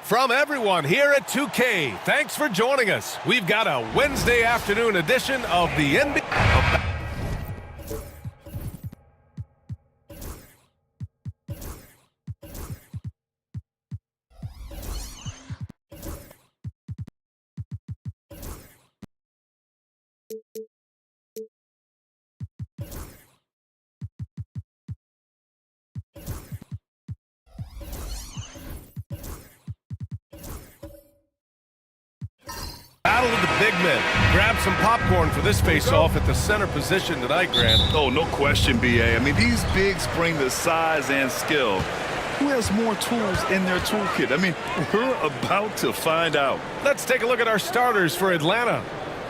From everyone here at 2K, thanks for joining us. We've got a Wednesday afternoon edition of the NBA. Battle of the big men. Grab some popcorn for this face-off at the center position tonight, Grant. Oh, no question, B.A. I mean, these bigs bring the size and skill. Who has more tools in their toolkit? I mean, we're about to find out. Let's take a look at our starters for Atlanta.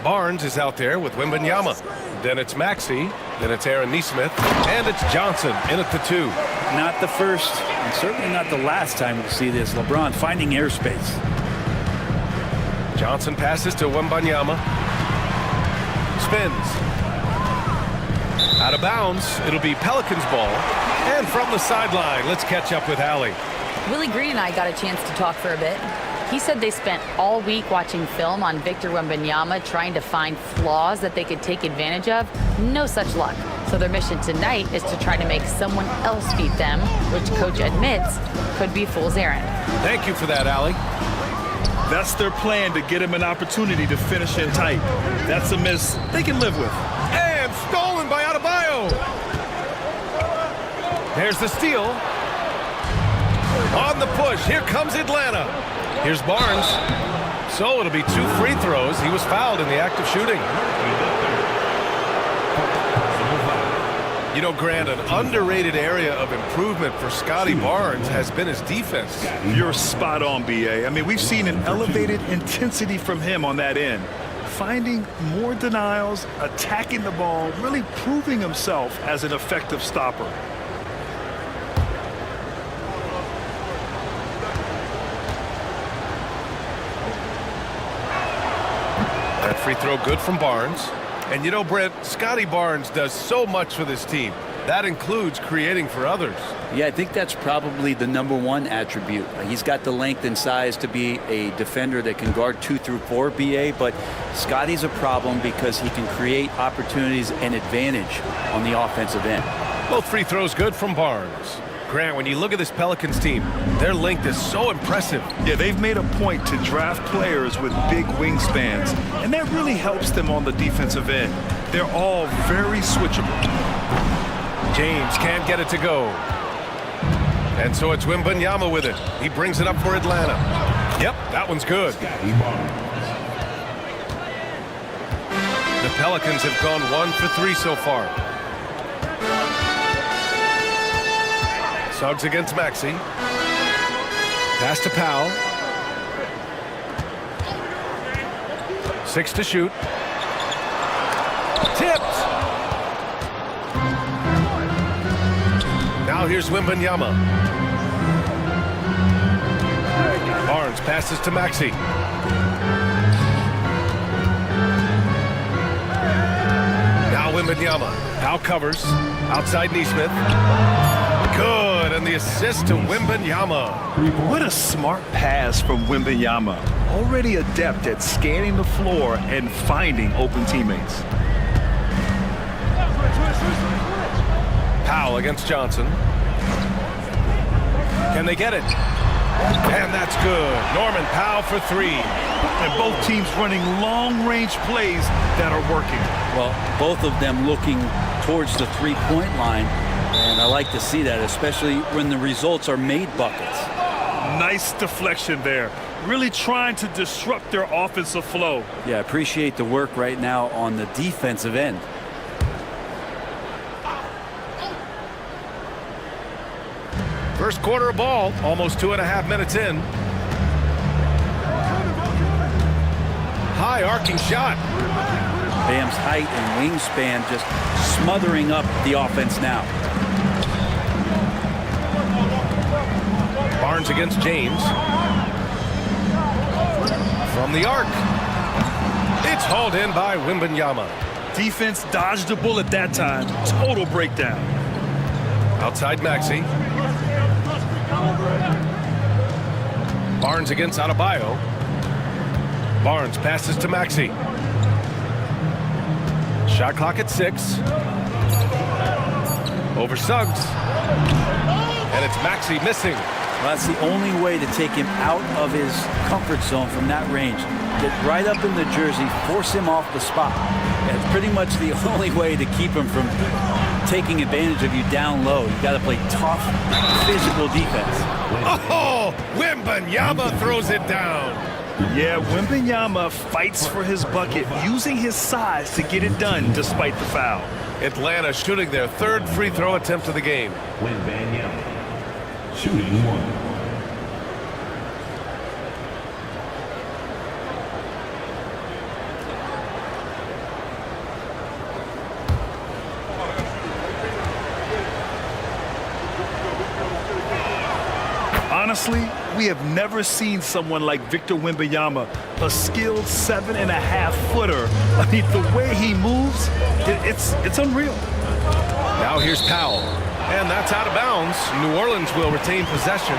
Barnes is out there with Wembanyama. Then it's Maxey. Then it's Aaron Nesmith. And it's Johnson in at the 2. Not the first, and certainly not the last time we'll see this. LeBron finding airspace. Johnson passes to Wembanyama. Spins. Out of bounds. It'll be Pelicans ball. And from the sideline, let's catch up with Allie. Willie Green and I got a chance to talk for a bit. He said they spent all week watching film on Victor Wembanyama, trying to find flaws that they could take advantage of. No such luck. So their mission tonight is to try to make someone else beat them, which coach admits could be fool's errand. Thank you for that, Allie. That's their plan, to get him an opportunity to finish in tight. That's a miss they can live with. And stolen by Adebayo. There's the steal. On the push, here comes Atlanta. Here's Barnes. So it'll be 2 free throws. He was fouled in the act of shooting. You know, Grant, an underrated area of improvement for Scotty Barnes has been his defense. You're spot on, B.A. I mean, we've seen an elevated intensity from him on that end. Finding more denials, attacking the ball, really proving himself as an effective stopper. That free throw good from Barnes. And you know, Brent, Scotty Barnes does so much for this team. That includes creating for others. Yeah, I think that's probably the #1 attribute. He's got the length and size to be a defender that can guard 2 through 4, BA, but Scotty's a problem because he can create opportunities and advantage on the offensive end. Both free throws good from Barnes. Grant, when you look at this Pelicans team, their length is so impressive. Yeah, they've made a point to draft players with big wingspans, and that really helps them on the defensive end. They're all very switchable. James can't get it to go. And so it's Wembanyama with it. He brings it up for Atlanta. Yep, that one's good. The Pelicans have gone 1 for 3 so far. Suggs against Maxey. Pass to Powell. 6 to shoot. Tipped. Now here's Wembanyama. Barnes passes to Maxey. Now Wembanyama. Powell covers. Outside Nesmith. Good, and the assist to Wembanyama. What a smart pass from Wembanyama. Already adept at scanning the floor and finding open teammates. Powell against Johnson. Can they get it? And that's good. Norman Powell for 3. And both teams running long-range plays that are working. Well, both of them looking towards the three-point line. And I like to see that, especially when the results are made buckets. Nice deflection there. Really trying to disrupt their offensive flow. Yeah, I appreciate the work right now on the defensive end. First quarter of ball, almost 2.5 minutes in. High arcing shot. Bam's height and wingspan just smothering up the offense now. Barnes against James. From the arc. It's hauled in by Wembanyama. Defense dodged the bullet that time. Total breakdown. Outside Maxey. Barnes against Adebayo. Barnes passes to Maxey. Shot clock at 6. Over Suggs. And it's Maxey missing. Well, that's the only way to take him out of his comfort zone from that range. Get right up in the jersey, force him off the spot. That's pretty much the only way to keep him from taking advantage of you down low. You got to play tough, physical defense. Oh, Wembanyama throws it down. Yeah, Wembanyama fights for his bucket, using his size to get it done despite the foul. Atlanta shooting their 3rd free throw attempt of the game. Wembanyama shooting 1. Honestly, we have never seen someone like Victor Wembanyama, a skilled 7.5-footer. I mean, the way he moves, it's unreal. Now here's Powell. And that's out of bounds. New Orleans will retain possession.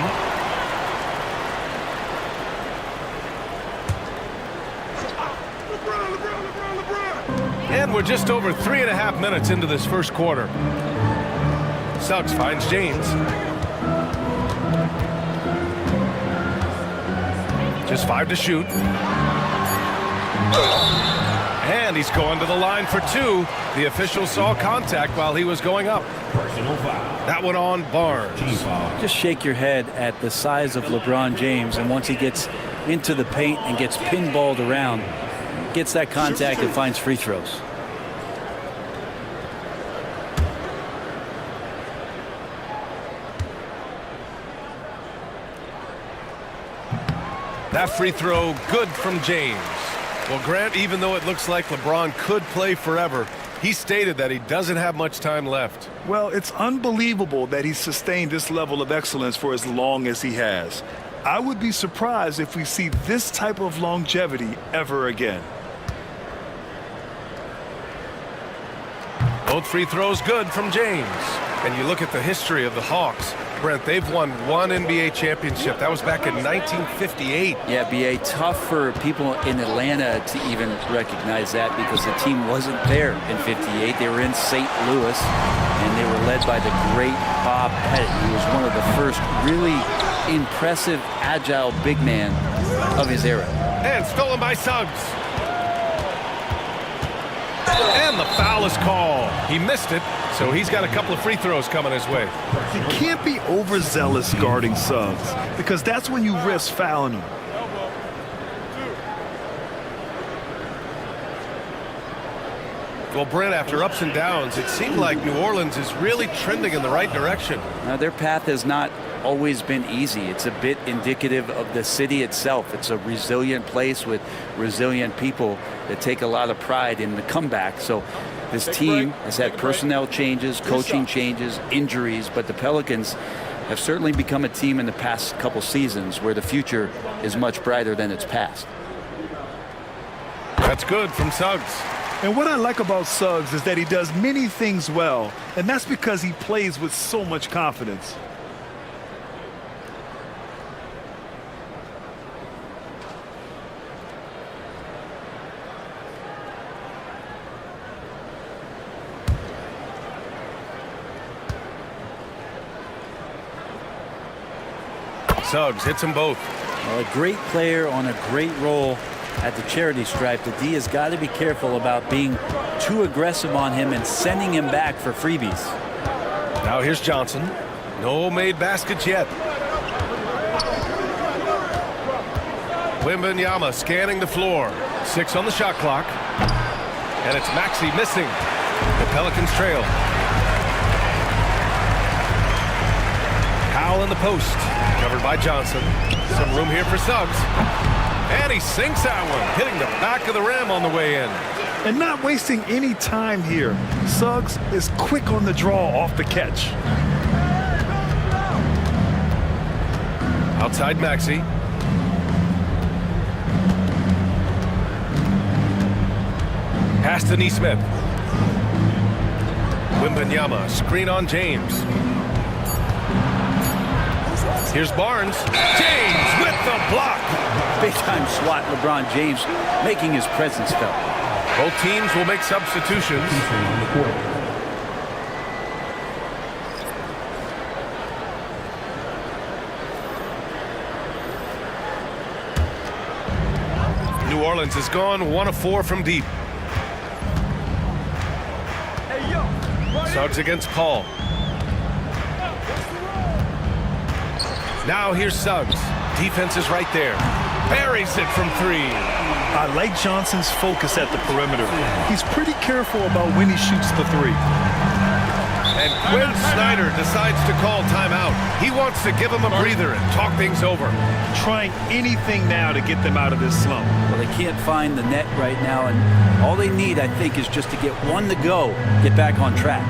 And we're just over 3.5 minutes into this first quarter. Suggs finds James. Just 5 to shoot. And he's going to the line for 2. The official saw contact while he was going up. Personal foul. That one on Barnes. Team foul. Just shake your head at the size of LeBron James, and once he gets into the paint and gets pinballed around, gets that contact and finds free throws. That free throw good from James. Well, Grant, even though it looks like LeBron could play forever, he stated that he doesn't have much time left. Well, it's unbelievable that he's sustained this level of excellence for as long as he has. I would be surprised if we see this type of longevity ever again. Both free throws good from James. And you look at the history of the Hawks. Brent, they've won 1 NBA championship. That was back in 1958. Yeah, B.A., tough for people in Atlanta to even recognize that because the team wasn't there in 58. They were in St. Louis, and they were led by the great Bob Pettit, who was one of the first really impressive, agile big man of his era. And stolen by Suggs. And the foul is called. He missed it, so he's got a couple of free throws coming his way. You can't be overzealous guarding Suggs because that's when you risk fouling him. Well, Brent, after ups and downs, it seemed like New Orleans is really trending in the right direction. Now, their path has not always been easy. It's a bit indicative of the city itself. It's a resilient place with resilient people that take a lot of pride in the comeback. So this team has had personnel changes, coaching changes, injuries, but the Pelicans have certainly become a team in the past couple seasons where the future is much brighter than its past. That's good from Suggs. And what I like about Suggs is that he does many things well, and that's because he plays with so much confidence. Suggs hits them both. Well, a great player on a great role at the charity stripe. The D has got to be careful about being too aggressive on him and sending him back for freebies. Now here's Johnson. No made baskets yet. Wembanyama scanning the floor. 6 on the shot clock. And it's Maxey missing. The Pelicans trail. Powell in the post. Covered by Johnson. Some room here for Suggs. And he sinks that one, hitting the back of the rim on the way in. And not wasting any time here. Suggs is quick on the draw off the catch. Outside Maxey. Pass to Nesmith. Wembanyama, screen on James. Here's Barnes. James with the block. Big-time swat, LeBron James making his presence felt. Both teams will make substitutions. New Orleans has gone 1 of 4 from deep. Suggs against Paul. Now here's Suggs. Defense is right there. Buries it from 3. I like Johnson's focus at the perimeter. He's pretty careful about when he shoots the 3. And Quinn Snyder decides to call timeout. He wants to give him a breather and talk things over. Trying anything now to get them out of this slump. Well, they can't find the net right now, and all they need, I think, is just to get one to go, get back on track.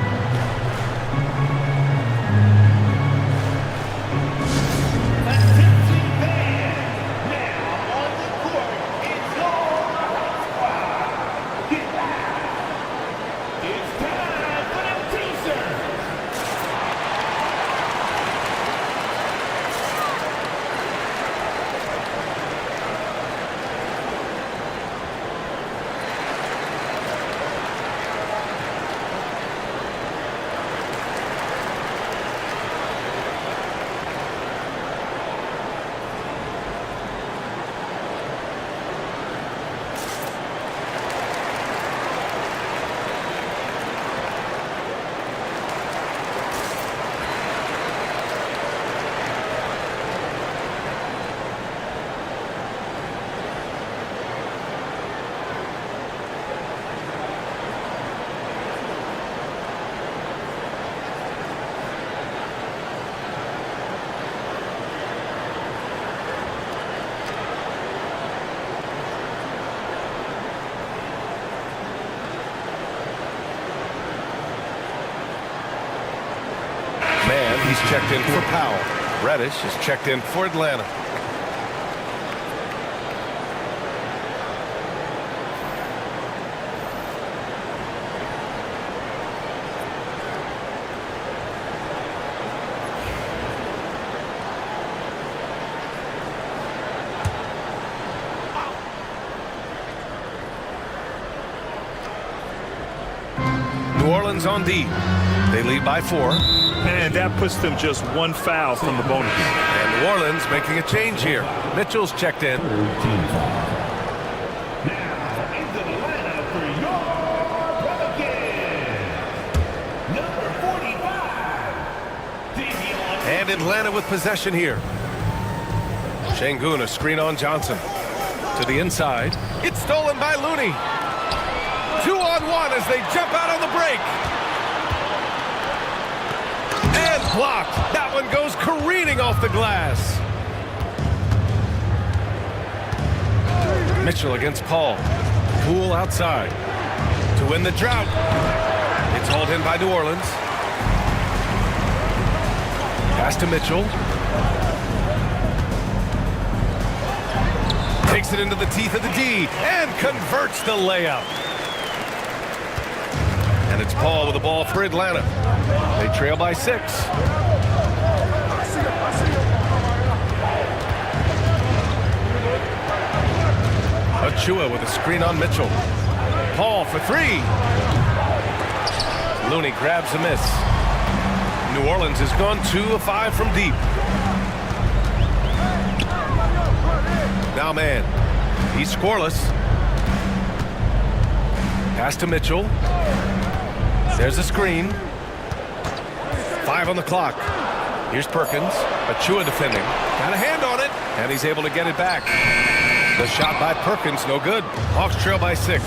He's checked in for Powell. Reddish is checked in for Atlanta. New Orleans on D. They lead by 4. And that puts them just 1 foul from the bonus. And New Orleans making a change here. Mitchell's checked in. And Atlanta with possession here. Şengün, a screen on Johnson. To the inside. It's stolen by Looney. 2-on-1 as they jump out on the break. And blocked. That one goes careening off the glass. Mitchell against Paul. Poole outside. To win the drought. It's hauled in by New Orleans. Pass to Mitchell. Takes it into the teeth of the D and converts the layup. And it's Paul with the ball for Atlanta. They trail by 6. Achua with a screen on Mitchell. Paul for 3. Looney grabs a miss. New Orleans has gone 2 of 5 from deep. Now man, he's scoreless. Pass to Mitchell. There's a screen. 5 on the clock. Here's Perkins. Achua defending. Got a hand on it, and he's able to get it back. The shot by Perkins, no good. Hawks trail by 6.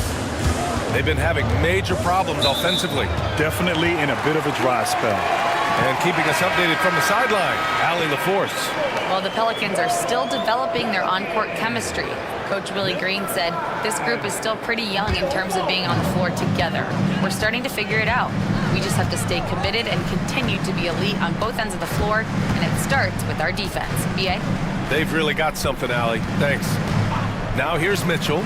They've been having major problems offensively. Definitely in a bit of a dry spell. And keeping us updated from the sideline, Allie LaForce. Well, the Pelicans are still developing their on-court chemistry. Coach Willie Green said this group is still pretty young in terms of being on the floor together. We're starting to figure it out. We just have to stay committed and continue to be elite on both ends of the floor, and it starts with our defense. B.A.? They've really got something, Allie. Thanks. Now here's Mitchell.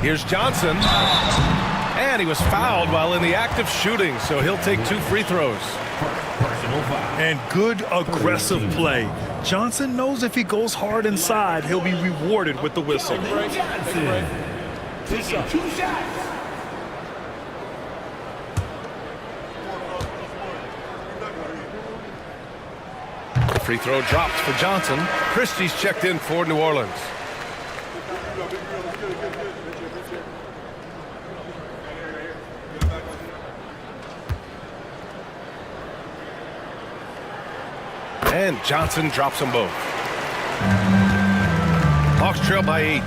Here's Johnson. And he was fouled while in the act of shooting, so he'll take 2 free throws. Personal foul. And good aggressive play. Johnson knows if he goes hard inside, he'll be rewarded with the whistle. Johnson taking 2 shots. The free throw drops for Johnson. Christie's checked in for New Orleans. And Johnson drops them both. Hawks trail by 8.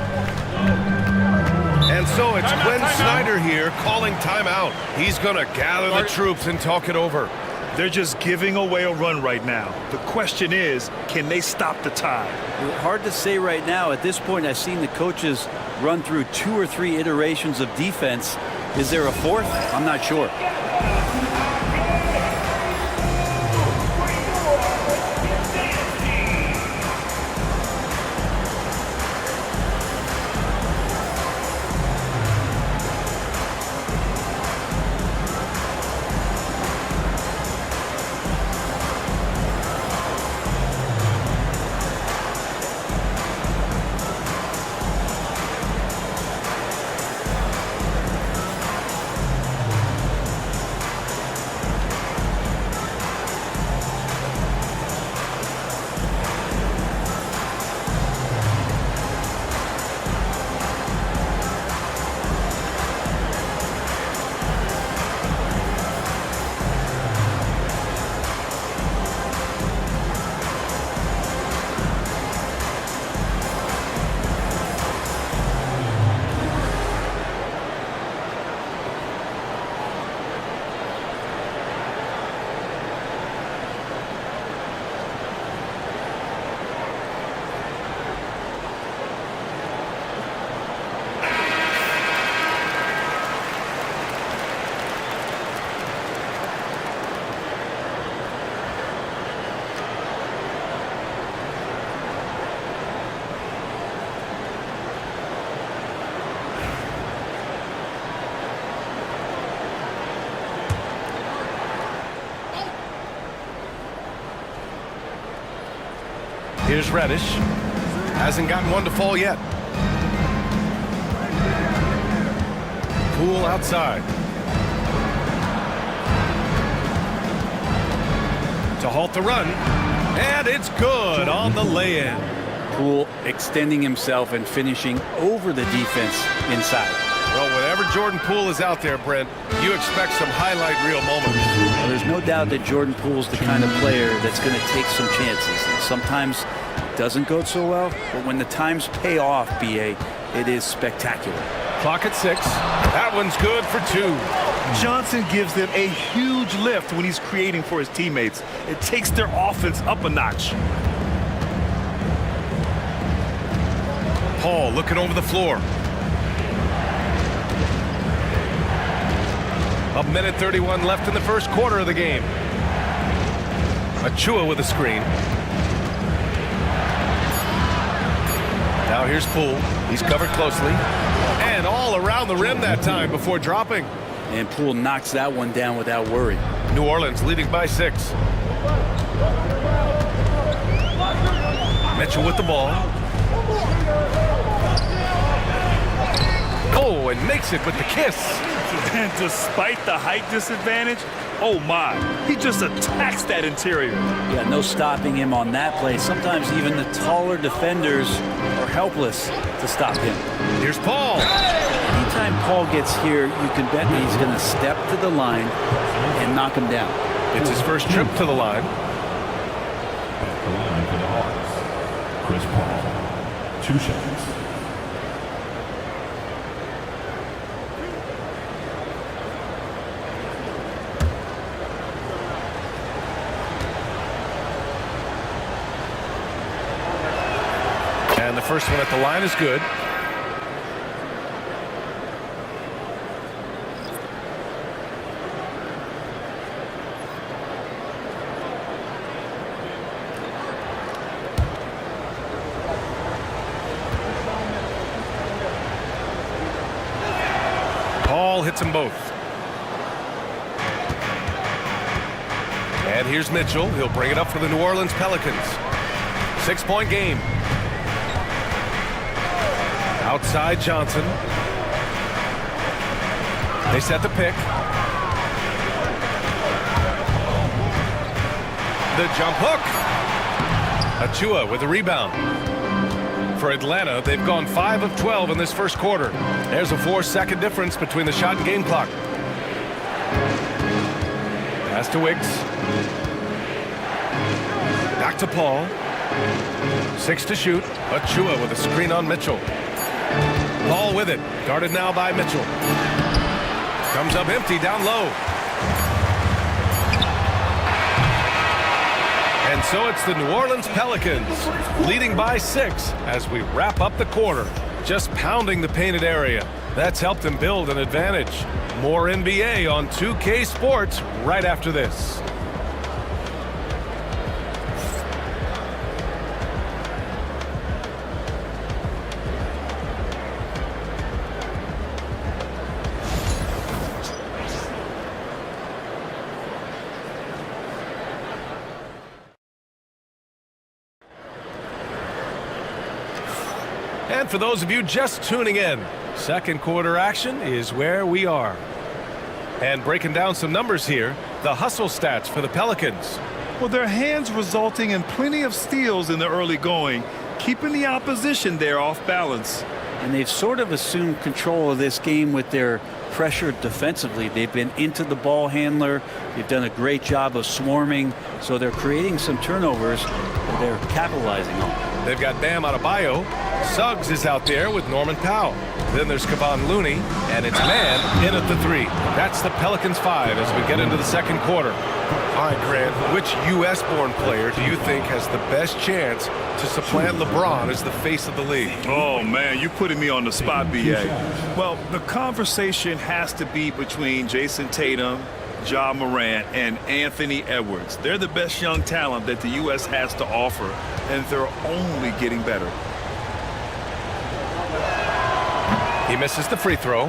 And so it's Glenn Snyder here calling timeout. He's going to gather the troops and talk it over. They're just giving away a run right now. The question is, can they stop the tide? Hard to say right now. At this point, I've seen the coaches run through 2 or 3 iterations of defense. Is there a fourth? I'm not sure. Here's Reddish. Hasn't gotten one to fall yet. Poole outside. To halt the run. And it's good on the lay-in. Poole extending himself and finishing over the defense inside. Well, whenever Jordan Poole is out there, Brent, you expect some highlight reel moments. Well, there's no doubt that Jordan Poole's the kind of player that's going to take some chances. And sometimes it doesn't go so well, but when the times pay off, B.A., it is spectacular. Clock at 6. That one's good for 2. Johnson gives them a huge lift when he's creating for his teammates. It takes their offense up a notch. Paul looking over the floor. A minute 31 left in the first quarter of the game. Achua with a screen. Now here's Poole. He's covered closely. And all around the rim that time before dropping. And Poole knocks that one down without worry. New Orleans leading by 6. Mitchell with the ball. Oh, and makes it with the kiss. And despite the height disadvantage, oh my, he just attacks that interior. Yeah, no stopping him on that play. Sometimes even the taller defenders are helpless to stop him. Here's Paul. Anytime Paul gets here, you can bet that he's going to step to the line and knock him down. It's his first trip to the line. At the line for the Hawks, Chris Paul. 2 shots. And the first one at the line is good. Paul hits them both. And here's Mitchell. He'll bring it up for the New Orleans Pelicans. 6-point game. Outside Johnson. They set the pick. The jump hook. Achua with the rebound. For Atlanta, they've gone 5 of 12 in this first quarter. There's a 4-second difference between the shot and game clock. Pass to Wicks. Back to Paul. 6 to shoot. Achua with a screen on Mitchell. Paul with it. Guarded now by Mitchell. Comes up empty down low. And so it's the New Orleans Pelicans leading by 6 as we wrap up the quarter. Just pounding the painted area. That's helped them build an advantage. More NBA on 2K Sports right after this. And for those of you just tuning in, second quarter action is where we are. And breaking down some numbers here, the hustle stats for the Pelicans. Well, their hands resulting in plenty of steals in the early going, keeping the opposition there off balance. And they've sort of assumed control of this game with their pressure defensively. They've been into the ball handler. They've done a great job of swarming. So they're creating some turnovers that they're capitalizing on. They've got Bam Adebayo. Suggs is out there with Norman Powell. Then there's Kevon Looney, and it's Man in at the 3. That's the Pelicans 5 as we get into the second quarter. All right, Grant, which U.S.-born player do you think has the best chance to supplant LeBron as the face of the league? Oh, man, you're putting me on the spot, B.A. Well, the conversation has to be between Jason Tatum, Ja Morant, and Anthony Edwards. They're the best young talent that the U.S. has to offer, and they're only getting better. He misses the free throw.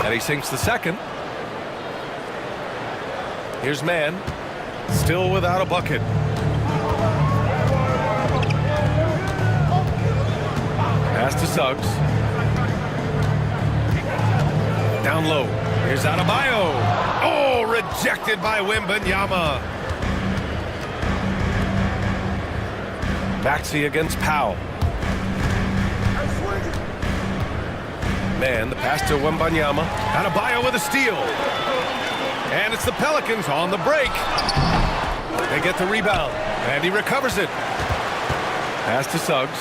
And he sinks the second. Here's Man, still without a bucket. Pass to Suggs. Down low. Here's Adebayo. Oh, rejected by Wembanyama. Maxey against Powell. Man, the pass to Wembanyama. Adebayo with a steal. And it's the Pelicans on the break. They get the rebound. And he recovers it. Pass to Suggs.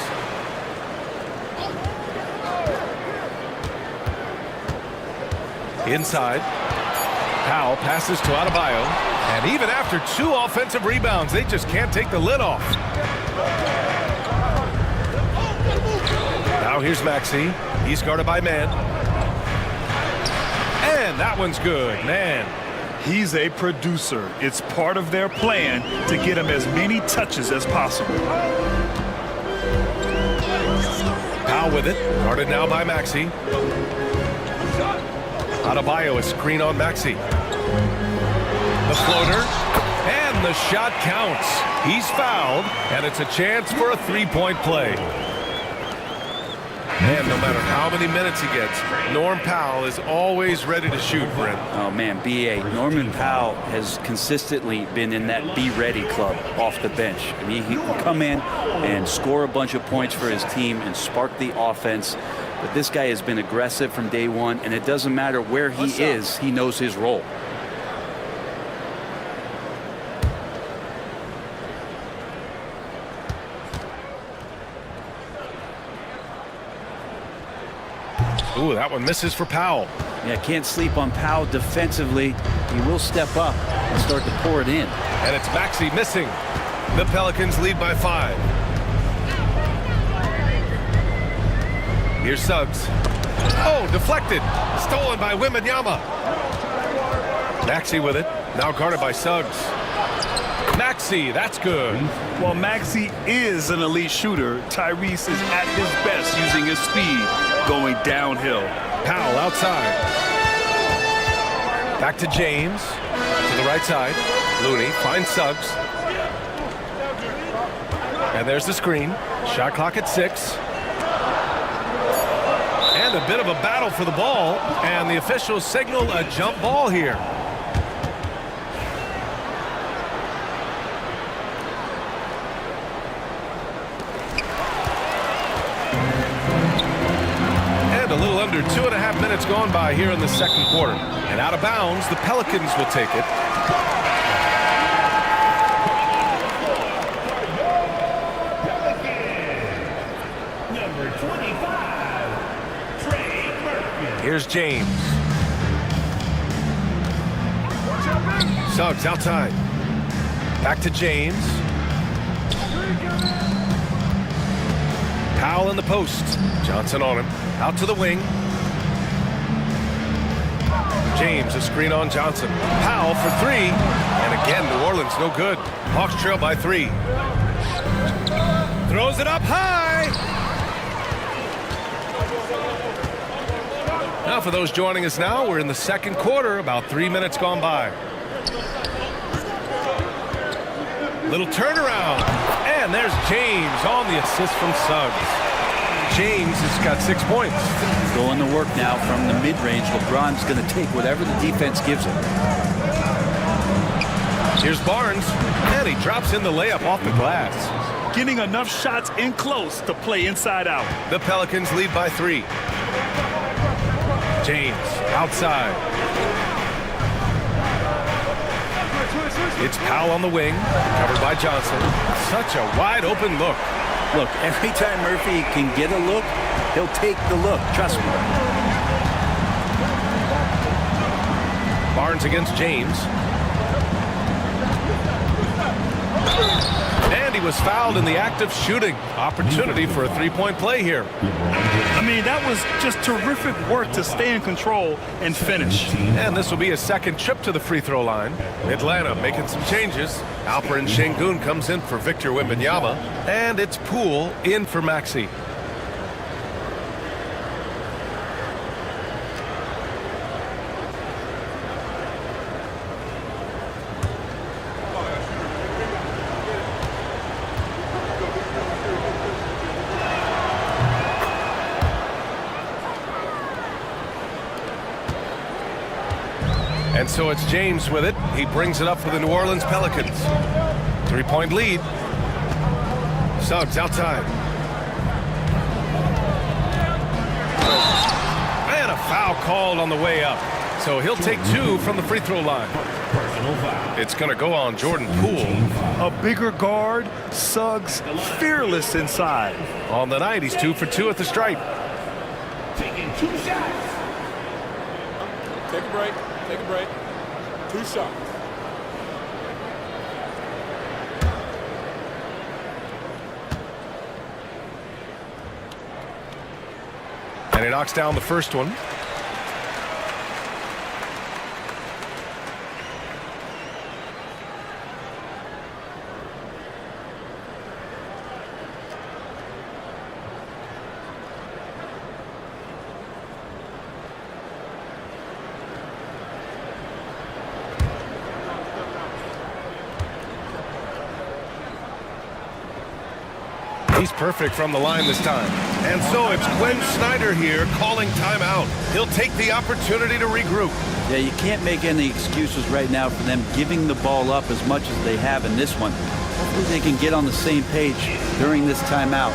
Inside. Powell passes to Adebayo. And even after 2 offensive rebounds, they just can't take the lid off. Now here's Maxey. He's guarded by Man. And that one's good. Man. He's a producer. It's part of their plan to get him as many touches as possible. Powell with it. Guarded now by Maxey. Adebayo, a screen on Maxey. The floater. And the shot counts. He's fouled. And it's a chance for a 3-point play. Man, no matter how many minutes he gets, Norm Powell is always ready to shoot, Brent. Oh, man, B.A. Norman Powell has consistently been in that Be Ready club off the bench. I mean, he can come in and score a bunch of points for his team and spark the offense. But this guy has been aggressive from day one, and it doesn't matter where he is, he knows his role. Ooh, that one misses for Powell. Yeah, can't sleep on Powell defensively. He will step up and start to pour it in. And it's Maxey missing. The Pelicans lead by 5. Here's Suggs. Oh, deflected. Stolen by Wembanyama. Maxey with it. Now guarded by Suggs. Maxey, that's good. While Maxey is an elite shooter, Tyrese is at his best using his speed going downhill. Powell outside. Back to James. To the right side. Looney finds Suggs. And there's the screen. Shot clock at 6. And a bit of a battle for the ball. And the officials signal a jump ball here. And a little under 2.5 minutes gone by here in the second quarter. And out of bounds, the Pelicans will take it. Here's James. Suggs outside. Back to James. Powell in the post. Johnson on him. Out to the wing. James, a screen on Johnson. Powell for 3. And again, New Orleans no good. Hawks trail by 3. Throws it up high. Now, for those joining us now, we're in the second quarter, about 3 minutes gone by. Little turnaround, and there's James on the assist from Suggs. James has got 6 points. Going to work now from the mid-range. LeBron's going to take whatever the defense gives him. Here's Barnes, and he drops in the layup off the glass. Getting enough shots in close to play inside out. The Pelicans lead by 3. James outside. It's Powell on the wing, covered by Johnson. Such a wide open look. Look, every time Murphy can get a look, he'll take the look. Trust me. Barnes against James. And he was fouled in the act of shooting. Opportunity for a three-point play here. I mean, that was just terrific work to stay in control and finish. And this will be a second trip to the free throw line. Atlanta making some changes. Alperen Sengun comes in for Victor Wembanyama. And it's Poole in for Maxey. And so it's James with it. He brings it up for the New Orleans Pelicans. 3-point lead. Suggs outside. And a foul called on the way up. So he'll take 2 from the free throw line. It's going to go on Jordan Poole. A bigger guard, Suggs fearless inside. On the night, he's 2 for 2 at the stripe. Taking 2 shots. Take a break. Take a break. 2 shots. And he knocks down the first one. He's perfect from the line this time. And so it's Quinn Snyder here calling timeout. He'll take the opportunity to regroup. Yeah, you can't make any excuses right now for them giving the ball up as much as they have in this one. Hopefully they can get on the same page during this timeout.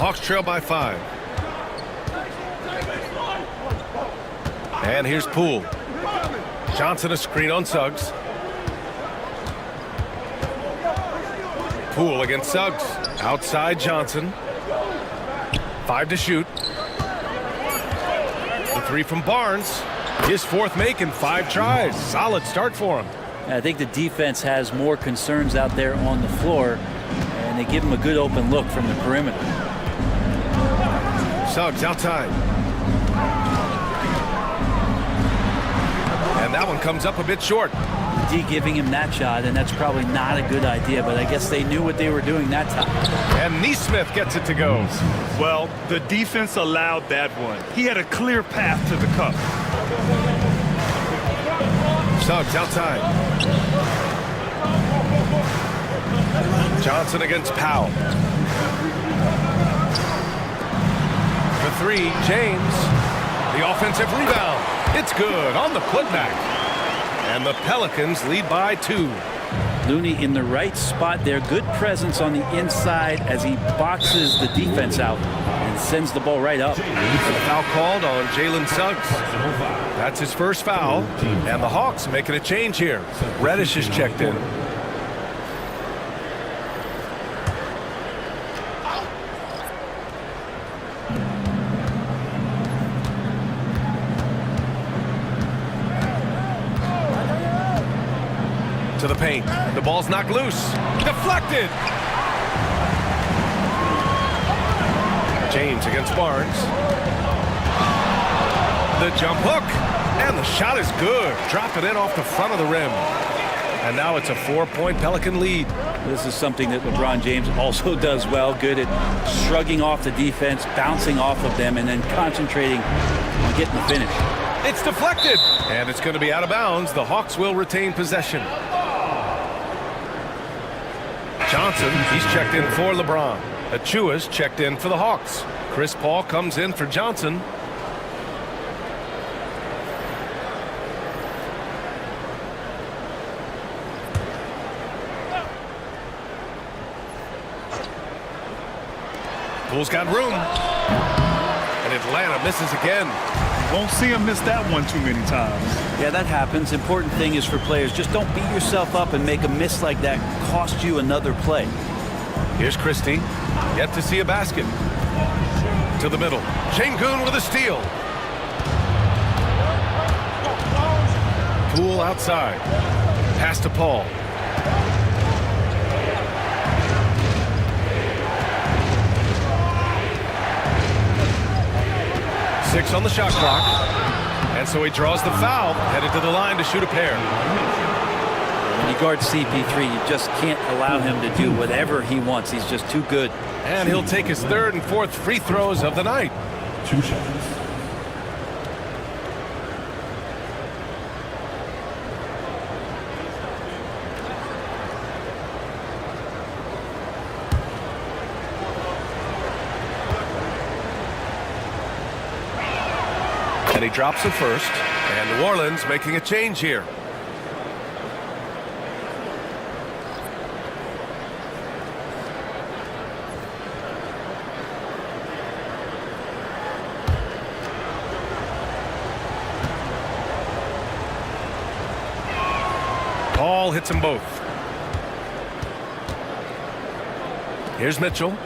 Hawks trail by 5. And here's Poole. Johnson a screen on Suggs. Poole against Suggs. Outside Johnson. 5 to shoot. The 3 from Barnes. His 4th make in 5 tries. Solid start for him. I think the defense has more concerns out there on the floor, and they give him a good open look from the perimeter. Suggs outside. And that one comes up a bit short. D giving him that shot, and that's probably not a good idea, but I guess they knew what they were doing that time. And Neesmith gets it to go. Well, the defense allowed that one. He had a clear path to the cup. Suggs outside. Johnson against Powell. The 3, James. The offensive rebound. It's good on the putback. And the Pelicans lead by 2. Looney in the right spot there. Good presence on the inside as he boxes the defense out and sends the ball right up. And a foul called on Jalen Suggs. That's his first foul. And the Hawks making a change here. Reddish is checked in. To the paint. The ball's knocked loose. Deflected. James against Barnes. The jump hook. And the shot is good. Drop it in off the front of the rim. And now it's a 4-point Pelican lead. This is something that LeBron James also does well. Good at shrugging off the defense, bouncing off of them, and then concentrating on getting the finish. It's deflected. And it's going to be out of bounds. The Hawks will retain possession. Johnson, he's checked in for LeBron. Achua's checked in for the Hawks. Chris Paul comes in for Johnson. Poole's got room. And Atlanta misses again. Won't see him miss that one too many times. Yeah, that happens. Important thing is for players, just don't beat yourself up and make a miss like that cost you another play. Here's Christie. Yet to see a basket. To the middle. Şengün with a steal. Poole outside. Pass to Paul. Six on the shot clock. And so he draws the foul, headed to the line to shoot a pair. When you guard CP3, you just can't allow him to do whatever he wants. He's just too good. And he'll take his 3rd and 4th free throws of the night. 2 seconds. And he drops it first. And New Orleans making a change here. Paul hits them both. Here's Mitchell.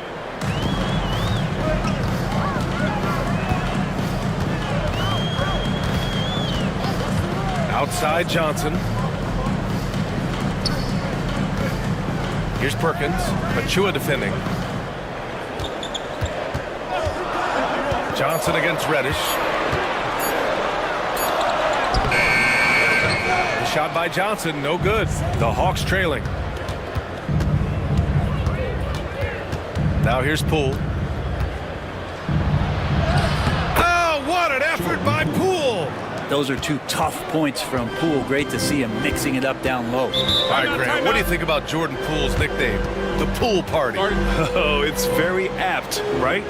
Outside Johnson. Here's Perkins. Achua defending. Johnson against Reddish. The shot by Johnson, no good. The Hawks trailing. Now here's Poole. Oh, what an effort by Poole! Those are 2 tough points from Poole. Great to see him mixing it up down low. All right, Grant, what do you think about Jordan Poole's nickname, the Poole Party? Oh, it's very apt, right?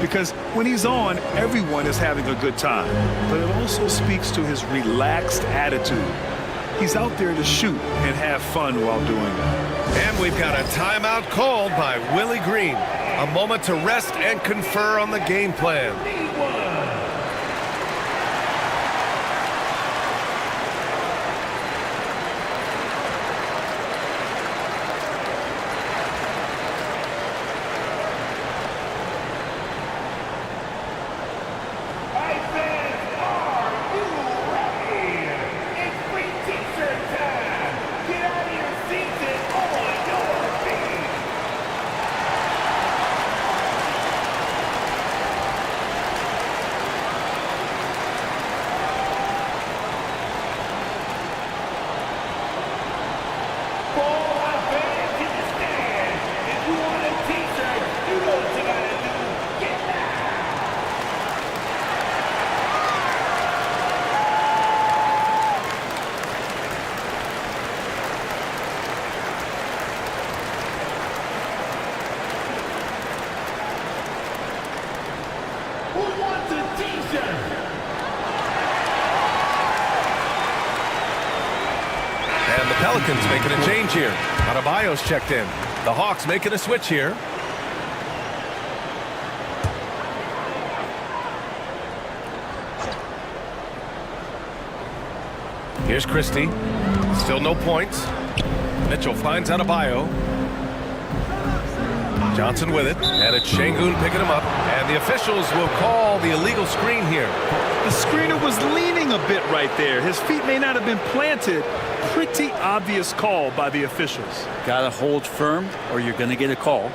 Because when he's on, everyone is having a good time. But it also speaks to his relaxed attitude. He's out there to shoot and have fun while doing it. And we've got a timeout called by Willie Green. A moment to rest and confer on the game plan. And the Pelicans making a change here. Adebayo's checked in. The Hawks making a switch here. Here's Christie. Still no points. Mitchell finds Adebayo. Johnson with it. And it's Şengün picking him up. And the officials will call the illegal screen here. The screener was leaning a bit right there. His feet may not have been planted. Pretty obvious call by the officials. Gotta hold firm or you're gonna get a call.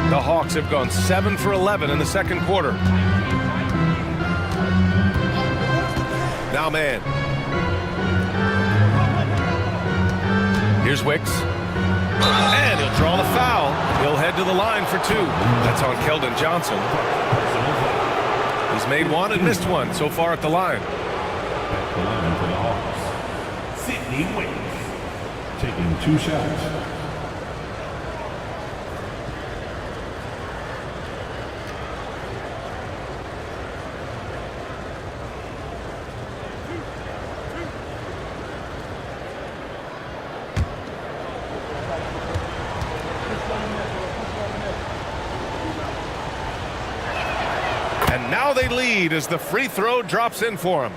The Hawks have gone 7 for 11 in the second quarter. Now man. Here's Wicks. And he'll draw the foul. He'll head to the line for 2. That's on Keldon Johnson. He's made one and missed one so far at the line. At the line for the Hawks, Sidney Wicks, taking 2 shots. And now they lead as the free throw drops in for him.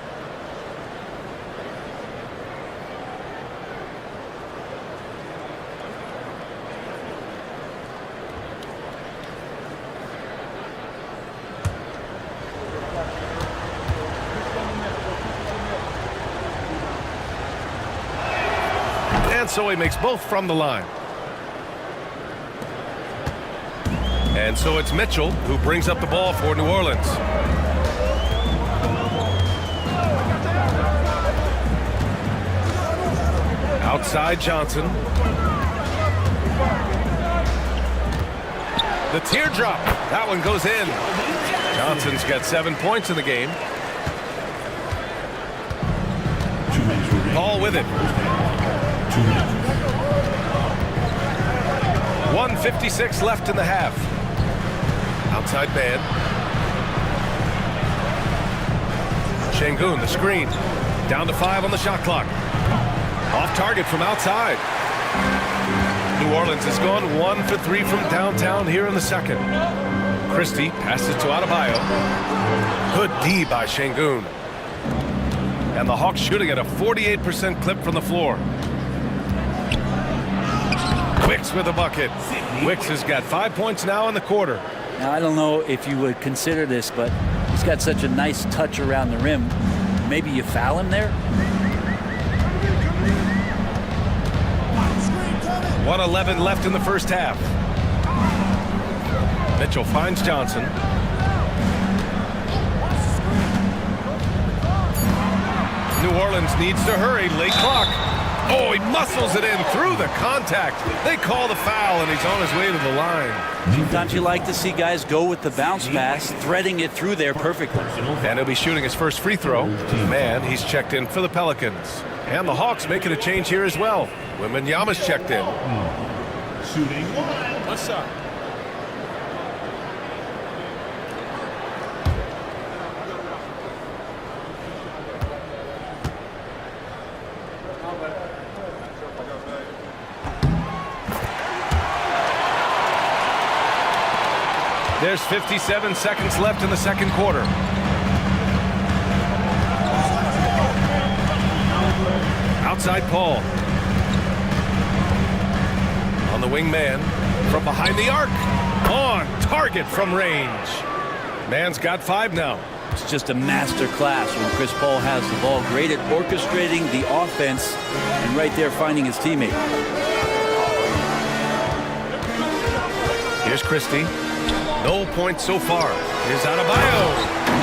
And so he makes both from the line. And so it's Mitchell who brings up the ball for New Orleans. Outside Johnson. The teardrop. That one goes in. Johnson's got 7 points in the game. Paul with it. 1:56 left in the half. Outside man. Şengün, the screen. Down to 5 on the shot clock. Off target from outside. New Orleans has gone 1 for 3 from downtown here in the second. Christie passes to Adebayo. Good D by Şengün. And the Hawks shooting at a 48% clip from the floor. Wicks with a bucket. Wicks has got 5 points now in the quarter. Now, I don't know if you would consider this, but he's got such a nice touch around the rim. Maybe you foul him there? 1:11 left in the first half. Mitchell finds Johnson. New Orleans needs to hurry. Late clock. Oh, he muscles it in through the contact. They call the foul, and he's on his way to the line. Sometimes you like to see guys go with the bounce pass, threading it through there perfectly. And he'll be shooting his first free throw. Man, he's checked in for the Pelicans. And the Hawks making a change here as well. Wembanyama's checked in. Shooting. What's up? There's 57 seconds left in the second quarter. Outside Paul. On the wing man from behind the arc. On target from range. Man's got 5 now. It's just a master class when Chris Paul has the ball. Great at orchestrating the offense and right there finding his teammate. Here's Christie. No points so far. Here's Adebayo.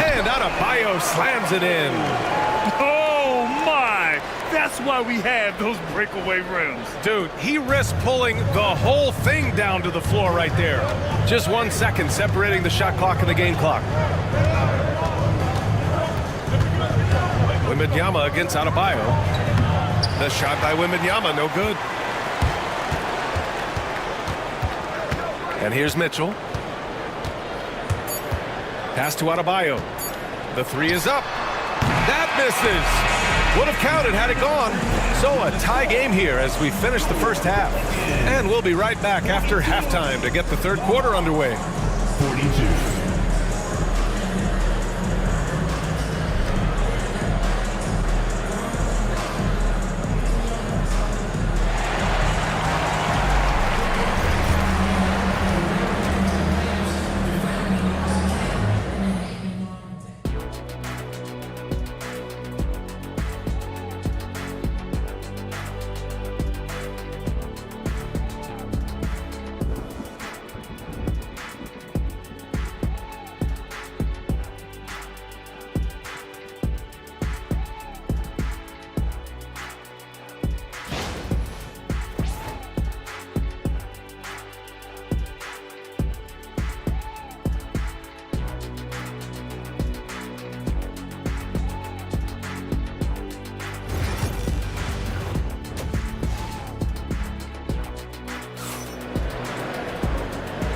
And Adebayo slams it in. Oh, my. That's why we have those breakaway rims. Dude, he risked pulling the whole thing down to the floor right there. Just 1 second separating the shot clock and the game clock. Wembanyama against Adebayo. The shot by Wembanyama, no good. And here's Mitchell. Pass to Adebayo. The 3 is up. That misses. Would have counted had it gone. So a tie game here as we finish the first half. And we'll be right back after halftime to get the third quarter underway. 42.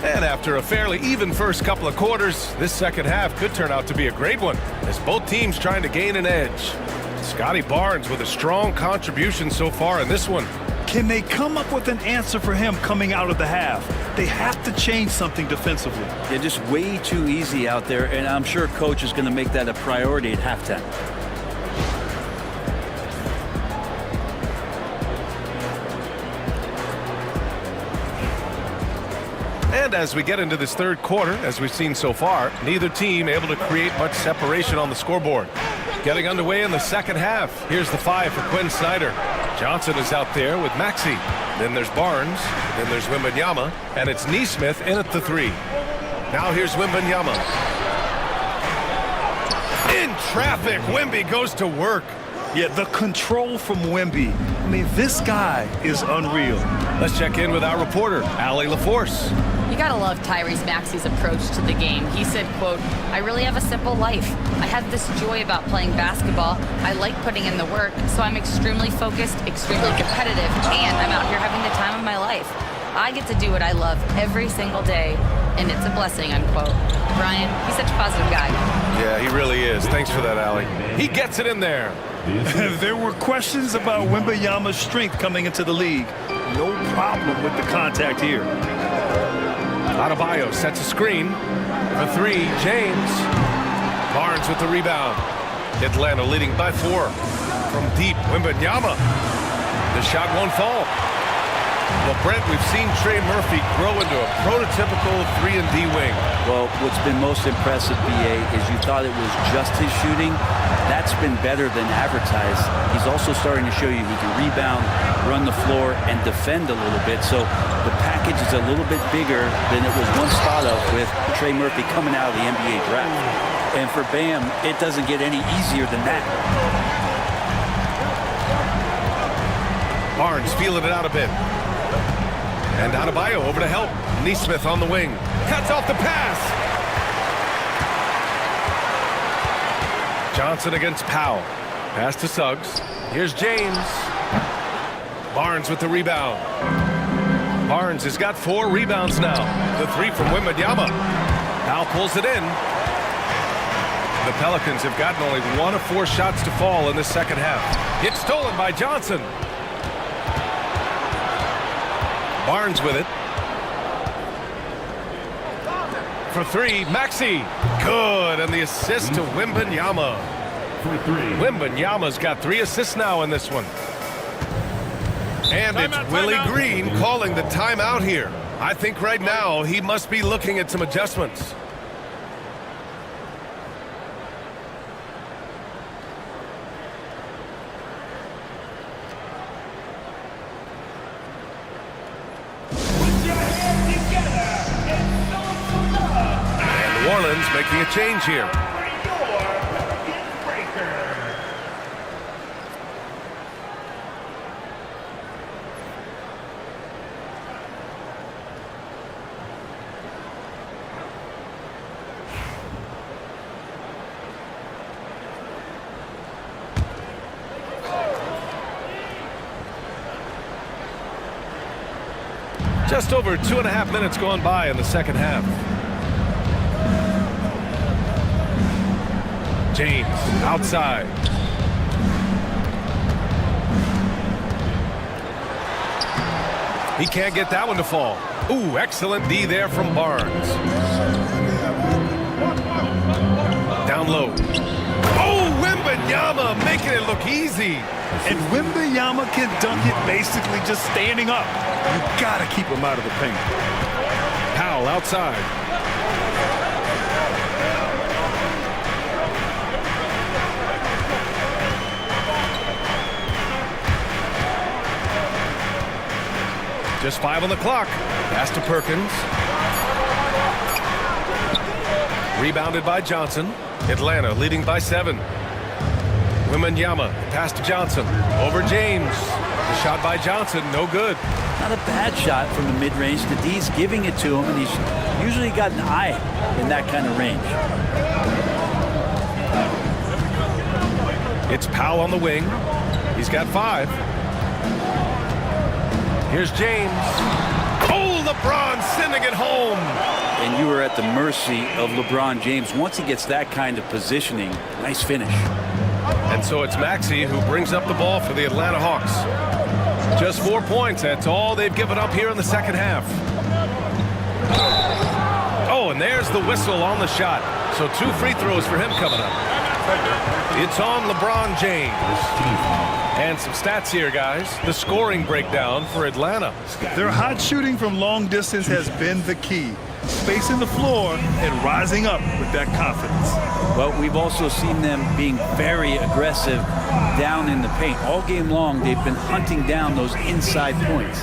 And after a fairly even first couple of quarters, this second half could turn out to be a great one as both teams trying to gain an edge. Scotty Barnes with a strong contribution so far in this one. Can they come up with an answer for him coming out of the half? They have to change something defensively. They're just way too easy out there, and I'm sure coach is going to make that a priority at halftime. And as we get into this third quarter, as we've seen so far, neither team able to create much separation on the scoreboard. Getting underway in the second half. Here's the 5 for Quinn Snyder. Johnson is out there with Maxey. Then there's Barnes. Then there's Wembanyama. And it's Nesmith in at the 3. Now here's Wembanyama. In traffic, Wemby goes to work. Yeah, the control from Wemby. I mean, this guy is unreal. Let's check in with our reporter, Allie LaForce. You gotta love Tyrese Maxey's approach to the game. He said, quote, "I really have a simple life. I have this joy about playing basketball. I like putting in the work, so I'm extremely focused, extremely competitive, and I'm out here having the time of my life. I get to do what I love every single day, and it's a blessing," unquote. Brian, he's such a positive guy. Yeah, he really is. Thanks for that, Allie. He gets it in there. There were questions about Wembanyama's strength coming into the league. No problem with the contact here. Adebayo sets a screen. The 3, James. Barnes with the rebound. Atlanta leading by 4. From deep, Wembanyama. The shot won't fall. Well, Brent, we've seen Trey Murphy grow into a prototypical 3-and-D wing. Well, what's been most impressive, BA, is you thought it was just his shooting. That's been better than advertised. He's also starting to show you he can rebound, run the floor, and defend a little bit. So the package is a little bit bigger than it was once thought of with Trey Murphy coming out of the NBA draft. And for Bam, it doesn't get any easier than that. Barnes feeling it out a bit. And Adebayo over to help. Nesmith on the wing. Cuts off the pass. Johnson against Powell. Pass to Suggs. Here's James. Barnes with the rebound. Barnes has got 4 rebounds now. The 3 from Wembanyama. Powell pulls it in. The Pelicans have gotten only 1 of 4 shots to fall in the second half. It's stolen by Johnson. Barnes with it. for three. Maxey. Good. And the assist to Wembanyama. For 3. Wembanyama's got 3 assists now in this one. And it's Timeout, Willie timeout. Green calling the timeout here. I think right now he must be looking at some adjustments. And New Orleans making a change here. Just over 2.5 minutes going by in the second half. James outside. He can't get that one to fall. Ooh, excellent D there from Barnes. Down low. Oh, Wembanyama making it look easy. And Wembanyama can dunk it basically just standing up. You got to keep him out of the paint. Powell outside. Just 5 on the clock. Pass to Perkins. Rebounded by Johnson. Atlanta leading by 7. Wembanyama, pass to Johnson. Over James. The shot by Johnson, no good. Not a bad shot from the mid-range. The D's giving it to him, and he's usually got an eye in that kind of range. It's Powell on the wing. He's got 5. Here's James. Oh, LeBron sending it home. And you are at the mercy of LeBron James. Once he gets that kind of positioning, nice finish. And so it's Maxey who brings up the ball for the Atlanta Hawks. Just 4 points. That's all they've given up here in the second half. Oh, and there's the whistle on the shot. So 2 free throws for him coming up. It's on LeBron James. And some stats here, guys. The scoring breakdown for Atlanta. Their hot shooting from long distance has been the key. Spacing the floor and rising up with that confidence. Well, we've also seen them being very aggressive down in the paint. All game long, they've been hunting down those inside points.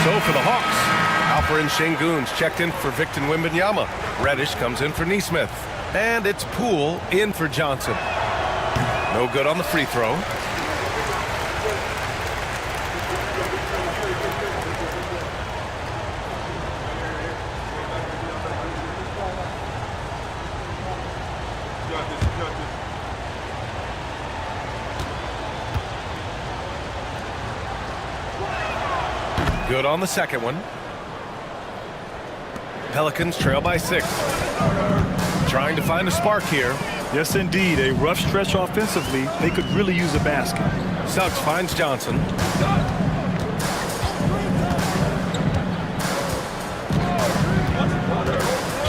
So for the Hawks, Alperen Sengun's checked in for Victor Wembanyama. Reddish comes in for Nesmith. And it's Poole in for Johnson. No good on the free throw. Good on the second one. Pelicans trail by 6. Trying to find a spark here. Yes, indeed. A rough stretch offensively. They could really use a basket. Suggs finds Johnson.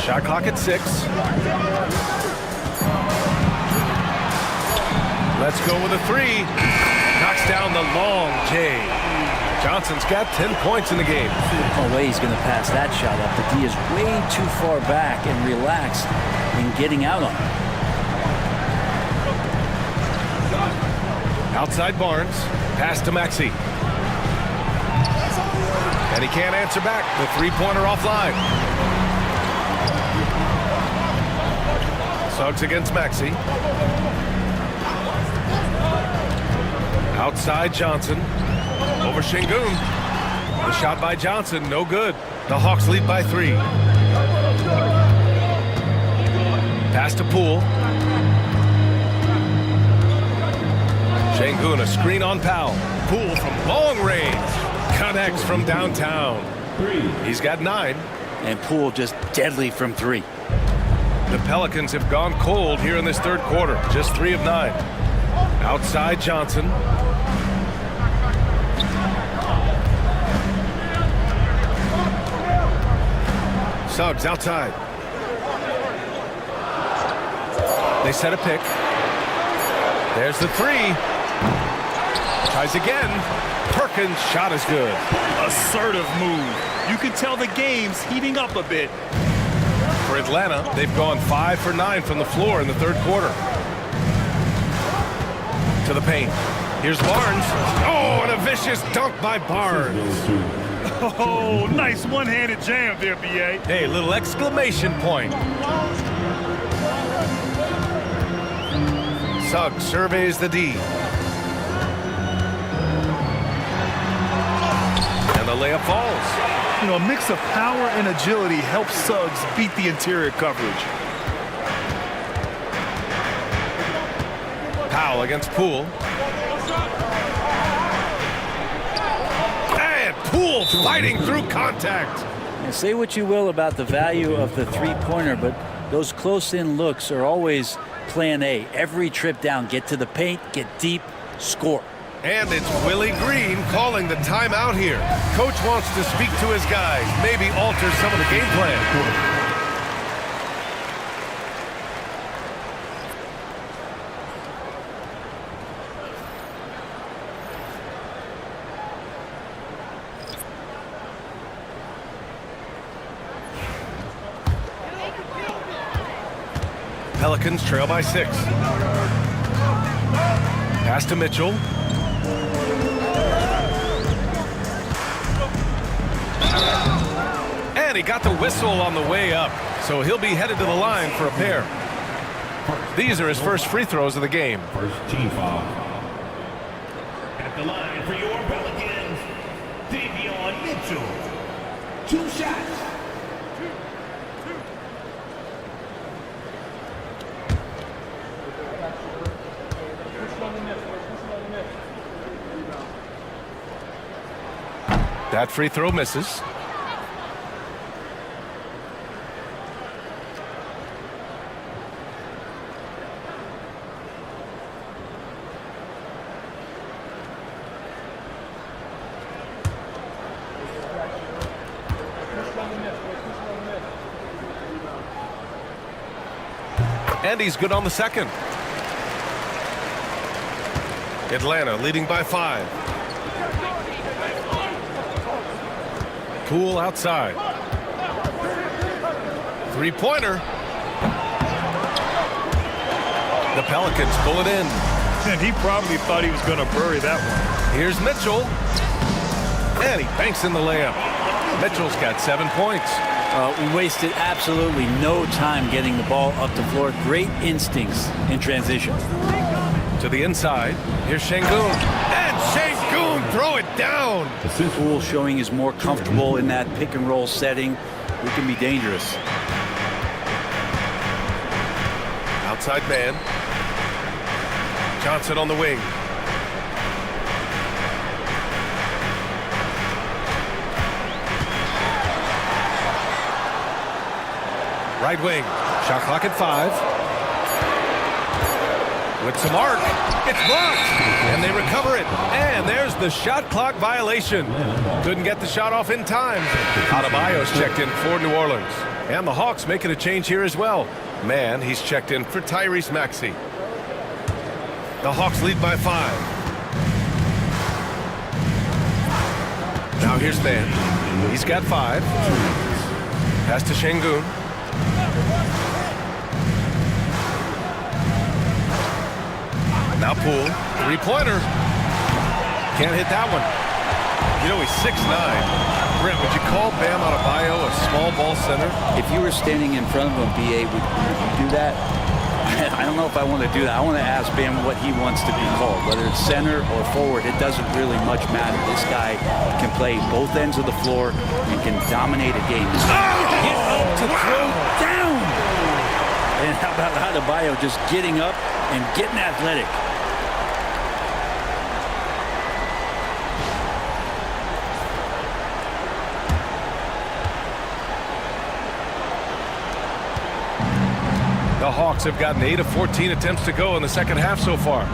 Shot clock at 6. Let's go with a 3. Knocks down the long J. Johnson's got 10 points in the game. No way he's going to pass that shot up. The D is way too far back and relaxed in getting out on it. Outside Barnes. Pass to Maxey. And he can't answer back. The three-pointer offline. Suggs against Maxey. Outside Johnson. Over Sengun. The shot by Johnson, no good. The Hawks lead by 3. Pass to Poole. Sengun, a screen on Powell. Poole from long range. Connects from downtown. He's got 9. And Poole just deadly from 3. The Pelicans have gone cold here in this third quarter. Just 3 of 9. Outside Johnson. Suggs outside. They set a pick. There's the three. Tries again. Perkins' shot is good. Assertive move. You can tell the game's heating up a bit. For Atlanta, they've gone 5 for 9 from the floor in the third quarter. To the paint. Here's Barnes. Oh, and a vicious dunk by Barnes. Goes to Oh, nice one-handed jam there, B.A. Hey, little exclamation point. Suggs surveys the D. And the layup falls. You know, a mix of power and agility helps Suggs beat the interior coverage. Powell against Poole. And Poole fighting through contact. And say what you will about the value of the three-pointer, but those close-in looks are always plan A. Every trip down, get to the paint, get deep, score. And it's Willie Green calling the timeout here. Coach wants to speak to his guys, maybe alter some of the game plan. Pelicans trail by 6. Pass to Mitchell. And he got the whistle on the way up, so he'll be headed to the line for a pair. These are his first free throws of the game. first team foul. At the line for your Pelicans, Davion Mitchell. 2 shots. That free throw misses. And he's good on the second. Atlanta leading by 5. Poole outside. Three-pointer. The Pelicans pull it in. And he probably thought he was going to bury that one. Here's Mitchell. And he banks in the layup. Mitchell's got 7 points. We wasted absolutely no time getting the ball up the floor. Great instincts in transition. To the inside. Here's Şengün. And Şengün throw it down. Poole showing he's more comfortable in that pick and roll setting. We can be dangerous. Outside man. Johnson on the wing. Right wing. Shot clock at 5. With some arc, it's blocked, and they recover it. And there's the shot clock violation. Couldn't get the shot off in time. Adebayo's checked in for New Orleans. And the Hawks making a change here as well. Man, he's checked in for Tyrese Maxey. The Hawks lead by 5. Now here's Man. He's got 5. Pass to Şengün. Now Poole, three-pointer. Can't hit that one. You know, he's 6'9". Brent, would you call Bam Adebayo a small ball center? If you were standing in front of him, BA, would you do that? I don't know if I want to do that. I want to ask Bam what he wants to be called, whether it's center or forward. It doesn't really much matter. This guy can play both ends of the floor and can dominate a game. Get up to throw down. And how about Adebayo just getting up and getting athletic? The Hawks have gotten 8 of 14 attempts to go in the second half so far.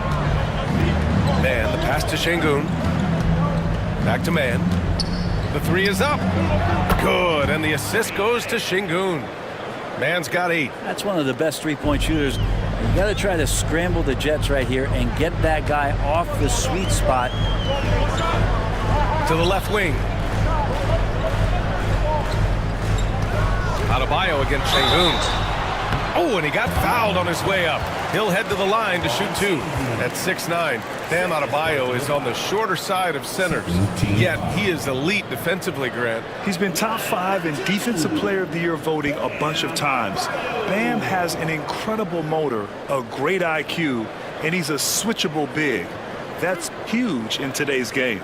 Man, the pass to Şengün. Back to Man. The three is up. Good, and the assist goes to Şengün. Man's got 8. That's one of the best three-point shooters. You got to try to scramble the Jets right here and get that guy off the sweet spot. To the left wing. Adebayo against Şengün. Oh, and he got fouled on his way up. He'll head to the line to shoot 2 at 6'9". Bam Adebayo is on the shorter side of centers, yet he is elite defensively, Grant. He's been top 5 in Defensive Player of the Year voting a bunch of times. Bam has an incredible motor, a great IQ, and he's a switchable big. That's huge in today's game.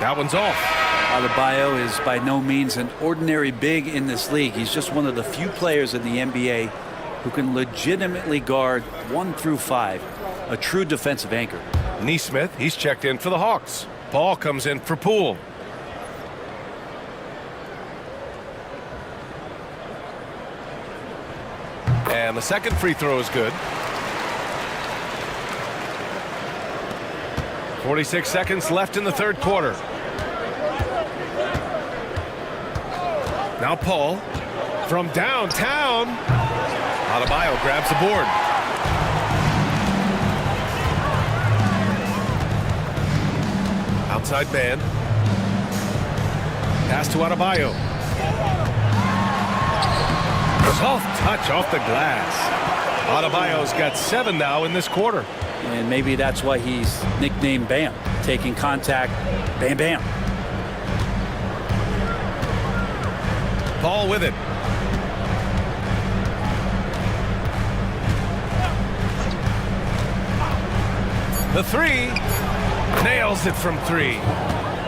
That one's off. Adebayo is by no means an ordinary big in this league. He's just one of the few players in the NBA who can legitimately guard 1 through 5, a true defensive anchor. Nesmith, he's checked in for the Hawks. Ball comes in for Poole. And the second free throw is good. 46 seconds left in the third quarter. Now Paul from downtown. Adebayo grabs the board. Outside man. Pass to Adebayo. Soft touch off the glass. Adebayo's got 7 now in this quarter. And maybe that's why he's nicknamed Bam. Taking contact, bam, bam. Paul with it. The three. Nails it from 3.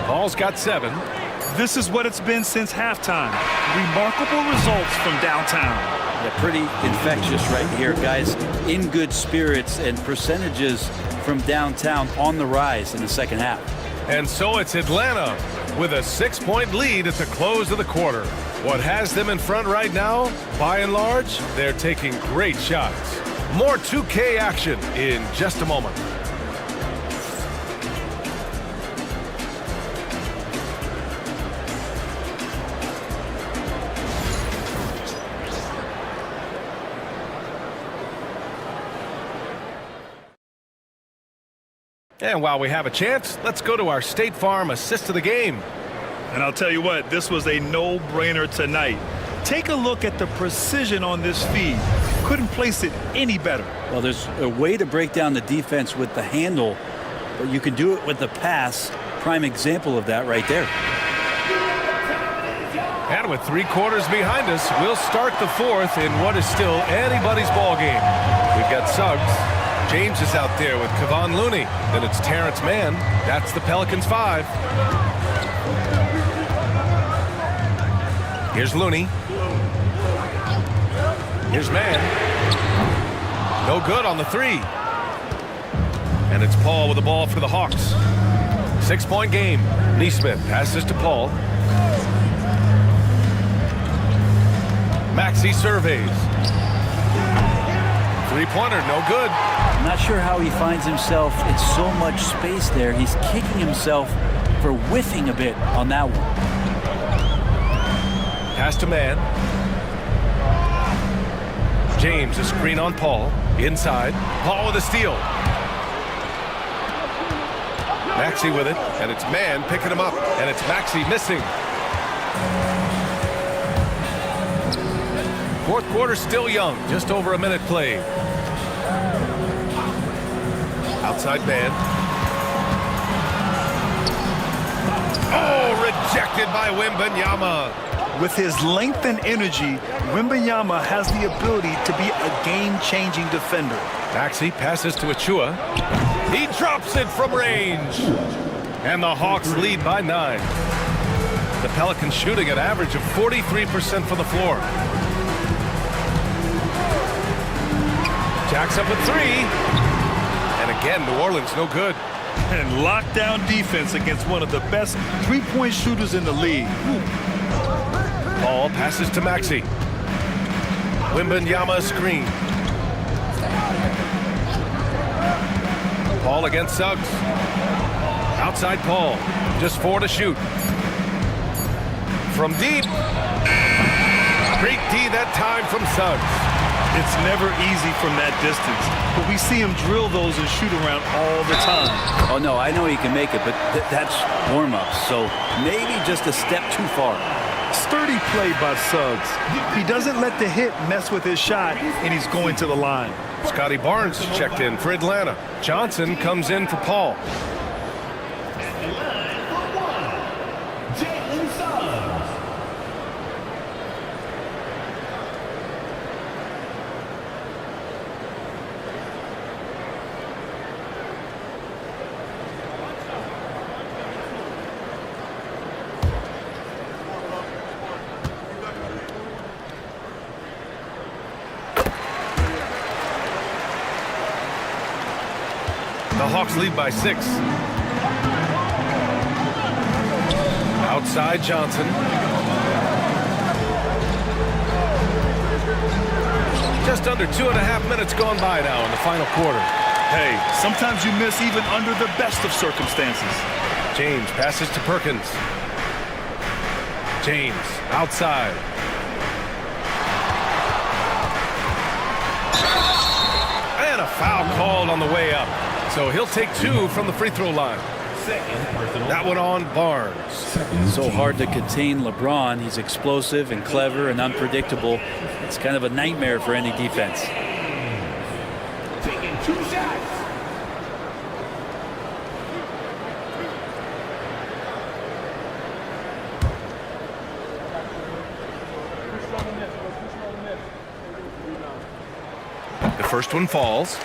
Paul's got 7. This is what it's been since halftime. Remarkable results from downtown. Yeah, pretty infectious right here, guys. In good spirits and percentages from downtown on the rise in the second half. And so it's Atlanta with a 6-point lead at the close of the quarter. What has them in front right now, by and large, they're taking great shots. More 2K action in just a moment. And while we have a chance, let's go to our State Farm assist of the game. And I'll tell you what, this was a no-brainer tonight. Take a look at the precision on this feed. Couldn't place it any better. Well, there's a way to break down the defense with the handle, but you can do it with the pass. Prime example of that right there. And with 3 quarters behind us, we'll start the 4th in what is still anybody's ball game. We've got Suggs. James is out there with Kevon Looney. Then it's Terrence Mann. That's the Pelicans 5. Here's Looney. Here's Mann. No good on the 3. And it's Paul with the ball for the Hawks. 6-point game. Nesmith passes to Paul. Maxey surveys. 3-pointer, no good. I'm not sure how he finds himself in so much space there. He's kicking himself for whiffing a bit on that one. Pass to Mann. James, a screen on Paul. Inside. Paul with a steal. Maxey with it, and it's Mann picking him up, and it's Maxey missing. Fourth quarter still young, just over a minute played. Outside man. Oh, rejected by Wembanyama. With his length and energy, Wembanyama has the ability to be a game-changing defender. Maxey passes to Achua. He drops it from range. And the Hawks lead by 9. The Pelicans shooting an average of 43% from the floor. Jacks up at 3. And again, New Orleans no good. And lockdown defense against one of the best three-point shooters in the league. Paul passes to Maxey. Wembanyama screen. Paul against Suggs. Outside Paul. Just 4 to shoot. From deep. Great D that time from Suggs. It's never easy from that distance, but we see him drill those and shoot around all the time. Oh, no, I know he can make it, but that's warm-ups, so maybe just a step too far. Sturdy play by Suggs. He doesn't let the hit mess with his shot, and he's going to the line. Scotty Barnes checked in for Atlanta. Johnson comes in for Paul. At the line for one, Jalen Suggs. The Hawks lead by 6. Outside Johnson. Just under 2.5 minutes gone by now in the final quarter. Hey, sometimes you miss even under the best of circumstances. James passes to Perkins. James outside. And a foul called on the way up. So he'll take 2 from the free throw line. That one on Barnes. So hard to contain LeBron. He's explosive and clever and unpredictable. It's kind of a nightmare for any defense. Taking 2 shots. The first one falls.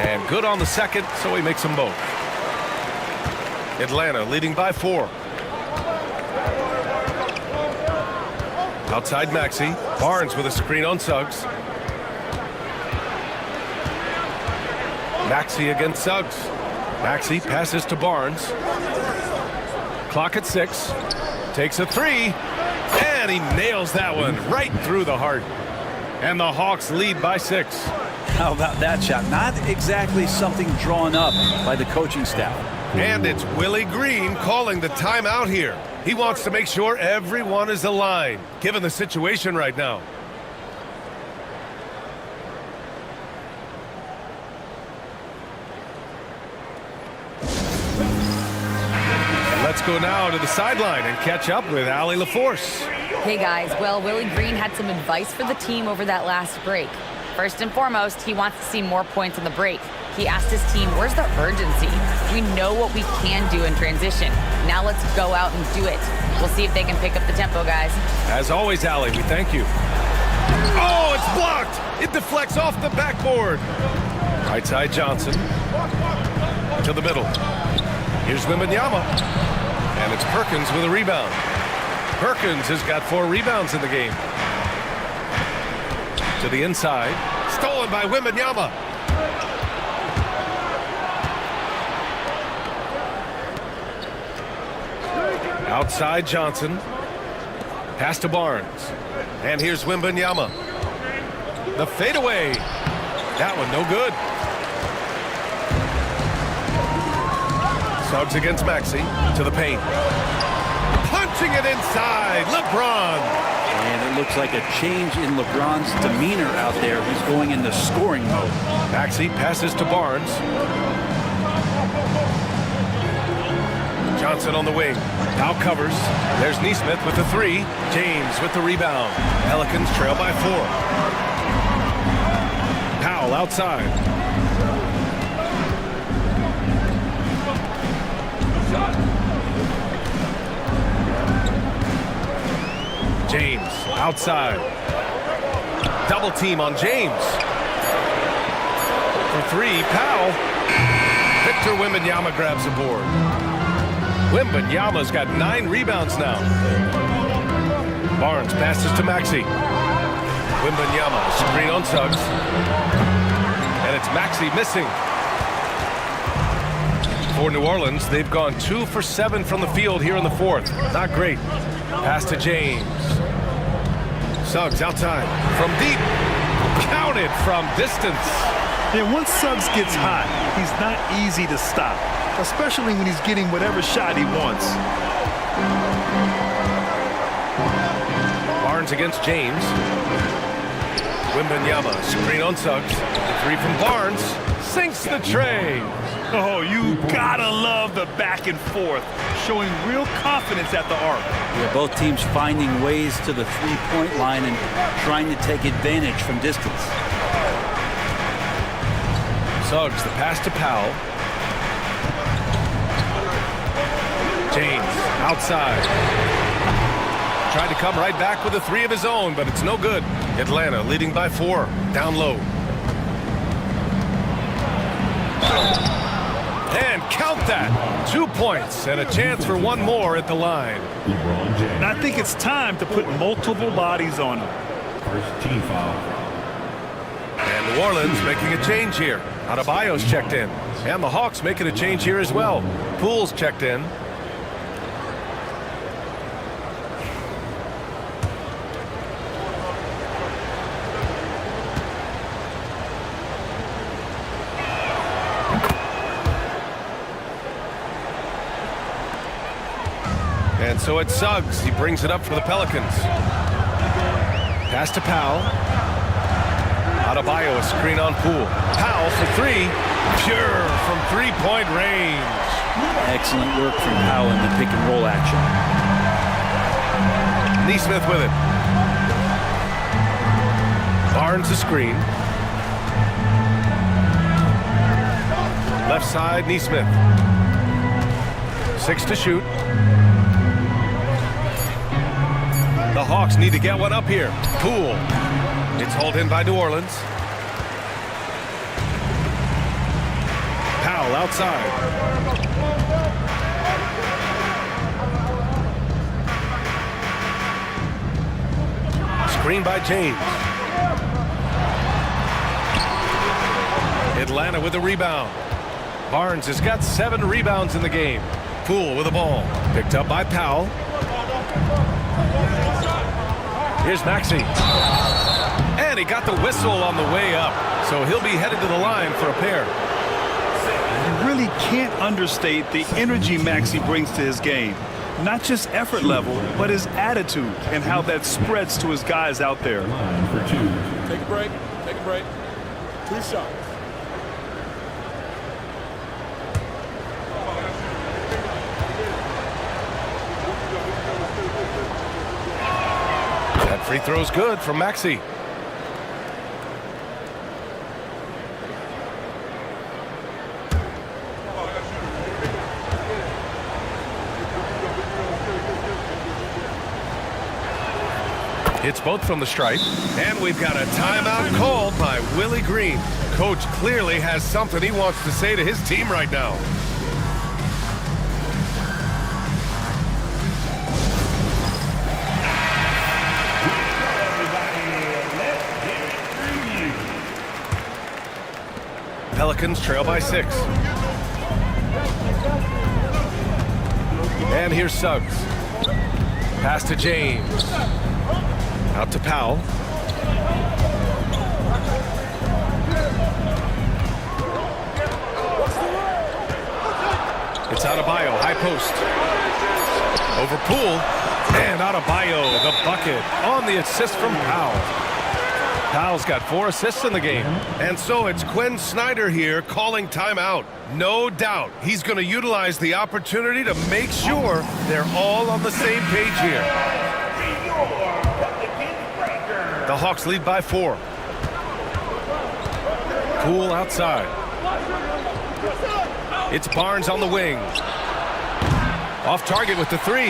And good on the second, so he makes them both. Atlanta leading by 4. Outside Maxey. Barnes with a screen on Suggs. Maxey against Suggs. Maxey passes to Barnes. Clock at 6. Takes a 3. And he nails that one right through the heart. And the Hawks lead by 6. How about that shot? Not exactly something drawn up by the coaching staff. And it's Willie Green calling the timeout here. He wants to make sure everyone is aligned, given the situation right now. Let's go now to the sideline and catch up with Allie LaForce. Hey guys, well, Willie Green had some advice for the team over that last break. First and foremost, he wants to see more points on the break. He asked his team, where's the urgency? We know what we can do in transition. Now let's go out and do it. We'll see if they can pick up the tempo, guys. As always, Allie, we thank you. Oh, it's blocked! It deflects off the backboard. Right side Johnson. To the middle. Here's Wembanyama. And it's Perkins with a rebound. Perkins has got 4 rebounds in the game. To the inside. Stolen by Wembanyama. Outside Johnson. Pass to Barnes. And here's Wembanyama. The fadeaway. That one no good. Suggs against Maxey. To the paint. Punching it inside. LeBron. And it looks like a change in LeBron's demeanor out there. He's going into scoring mode. Maxey passes to Barnes. Johnson on the wing. Now covers. There's Neesmith with the 3. James with the rebound. Pelicans trail by 4. Powell outside. James outside. Double team on James. For 3, Powell. Victor Wembanyama grabs the board. Wembanyama's got 9 rebounds now. Barnes passes to Maxey. Wembanyama, screen on Suggs. And it's Maxey missing. For New Orleans, they've gone 2 for 7 from the field here in the fourth. Not great. Pass to James. Suggs outside from deep. Counted from distance. And once Suggs gets hot, he's not easy to stop, especially when he's getting whatever shot he wants. Barnes against James. Wembanyama, screen on Suggs. The three from Barnes. Sinks the tray. Oh, you gotta love the back and forth, showing real confidence at the arc. Yeah, both teams finding ways to the three-point line and trying to take advantage from distance. Suggs, the pass to Powell. James, outside. Tried to come right back with a three of his own, but it's no good. Atlanta leading by 4, down low. And count that. 2 points and a chance for one more at the line. And I think it's time to put multiple bodies on him. First team foul. And New Orleans making a change here. Adebayo's checked in. And the Hawks making a change here as well. Poole's checked in. And so it's Suggs. He brings it up for the Pelicans. Pass to Powell. Adebayo, a screen on Poole. Powell for 3. Pure from three-point range. Excellent work from Powell in the pick and roll action. Nesmith with it. Barnes the screen. Left side, Nesmith. 6 to shoot. The Hawks need to get one up here. Poole. It's hauled in by New Orleans. Powell outside. Screen by James. Atlanta with the rebound. Barnes has got 7 rebounds in the game. Poole with the ball. Picked up by Powell. Here's Maxey. And he got the whistle on the way up. So he'll be headed to the line for a pair. You really can't understate the energy Maxey brings to his game. Not just effort level, but his attitude and how that spreads to his guys out there. Line for 2. Take a break. Take a break. 2 shots. That free throw's good from Maxey. It's both from the stripe, and we've got a timeout called by Willie Green. Coach clearly has something he wants to say to his team right now. Pelicans trail by 6. And here's Suggs. Pass to James. Out to Powell. It's Adebayo, high post. Over Poole. And Adebayo, the bucket on the assist from Powell. Powell's got 4 assists in the game. And so it's Quinn Snyder here calling timeout. No doubt he's going to utilize the opportunity to make sure they're all on the same page here. The Hawks lead by 4. Poole outside. It's Barnes on the wing. Off target with the 3.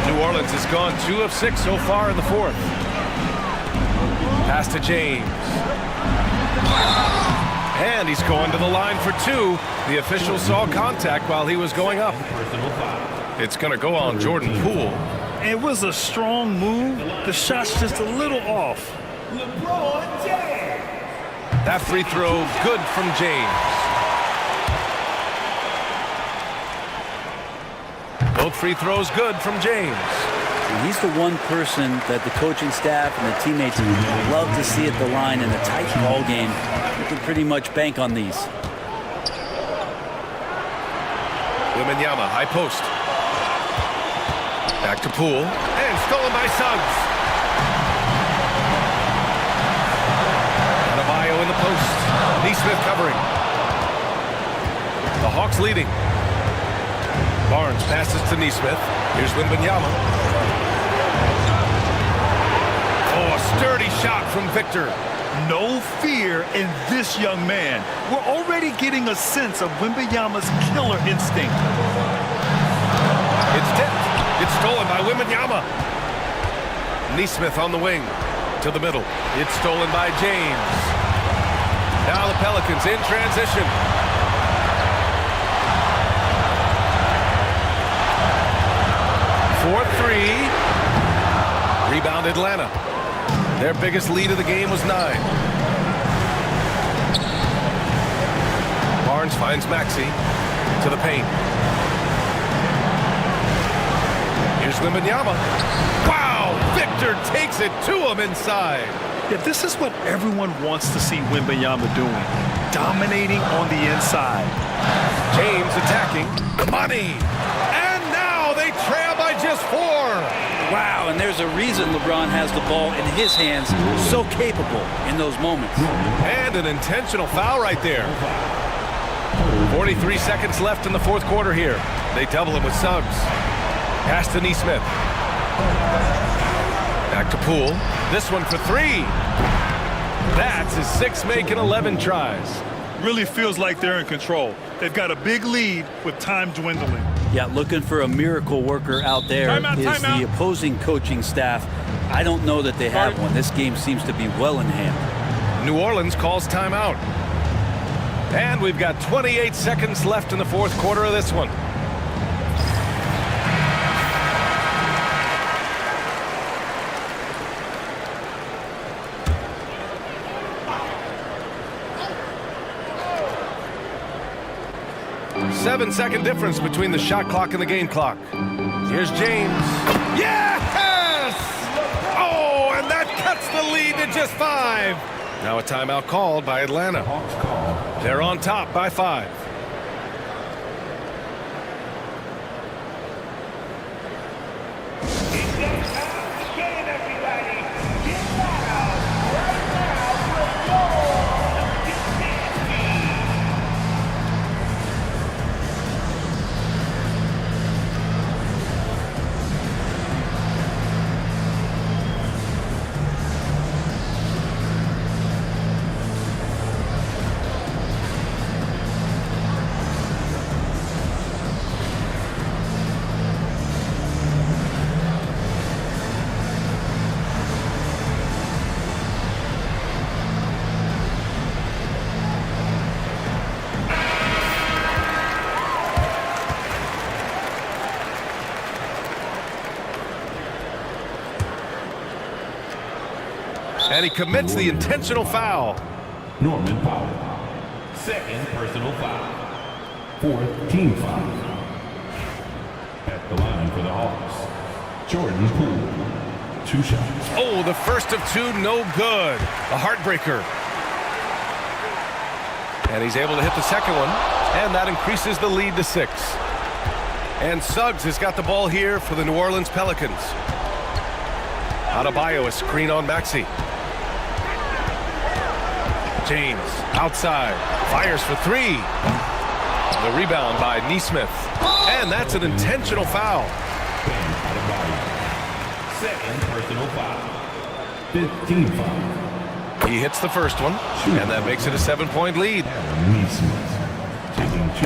New Orleans has gone 2 of 6 so far in the 4th. Pass to James. And he's going to the line for 2. The official saw contact while he was going up. It's going to go on Jordan Poole. It was a strong move. The shot's just a little off. LeBron James. That free throw good from James. Both free throws good from James. And he's the one person that the coaching staff and the teammates love to see at the line in a tight ball game. You can pretty much bank on these. Wembanyama, high post. Back to Poole. And stolen by Suggs. Adebayo in the post. Nesmith covering. The Hawks leading. Barnes passes to Nesmith. Here's Wembanyama. Oh, a sturdy shot from Victor. No fear in this young man. We're already getting a sense of Wembanyama's killer instinct. It's tipped. It's stolen by Wembanyama. Nesmith on the wing to the middle. It's stolen by James. Now the Pelicans in transition. For 3. Rebound Atlanta. Their biggest lead of the game was 9. Barnes finds Maxey to the paint. Here's Wembanyama. Wow! Victor takes it to him inside. Yeah, this is what everyone wants to see Wembanyama doing. Dominating on the inside. James attacking. Money! And now they trail by just 4. Wow, and there's a reason LeBron has the ball in his hands, so capable in those moments. And an intentional foul right there. 43 seconds left in the fourth quarter here. They double him with Suggs. Pass to Nesmith. Back to Poole. This one for 3. That's his 6th make in 11 tries. Really feels like they're in control. They've got a big lead with time dwindling. Yeah, looking for a miracle worker out there is the opposing coaching staff. I don't know that they have one. This game seems to be well in hand. New Orleans calls timeout. And we've got 28 seconds left in the fourth quarter of this one. Seven-second difference between the shot clock and the game clock. Here's James. Yes! Oh, and that cuts the lead to just 5. Now a timeout called by Atlanta. They're on top by 5. And he commits the intentional foul. Norman Powell. 2nd personal foul. 4th team foul. At the line for the Hawks, Jordan Poole. 2 shots. Oh, the first of 2, no good. A heartbreaker. And he's able to hit the second one. And that increases the lead to 6. And Suggs has got the ball here for the New Orleans Pelicans. Adebayo, a screen on Maxey. James outside, fires for 3. The rebound by Nesmith. And that's an intentional foul. Second personal foul. 5th team foul. He hits the first one, and that makes it a 7-point lead.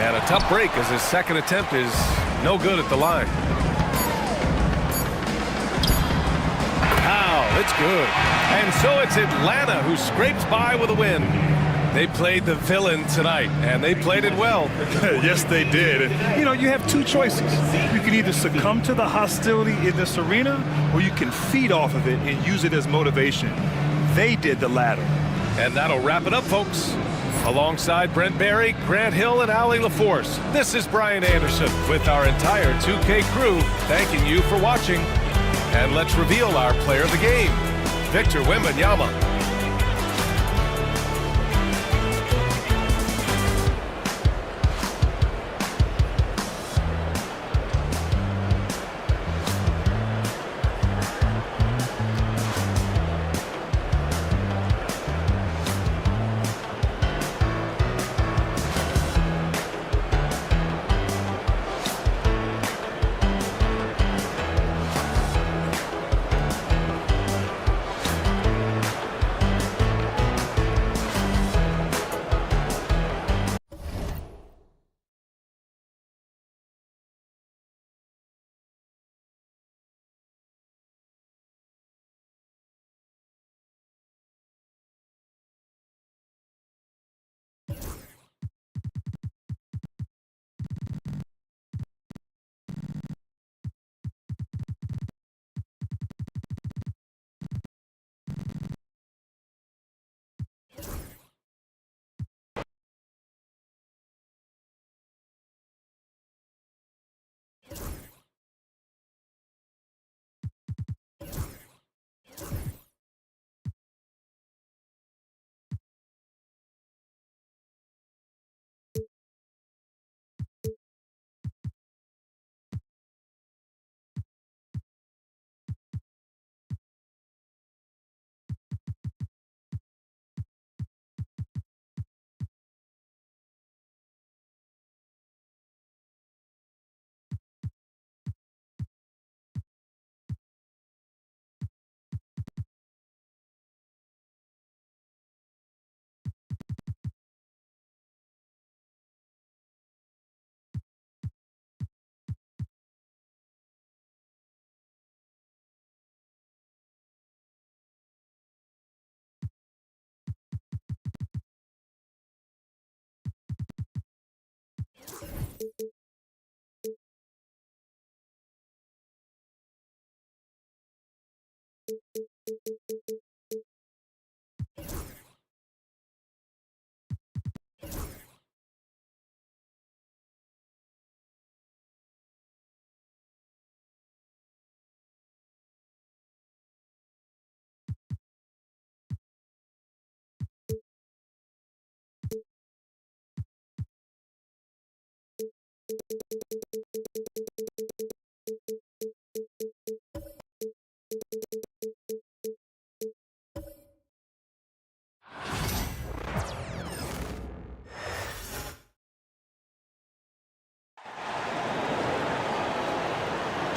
And a tough break as his second attempt is no good at the line. It's good. And so it's Atlanta who scrapes by with a win. They played the villain tonight, and they played it well. Yes, they did. And, you know, you have two choices. You can either succumb to the hostility in this arena, or you can feed off of it and use it as motivation. They did the latter. And that'll wrap it up, folks. Alongside Brent Barry, Grant Hill, and Allie LaForce, this is Brian Anderson with our entire 2K crew thanking you for watching. And let's reveal our player of the game, Victor Wembanyama.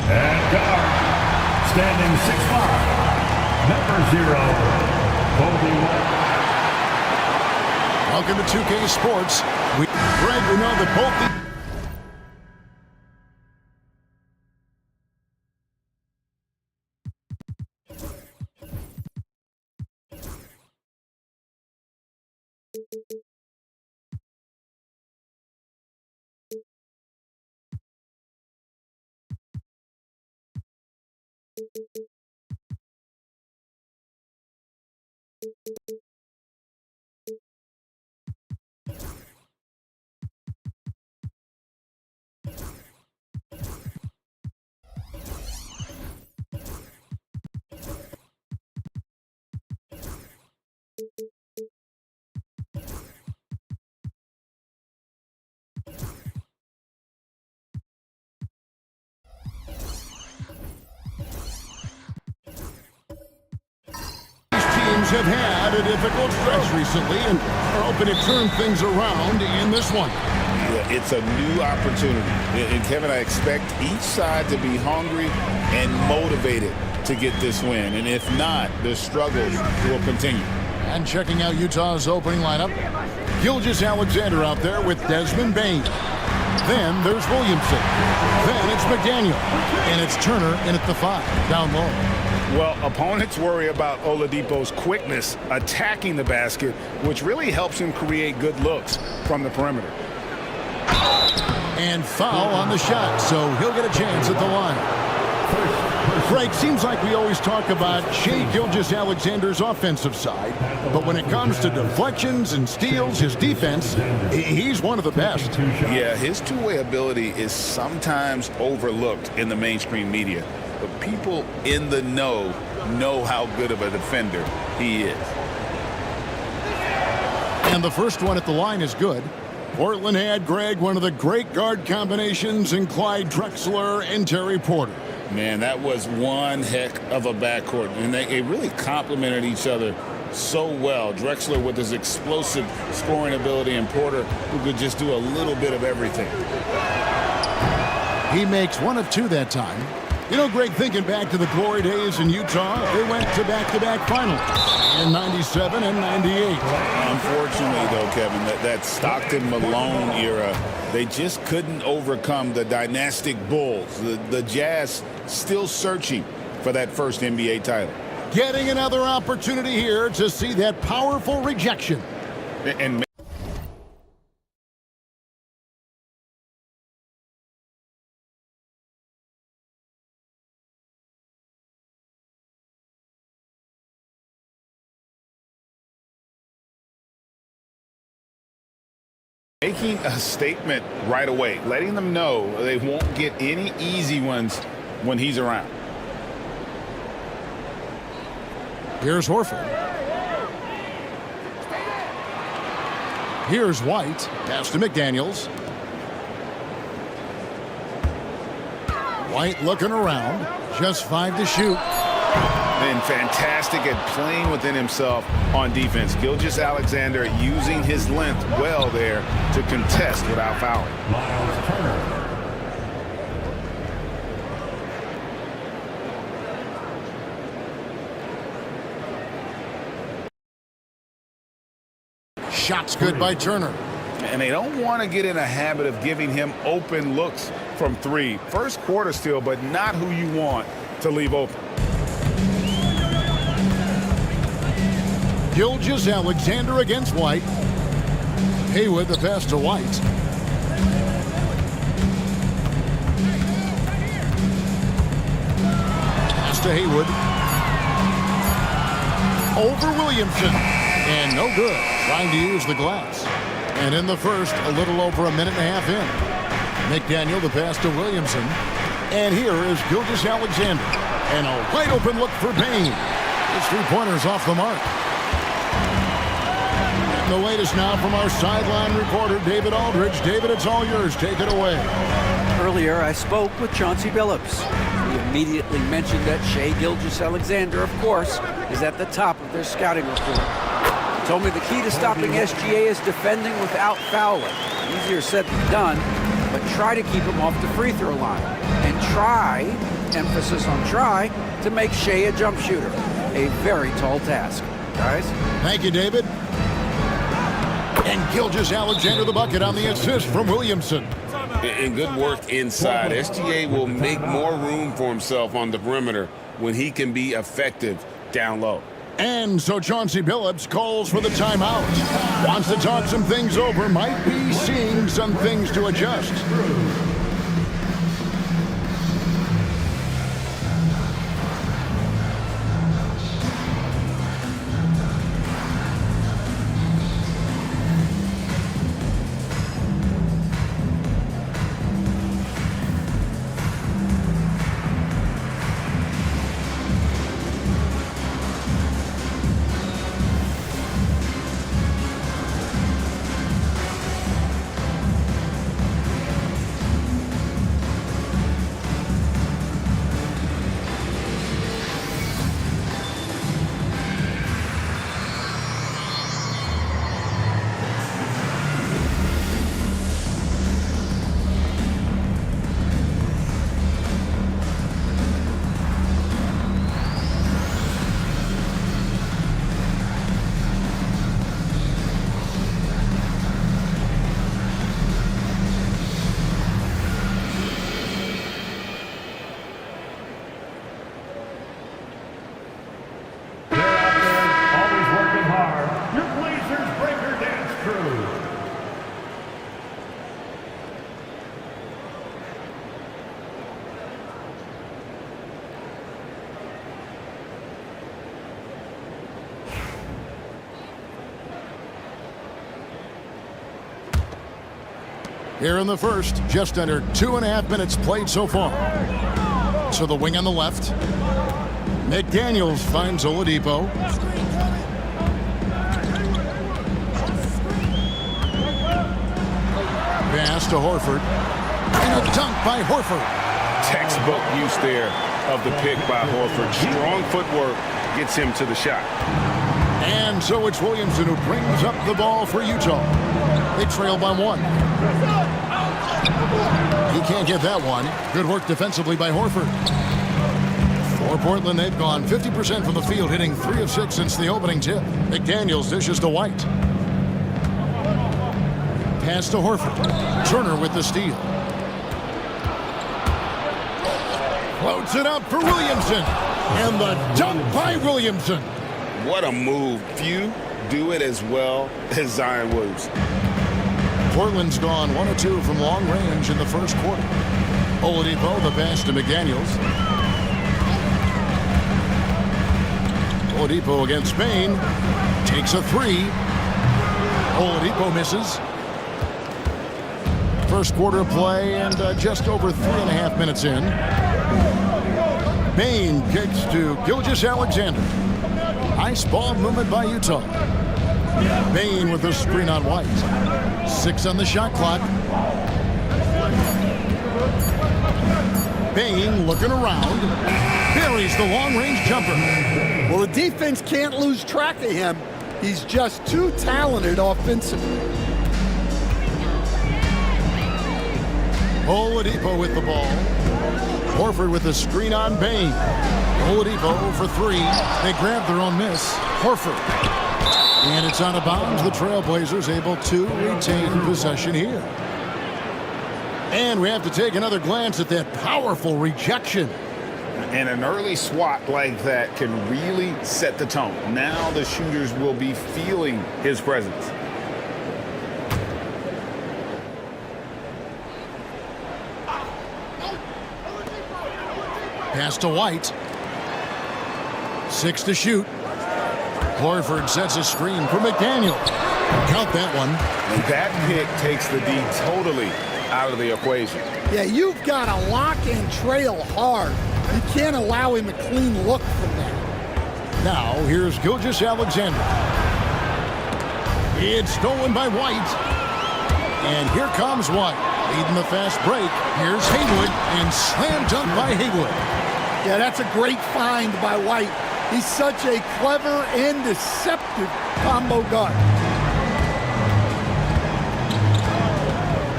And guard, standing 6'5", number 0, Kobe White. Welcome to 2K Sports. Greg, we know that both the have had a difficult stretch recently and are hoping to turn things around in this one. Yeah, it's a new opportunity. And Kevin, I expect each side to be hungry and motivated to get this win. And if not, the struggles will continue. And checking out Utah's opening lineup, Gilgeous-Alexander out there with Desmond Bane. Then there's Williamson. Then it's McDaniel. And it's Turner in at the 5, down low. Well, opponents worry about Oladipo's quickness attacking the basket, which really helps him create good looks from the perimeter. And foul on the shot, so he'll get a chance at the line. Frank, seems like we always talk about Shai Gilgeous-Alexander's offensive side, but when it comes to deflections and steals, his defense, he's one of the best. Yeah, his two-way ability is sometimes overlooked in the mainstream media, but people in the know how good of a defender he is. And the first one at the line is good. Portland had, Greg, one of the great guard combinations in Clyde Drexler and Terry Porter. Man, that was one heck of a backcourt, and they really complemented each other so well. Drexler with his explosive scoring ability, and Porter who could just do a little bit of everything. He makes one of two that time. You know, Greg, thinking back to the glory days in Utah, they went to back-to-back finals in 97 and 98. Unfortunately, though, Kevin, that Stockton-Malone era, they just couldn't overcome the dynastic Bulls. The Jazz still searching for that first NBA title. Getting another opportunity here to see that powerful rejection. And making a statement right away, letting them know they won't get any easy ones when he's around. Here's Horford. Here's White. Pass to McDaniels. White looking around. Just 5 to shoot. And fantastic at playing within himself on defense. Gilgeous-Alexander using his length well there to contest without fouling. Miles Turner. Shots good by Turner. And they don't want to get in a habit of giving him open looks from three. First quarter still, but not who you want to leave open. Gilgeous-Alexander against White. Haywood the pass to White. Pass to Haywood. Over Williamson. And no good. Trying to use the glass. And in the first, a little over a minute and a half in. McDaniel the pass to Williamson. And here is Gilgeous-Alexander. And a wide open look for Payne. His 3-pointers off the mark. The latest now from our sideline reporter, David Aldridge. David, it's all yours. Take it away. Earlier, I spoke with Chauncey Billups. He immediately mentioned that Shai Gilgeous-Alexander, of course, is at the top of their scouting report. He told me the key to stopping SGA is defending without fouling. Easier said than done, but try to keep him off the free throw line. And try, emphasis on try, to make Shai a jump shooter. A very tall task. Guys? Thank you, David. And Gilgeous-Alexander the bucket on the assist from Williamson. And good work inside. SGA will make more room for himself on the perimeter when he can be effective down low. And so Chauncey Billups calls for the timeout. Wants to talk some things over. Might be seeing some things to adjust. Here in the first, just under 2.5 minutes played so far. So the wing on the left. McDaniels finds Oladipo. Pass to Horford. And a dunk by Horford. Textbook use there of the pick by Horford. Strong footwork gets him to the shot. And so it's Williamson who brings up the ball for Utah. They trail by 1. He can't get that one. Good work defensively by Horford. For Portland, they've gone 50% from the field, hitting 3 of 6 since the opening tip. McDaniels dishes to White. Pass to Horford. Turner with the steal. Floats it up for Williamson. And the dunk by Williamson. What a move. Few do it as well as Zion Williamson. Portland's gone 1 of 2 from long range in the first quarter. Oladipo, the pass to McDaniels. Oladipo against Bane. Takes a 3. Oladipo misses. First quarter play and just over 3.5 minutes in. Bane kicks to Gilgeous-Alexander. Nice ball movement by Utah. Bane with the screen on White. 6 on the shot clock. Bane looking around. Buries the long-range jumper. Well, the defense can't lose track of him. He's just too talented offensively. Oladipo with the ball. Horford with the screen on Bane. Oladipo for 3. They grab their own miss. Horford. And it's out of bounds. The Trailblazers able to retain possession here. And we have to take another glance at that powerful rejection. And an early swat like that can really set the tone. Now the shooters will be feeling his presence. Pass to White. 6 to shoot. Horford sets a screen for McDaniel. Count that one. And that pick takes the D totally out of the equation. Yeah, you've got to lock and trail hard. You can't allow him a clean look from that. Now, here's Gilgeous-Alexander. It's stolen by White. And here comes White. Leading the fast break. Here's Haywood. And slam dunk by Haywood. Yeah, that's a great find by White. He's such a clever and deceptive combo guard.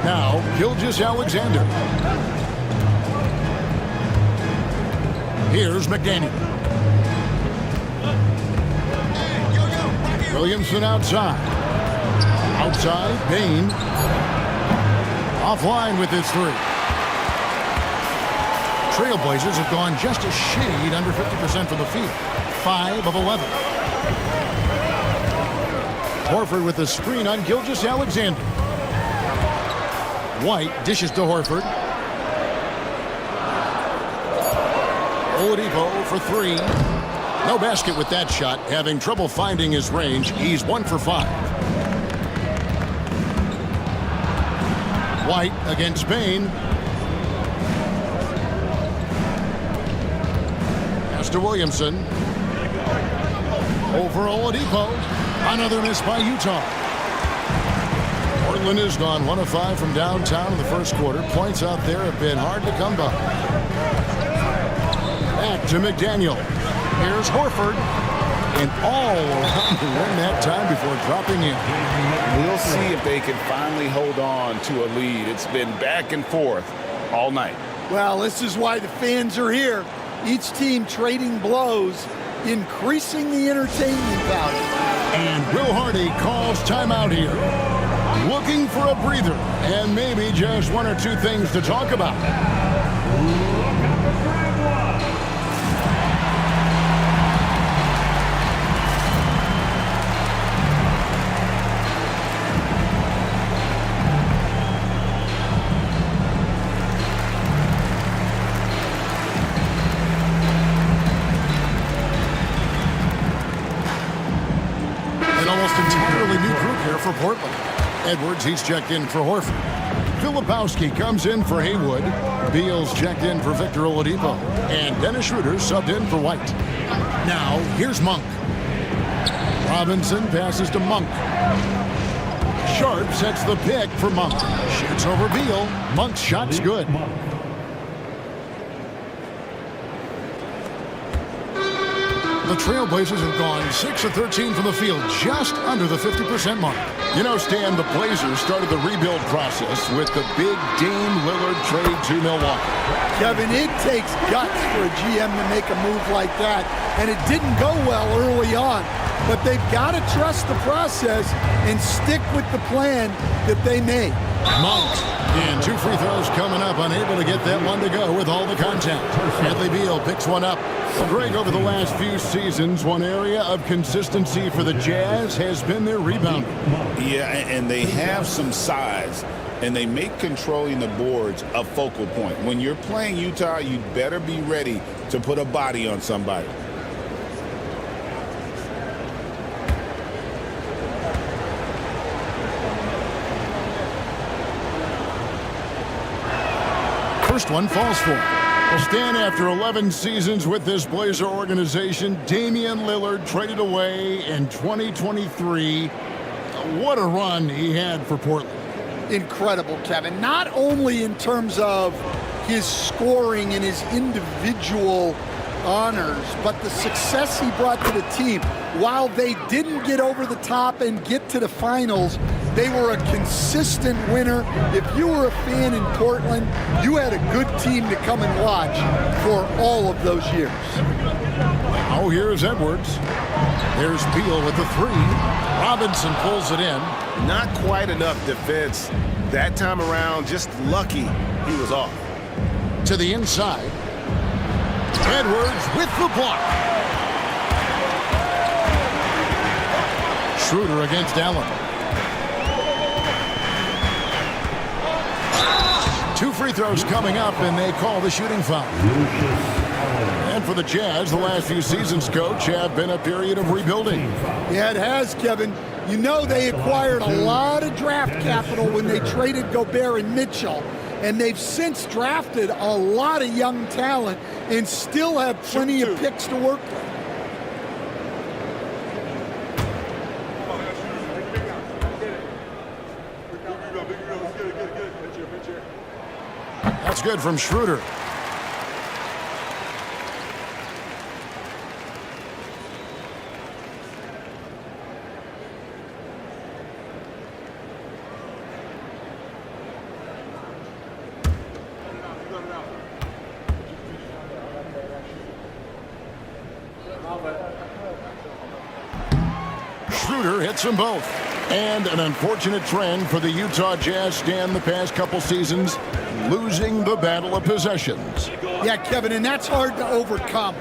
Now, Gilgeous-Alexander. Here's McDaniel. Williamson outside. Outside, Bane. Offline with his 3. Trailblazers have gone just a shade under 50% from the field. 5 of 11. Horford with the screen on Gilgeous-Alexander. White dishes to Horford. Oladipo for 3. No basket with that shot. Having trouble finding his range. He's 1 for 5. White against Bane. Pass to Williamson. Over Oladipo. Another miss by Utah. Portland has gone 1 of 5 from downtown in the first quarter. Points out there have been hard to come by. Back to McDaniel. Here's Horford. And all around the rim that time before dropping in. We'll see if they can finally hold on to a lead. It's been back and forth all night. Well, this is why the fans are here. Each team trading blows, increasing the entertainment value. And Will Hardy calls timeout here. Looking for a breather and maybe just 1 or 2 things to talk about. An almost entirely new group here for Portland. Edwards, he's checked in for Horford. Filipowski comes in for Haywood. Beals checked in for Victor Oladipo. And Dennis Schroeder subbed in for White. Now, here's Monk. Robinson passes to Monk. Sharp sets the pick for Monk. Shoots over Beal. Monk's shot's good. The Trailblazers have gone 6 of 13 from the field, just under the 50% mark. You know, Stan, the Blazers started the rebuild process with the big Dame Lillard trade to Milwaukee. Kevin, it takes guts for a GM to make a move like that, and it didn't go well early on. But they've got to trust the process and stick with the plan that they made. Monk, and 2 free throws coming up, unable to get that one to go with all the contact. Bradley Beal picks one up. Well, Greg, over the last few seasons, one area of consistency for the Jazz has been their rebounding. Yeah, and they have some size, and they make controlling the boards a focal point. When you're playing Utah, you better be ready to put a body on somebody. First one falls for him. Well, Stan, after 11 seasons with this Blazer organization, Damian Lillard traded away in 2023. What a run he had for Portland. Incredible, Kevin. Not only in terms of his scoring and his individual honors, but the success he brought to the team. While they didn't get over the top and get to the finals, they were a consistent winner. If you were a fan in Portland, you had a good team to come and watch for all of those years. Oh, here's Edwards. There's Beal with the 3. Robinson pulls it in. Not quite enough defense that time around. Just lucky he was off. To the inside. Edwards with the block. Schroeder against Allen. 2 free throws coming up, and they call the shooting foul. And for the Jazz, the last few seasons, Coach, have been a period of rebuilding. Yeah, it has, Kevin. You know they acquired a lot of draft capital when they traded Gobert and Mitchell, and they've since drafted a lot of young talent and still have plenty of picks to work with. That's good from Schroeder. Schroeder hits them both. And an unfortunate trend for the Utah Jazz, Stan, the past couple seasons, losing the battle of possessions. Yeah, Kevin, and that's hard to overcome.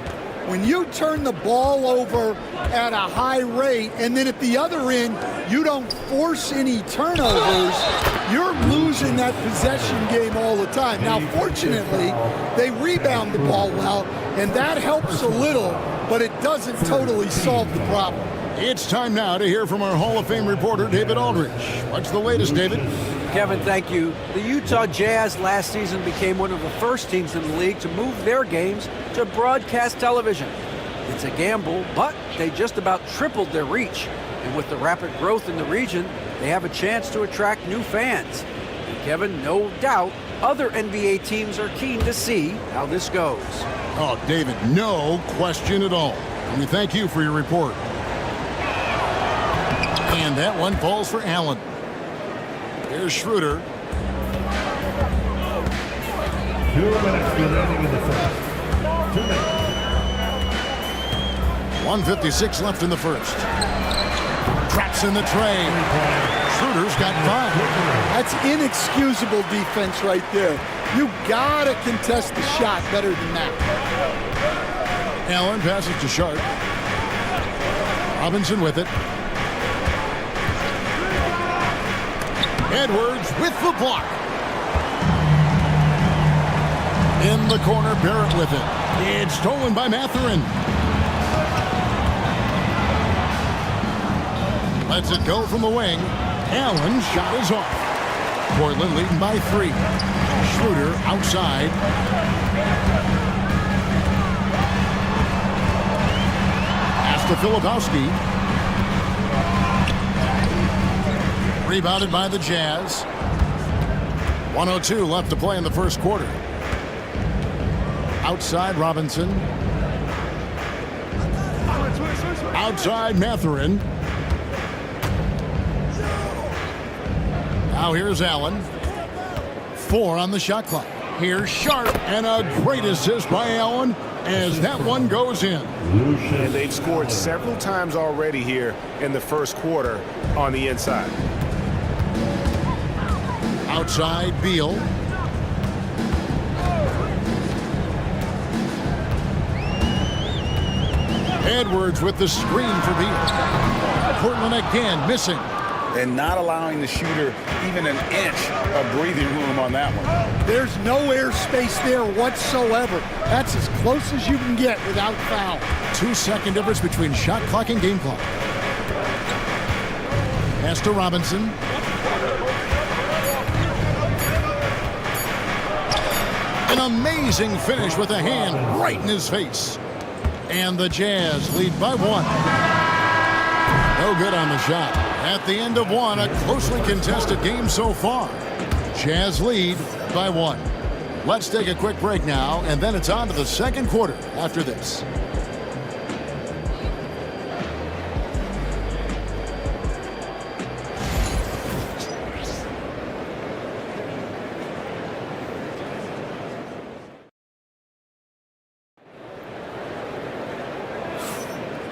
When you turn the ball over at a high rate, and then at the other end, you don't force any turnovers, you're losing that possession game all the time. Now, fortunately, they rebound the ball well, and that helps a little, but it doesn't totally solve the problem. It's time now to hear from our Hall of Fame reporter, David Aldridge. What's the latest, David? Kevin, thank you. The Utah Jazz last season became one of the first teams in the league to move their games to broadcast television. It's a gamble, but they just about tripled their reach. And with the rapid growth in the region, they have a chance to attract new fans. And Kevin, no doubt, other NBA teams are keen to see how this goes. Oh, David, no question at all. And we thank you for your report. And that one falls for Allen. Here's Schroeder. 2 minutes remaining in the first. 2 minutes. 1:56 left in the first. Traps in the tray. Schroeder's got 5. That's inexcusable defense right there. You gotta contest the shot better than that. Allen passes to Sharp. Robinson with it. Edwards with the block. In the corner, Barrett with it. It's stolen by Mathurin. Lets it go from the wing. Allen's shot is off. Portland leading by 3. Schroeder outside. Pass to Filipowski. Rebounded by the Jazz. 1:02 left to play in the first quarter. Outside Robinson. Outside Mathurin. Now here's Allen. 4 on the shot clock. Here's Sharp, and a great assist by Allen as that one goes in. And they've scored several times already here in the first quarter on the inside. Outside Beal. Edwards with the screen for Beal. Portland again missing. And not allowing the shooter even an inch of breathing room on that one. There's no airspace there whatsoever. That's as close as you can get without foul. 2-second difference between shot clock and game clock. Pass to Robinson. An amazing finish with a hand right in his face. And the Jazz lead by 1. No good on the shot. At the end of 1, a closely contested game so far. Jazz lead by 1. Let's take a quick break now, and then it's on to the second quarter after this.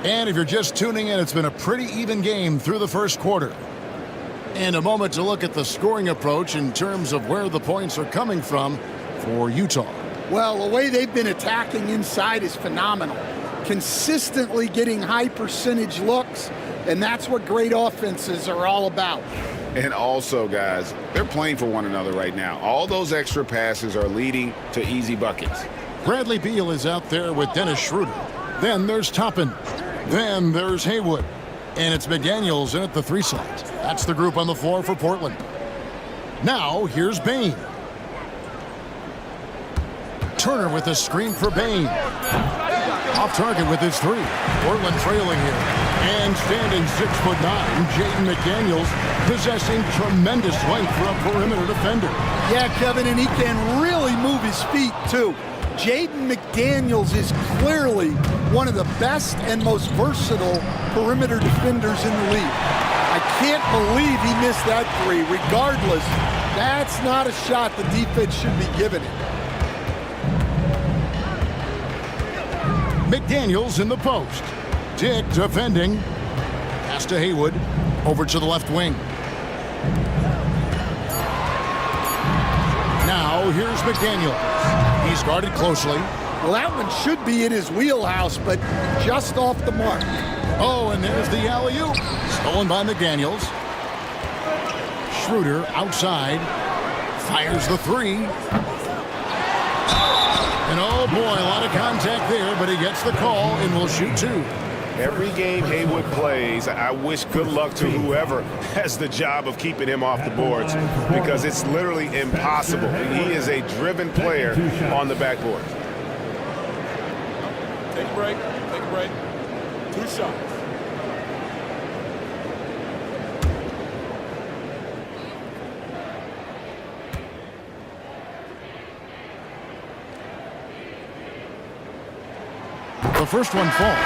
And if you're just tuning in, it's been a pretty even game through the first quarter. And a moment to look at the scoring approach in terms of where the points are coming from for Utah. Well, the way they've been attacking inside is phenomenal. Consistently getting high percentage looks, and that's what great offenses are all about. And also, guys, they're playing for one another right now. All those extra passes are leading to easy buckets. Bradley Beal is out there with Dennis Schroeder. Then there's Toppin. Then there's Haywood. And it's McDaniels in at the 3 slot. That's the group on the floor for Portland. Now, here's Bane. Turner with a screen for Bane. Off target with his 3. Portland trailing here. And standing 6'9", Jaden McDaniels possessing tremendous length for a perimeter defender. Yeah, Kevin, and he can really move his feet, too. Jaden McDaniels is clearly one of the best and most versatile perimeter defenders in the league. I can't believe he missed that 3. Regardless, that's not a shot the defense should be giving him. McDaniels in the post. Dick defending. Pass to Haywood. Over to the left wing. Now here's McDaniels. He's guarded closely. Well, that one should be in his wheelhouse, but just off the mark. Oh, and there's the alley-oop. Stolen by McDaniels. Schroeder outside. Fires the 3. And oh boy, a lot of contact there, but he gets the call and will shoot 2. Every game Haywood plays, I wish good luck to whoever has the job of keeping him off the boards, because it's literally impossible. He is a driven player on the backboard. Take a break. Take a break. 2 shots. The first one falls.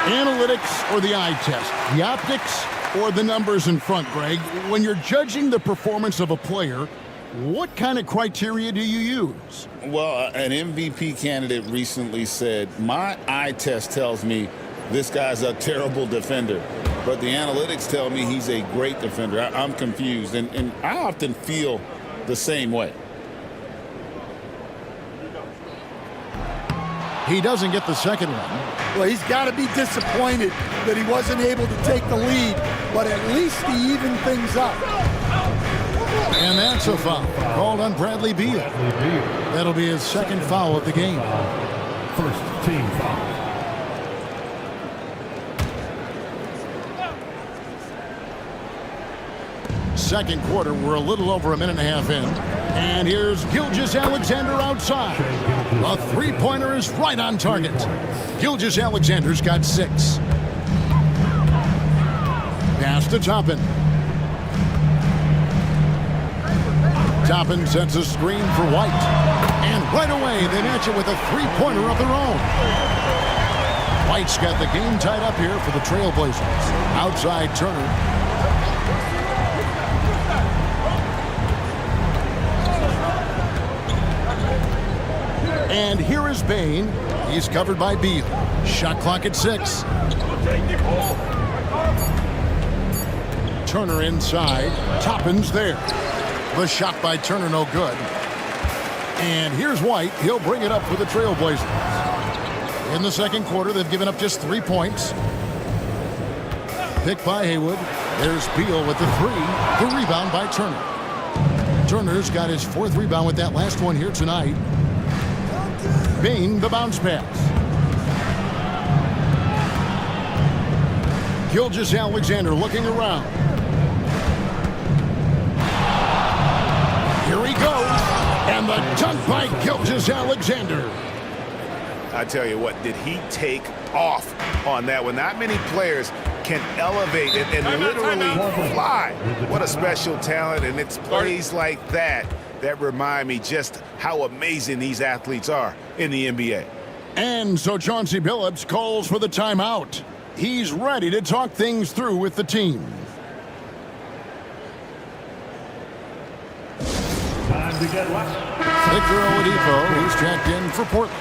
Analytics or the eye test? The optics or the numbers in front, Greg? When you're judging the performance of a player, what kind of criteria do you use? Well, an MVP candidate recently said, my eye test tells me this guy's a terrible defender, but the analytics tell me he's a great defender. I'm confused, and I often feel the same way. He doesn't get the second one. Well, he's got to be disappointed that he wasn't able to take the lead, but at least he evened things up. And that's a foul called on Bradley Beal. That'll be his second foul of the game. First team foul. second quarter. We're a little over a minute and a half in. And here's Gilgeous-Alexander outside. A three-pointer is right on target. Gilgeous-Alexander's got 6. Pass to Toppin. Toppin sets a screen for White. And right away, they match it with a three-pointer of their own. White's got the game tied up here for the Trailblazers. Outside Turner. And here is Bane. He's covered by Beal. Shot clock at 6. Turner inside. Toppin's there. The shot by Turner no good. And here's White. He'll bring it up for the Trailblazers. In the second quarter, they've given up just 3 points. Pick by Haywood. There's Beal with the 3. The rebound by Turner. Turner's got his 4th rebound with that last one here tonight. Bane, the bounce pass. Gilgeous-Alexander looking around. Here he goes. And the dunk by Gilgeous-Alexander. I tell you what, did he take off on that one? Not many players can elevate it and literally fly. What a special talent, and it's plays like that that remind me just how amazing these athletes are in the NBA. And so Chauncey Billups calls for the timeout. He's ready to talk things through with the team. Time to get left. Victor Oladipo, he's checked in for Portland.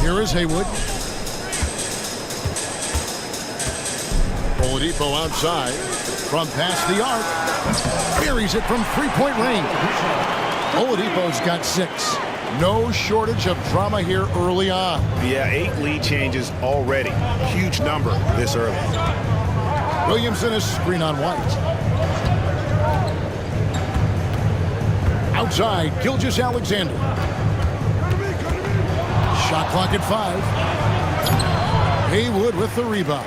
Here is Haywood. Oladipo outside from past the arc. Buries it from three-point range. Oladipo's got 6. No shortage of drama here early on. Yeah, 8 lead changes already. Huge number this early. Williamson is screen on White. Outside, Gilgeous-Alexander. Shot clock at 5. Haywood with the rebound.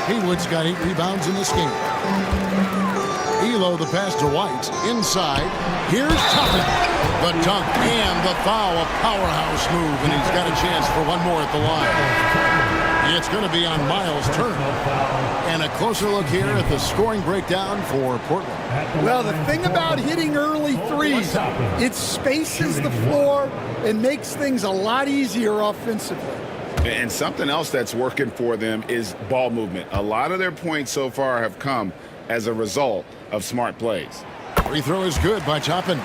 Haywood's got 8 rebounds in this game. Elo the pass to White. Inside. Here's Toppin. The dunk and the foul. A powerhouse move, and he's got a chance for one more at the line. It's going to be on Miles Turner. And a closer look here at the scoring breakdown for Portland. Well, the thing about hitting early threes, it spaces the floor and makes things a lot easier offensively. And something else that's working for them is ball movement. A lot of their points so far have come as a result of smart plays. Free throw is good by Toppin.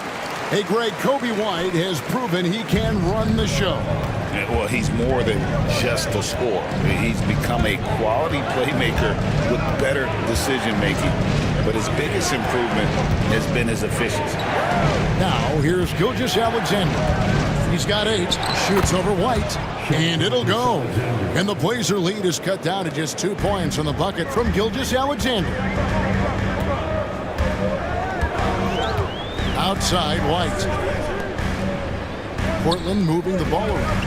Hey, Greg, Kobe White has proven he can run the show. Well, he's more than just a scorer. He's become a quality playmaker with better decision-making. But his biggest improvement has been his efficiency. Now, here's Gilgeous-Alexander. He's got 8. Shoots over White. And it'll go. And the Blazer lead is cut down to just 2 points on the bucket from Gilgeous-Alexander. Outside, White. Portland moving the ball around.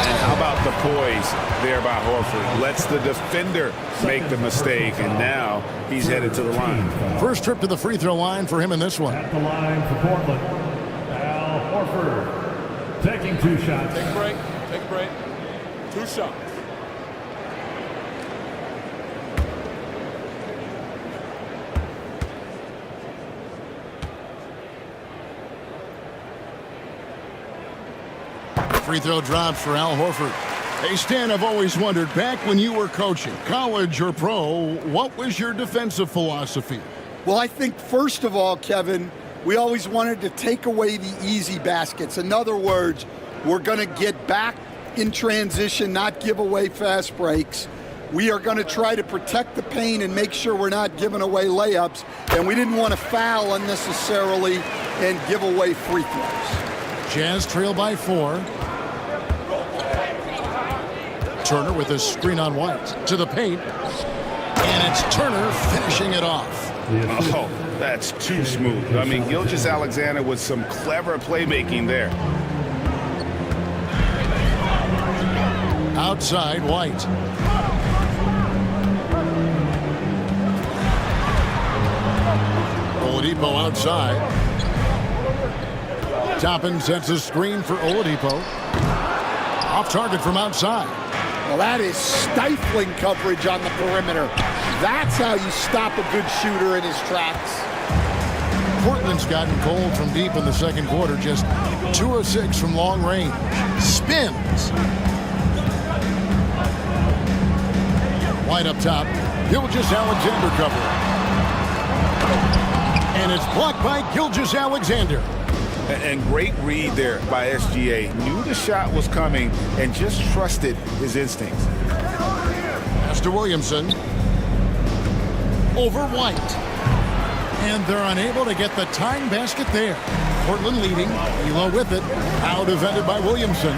And how about the poise there by Horford? Lets the defender make the mistake, and now he's headed to the line. First trip to the free throw line for him in this one. At the line for Portland, Al Horford taking 2 shots. Take a break. Take a break. 2 shots. Free throw drops for Al Horford. Hey, Stan, I've always wondered, back when you were coaching, college or pro, what was your defensive philosophy? Well, I think, first of all, Kevin, we always wanted to take away the easy baskets. In other words, we're going to get back in transition, not give away fast breaks. We are going to try to protect the paint and make sure we're not giving away layups. And we didn't want to foul unnecessarily and give away free throws. Jazz trail by 4. Turner with a screen on White. To the paint. And it's Turner finishing it off. Oh, that's too smooth. I mean, Gilgeous-Alexander with some clever playmaking there. Outside, White. Oladipo outside. Toppin sets a screen for Oladipo. Off target from outside. Well, that is stifling coverage on the perimeter. That's how you stop a good shooter in his tracks. Portland's gotten cold from deep in the second quarter. Just 2 of 6 from long range. Spins. White up top. Gilgeous-Alexander cover. And it's blocked by Gilgeous-Alexander. And great read there by SGA. Knew the shot was coming and just trusted his instincts. Pass to Williamson. Over White. And they're unable to get the tying basket there. Portland leading. Elo with it. Now defended by Williamson.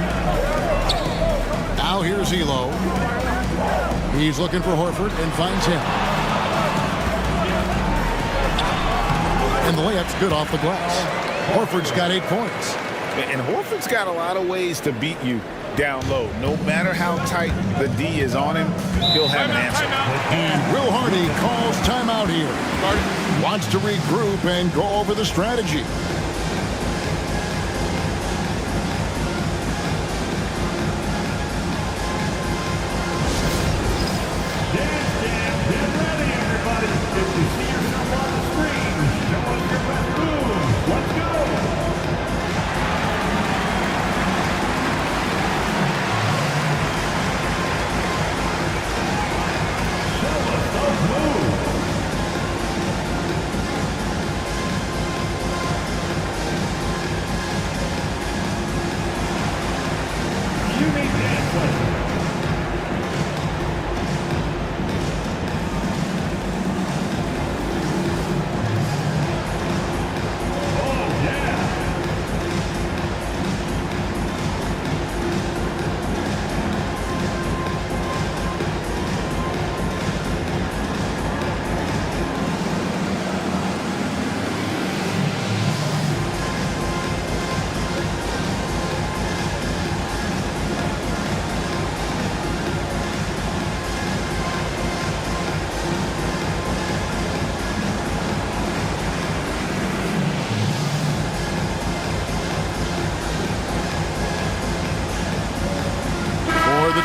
Now here's Elo. He's looking for Horford and finds him. And the layup's good off the glass. Horford's got 8 points. And Horford's got a lot of ways to beat you down low. No matter how tight the D is on him, he'll have an answer. And Will Hardy calls timeout here. Wants to regroup and go over the strategy.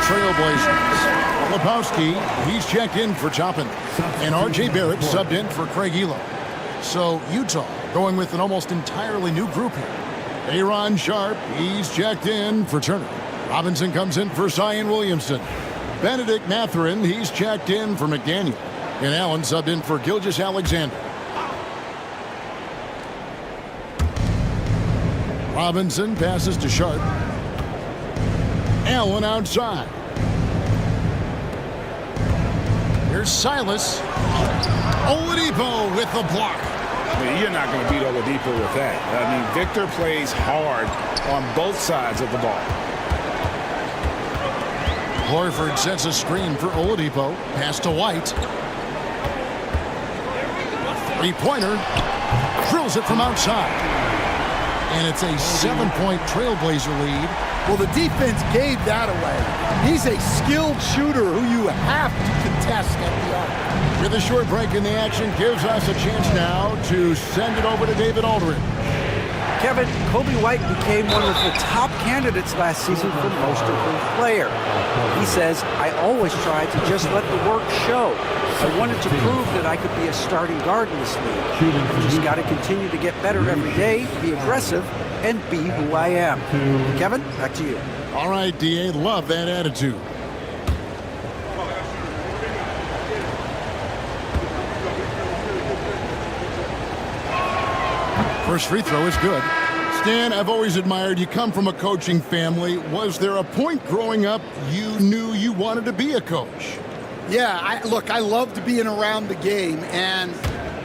Trailblazers. Lepowski, he's checked in for Toppin. And R.J. Barrett subbed in for Craig Elo. So Utah going with an almost entirely new group here. Aaron Sharp, he's checked in for Turner. Robinson comes in for Zion Williamson. Benedict Mathurin, he's checked in for McDaniel. And Allen subbed in for Gilgeous-Alexander. Robinson passes to Sharp. Allen outside. Here's Silas. Oladipo with the block. I mean, you're not going to beat Oladipo with that. I mean, Victor plays hard on both sides of the ball. Horford sets a screen for Oladipo. Pass to White. Three-pointer. Drills it from outside. And it's a 7-point Trailblazer lead. Well, the defense gave that away. He's a skilled shooter who you have to contest at the arc. With a short break in the action, gives us a chance now to send it over to David Aldridge. Kevin, Kobe White became one of the top candidates last season for Most Improved Player. He says, I always tried to just let the work show. I wanted to prove that I could be a starting guard in this league. I just got to continue to get better every day, be aggressive, and be who I am. Kevin, back to you. All right, D.A., love that attitude. First free throw is good. Stan, I've always admired you come from a coaching family. Was there a point growing up you knew you wanted to be a coach? Yeah, look, I loved being around the game, and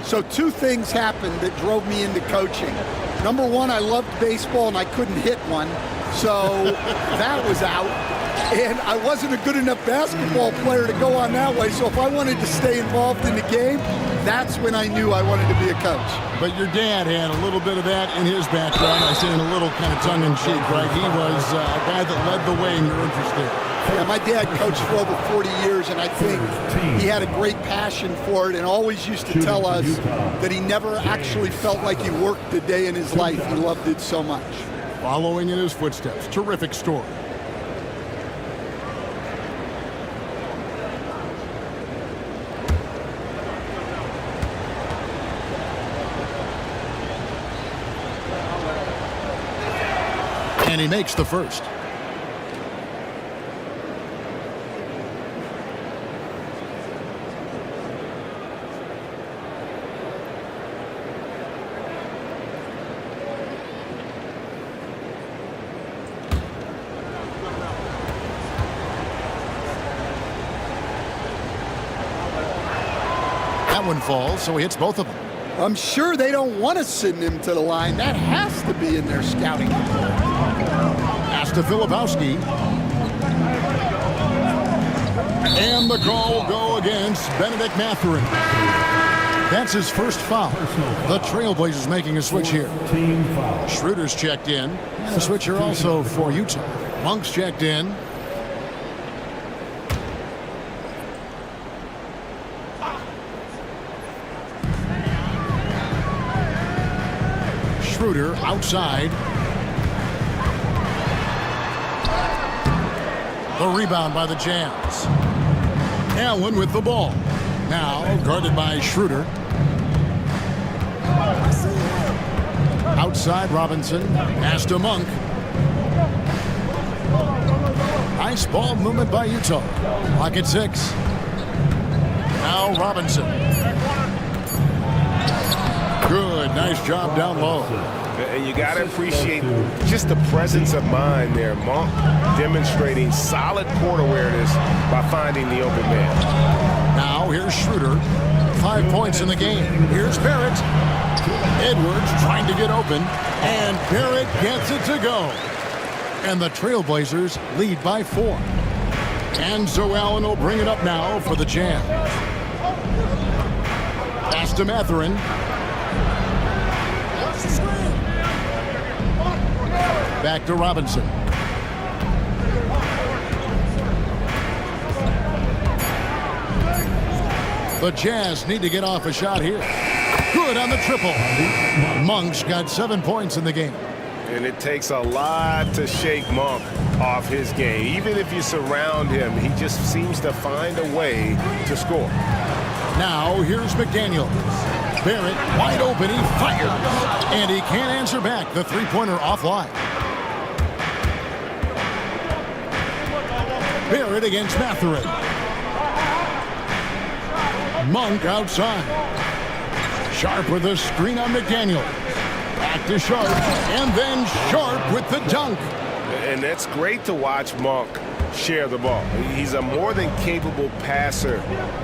So two things happened that drove me into coaching. Number one, I loved baseball and I couldn't hit one, so that was out. And I wasn't a good enough basketball player to go on that way, so if I wanted to stay involved in the game, that's when I knew I wanted to be a coach. But your dad had a little bit of that in his background. I say in a little kind of tongue-in-cheek, right? He was a guy that led the way in your interest there. Yeah, my dad coached for over 40 years, and I think he had a great passion for it and always used to tell us that he never actually felt like he worked a day in his life. He loved it so much. Following in his footsteps. Terrific story. And he makes the first. That one falls, so he hits both of them. I'm sure they don't want to send him to the line. That has to be in their scouting report. Pass to Filipowski. And the call will go against Benedict Mathurin. That's his first foul. The Trailblazers making a switch here. Schroeder's checked in. And a switch here also for Utah. Monk's checked in. Schroeder outside. The rebound by the Jazz. Allen with the ball. Now guarded by Schroeder. Outside Robinson. Pass to Monk. Nice ball movement by Utah. Clock at 6. Now Robinson. Good. Nice job down low. And you got to appreciate just the presence of mind there. Monk demonstrating solid court awareness by finding the open man. Now here's Schroeder. 5 points in the game. Here's Barrett. Edwards trying to get open. And Barrett gets it to go. And the Trailblazers lead by 4. And so Allen will bring it up now for the Jazz. Pass to Mathurin. Back to Robinson. The Jazz need to get off a shot here. Good on the triple. Monk's got 7 points in the game. And it takes a lot to shake Monk off his game. Even if you surround him, he just seems to find a way to score. Now here's McDaniel. Barrett wide open. He fires. And he can't answer back. The three-pointer offline. Barrett against Mathurin. Monk outside. Sharp with a screen on McDaniel. Back to Sharp. And then Sharp with the dunk. And that's great to watch Monk share the ball. He's a more than capable passer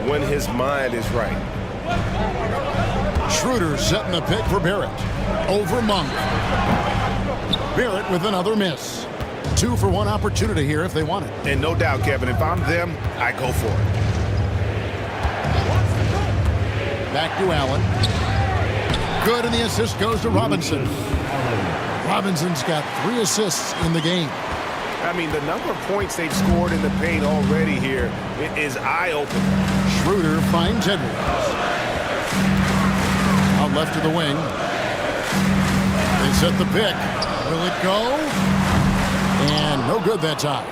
when his mind is right. Schroeder setting the pick for Barrett. Over Monk. Barrett with another miss. 2 for 1 opportunity here if they want it. And no doubt, Kevin, if I'm them, I go for it. Back to Allen. Good, and the assist goes to Robinson. Robinson's got 3 assists in the game. I mean, the number of points they've scored in the paint already here is eye-opening. Schroeder finds Edwards. Out left to the wing. They set the pick. Will it go? And no good that time.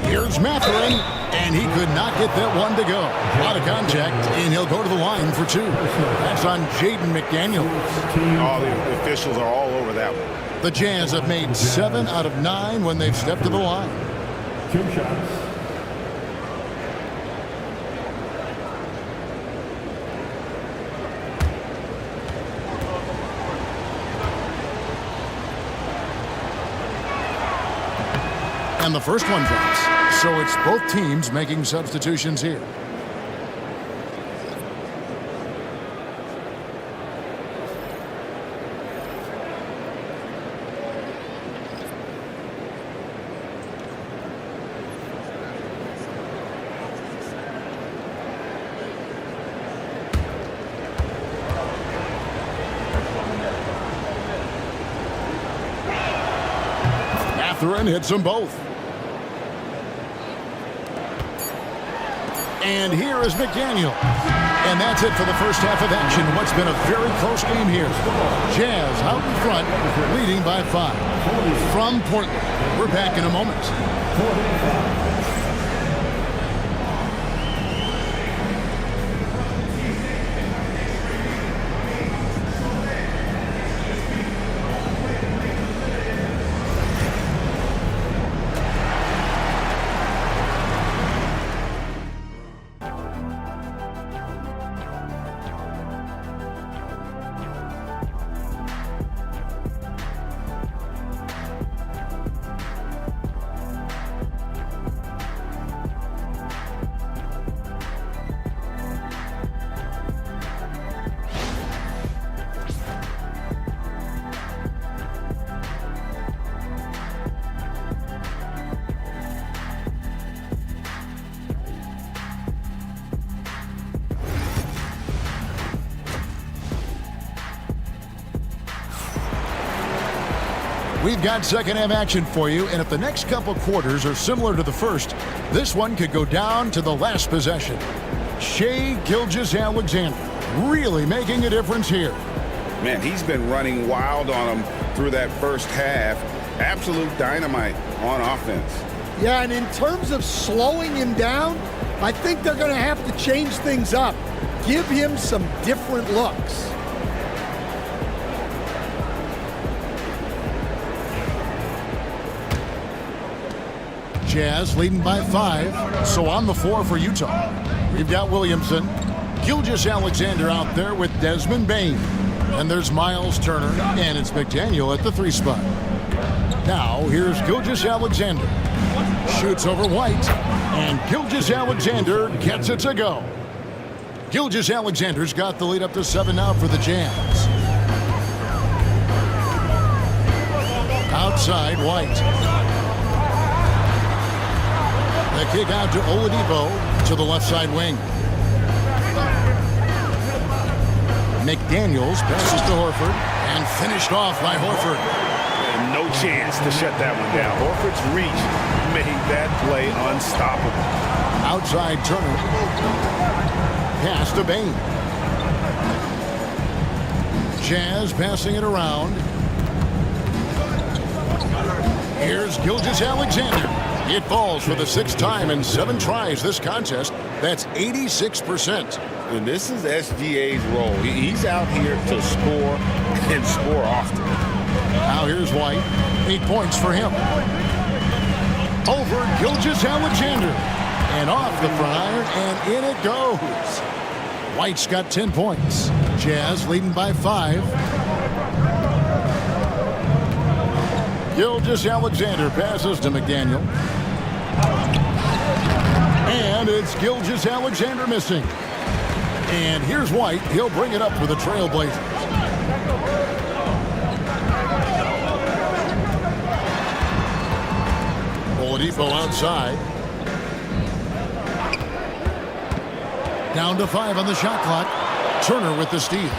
Here's Mathurin, and he could not get that one to go. A lot of contact, and he'll go to the line for 2. That's on Jaden McDaniels. All the officials are all over that one. The Jazz have made 7 out of 9 when they've stepped to the line. 2 shots. And the first one drops. So it's both teams making substitutions here. Mathurin hits them both. And here is McDaniel. And that's it for the first half of action. What's been a very close game here. Jazz out in front, leading by 5. From Portland, we're back in a moment. We've got second half action for you, and if the next couple quarters are similar to the first, this one could go down to the last possession. Shai Gilgeous-Alexander really making a difference here. Man, he's been running wild on him through that first half. Absolute dynamite on offense. Yeah, and in terms of slowing him down, I think they're going to have to change things up. Give him some different looks. Jazz leading by 5. So on the floor for Utah, we've got Williamson. Gilgeous-Alexander out there with Desmond Bane. And there's Miles Turner, and it's McDaniel at the 3 spot. Now here's Gilgeous-Alexander. Shoots over White, and Gilgeous-Alexander gets it to go. Gilgeous-Alexander's got the lead up to 7 now for the Jazz. Outside, White. The kick out to Oladipo to the left side wing. McDaniels passes to Horford and finished off by Horford. And no chance to shut that one down. Horford's reach made that play unstoppable. Outside Turner. Pass to Bane. Jazz passing it around. Here's Gilgeous-Alexander. It falls for the 6th time in 7 tries this contest. That's 86%. And this is SGA's role. He's out here to score and score often. Now here's White. 8 points for him. Over Gilgeous-Alexander. And off the front iron, and in it goes. White's got 10 points. Jazz leading by 5. Gilgeous-Alexander passes to McDaniel. And it's Gilgeous-Alexander missing. And here's White. He'll bring it up for the Trailblazers. Oladipo outside. Down to 5 on the shot clock. Turner with the steal.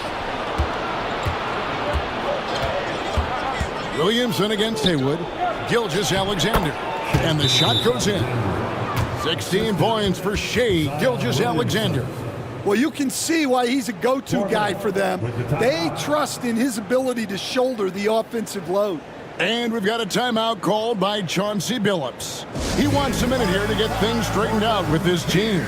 Williamson against Haywood. Gilgeous-Alexander. And the shot goes in. 16 points for Shai Gilgeous-Alexander. Well, you can see why he's a go-to guy for them. They trust in his ability to shoulder the offensive load. And we've got a timeout called by Chauncey Billups. He wants a minute here to get things straightened out with his team.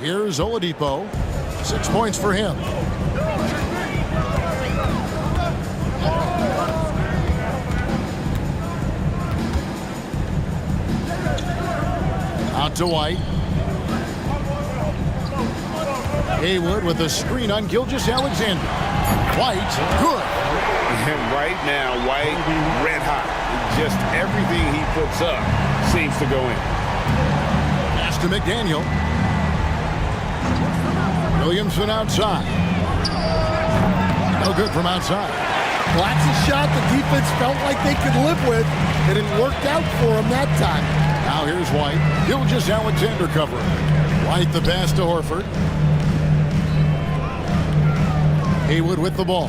Here's Oladipo. 6 points for him. Out to White. Haywood with a screen on Gilgeous-Alexander. White, good. And right now, White, red hot. Just everything he puts up seems to go in. Pass to McDaniel. Williamson outside. No good from outside. Well, that's a shot the defense felt like they could live with, and it worked out for them that time. Now here's White. Gilgeous-Alexander covering. White the pass to Horford. Haywood with the ball.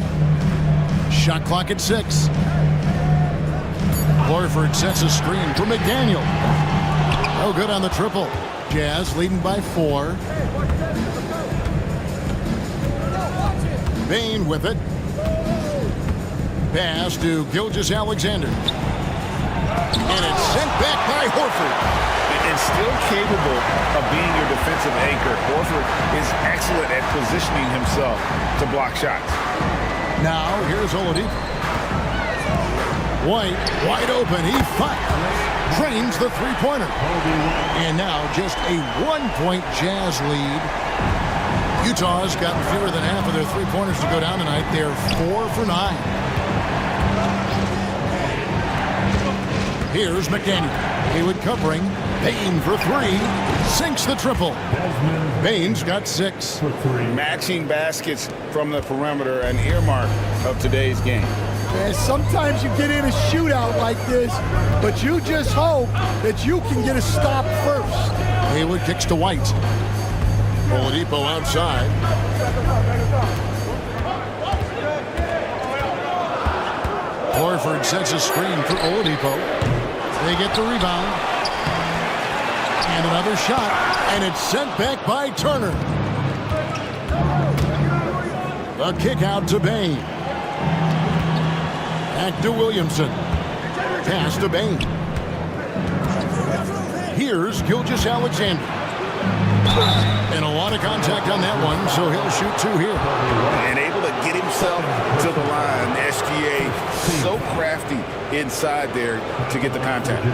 Shot clock at 6. Horford sets a screen for McDaniel. No good on the triple. Jazz leading by 4. Bane with it. Pass to Gilgeous-Alexander. And it's sent back by Horford. And still capable of being your defensive anchor, Horford is excellent at positioning himself to block shots. Now here's Oladipo. White wide open. He fires. Drains the three-pointer. And now just a 1-point Jazz lead. Utah's gotten fewer than half of their three-pointers to go down tonight. They're 4 for 9. Here's McDaniel. Haywood covering. Bane for 3. Sinks the triple. Bane's got 6. Matching baskets from the perimeter, an earmark of today's game. And sometimes you get in a shootout like this, but you just hope that you can get a stop first. Haywood kicks to White. Oladipo outside. Horford sets a screen for Oladipo. They get the rebound. And another shot. And it's sent back by Turner. A kick out to Bane. Back to Williamson. Pass to Bane. Here's Gilgeous-Alexander. And a lot of contact on that one, so he'll shoot 2 here. And able to get himself to the line. SGA so crafty inside there to get the contact.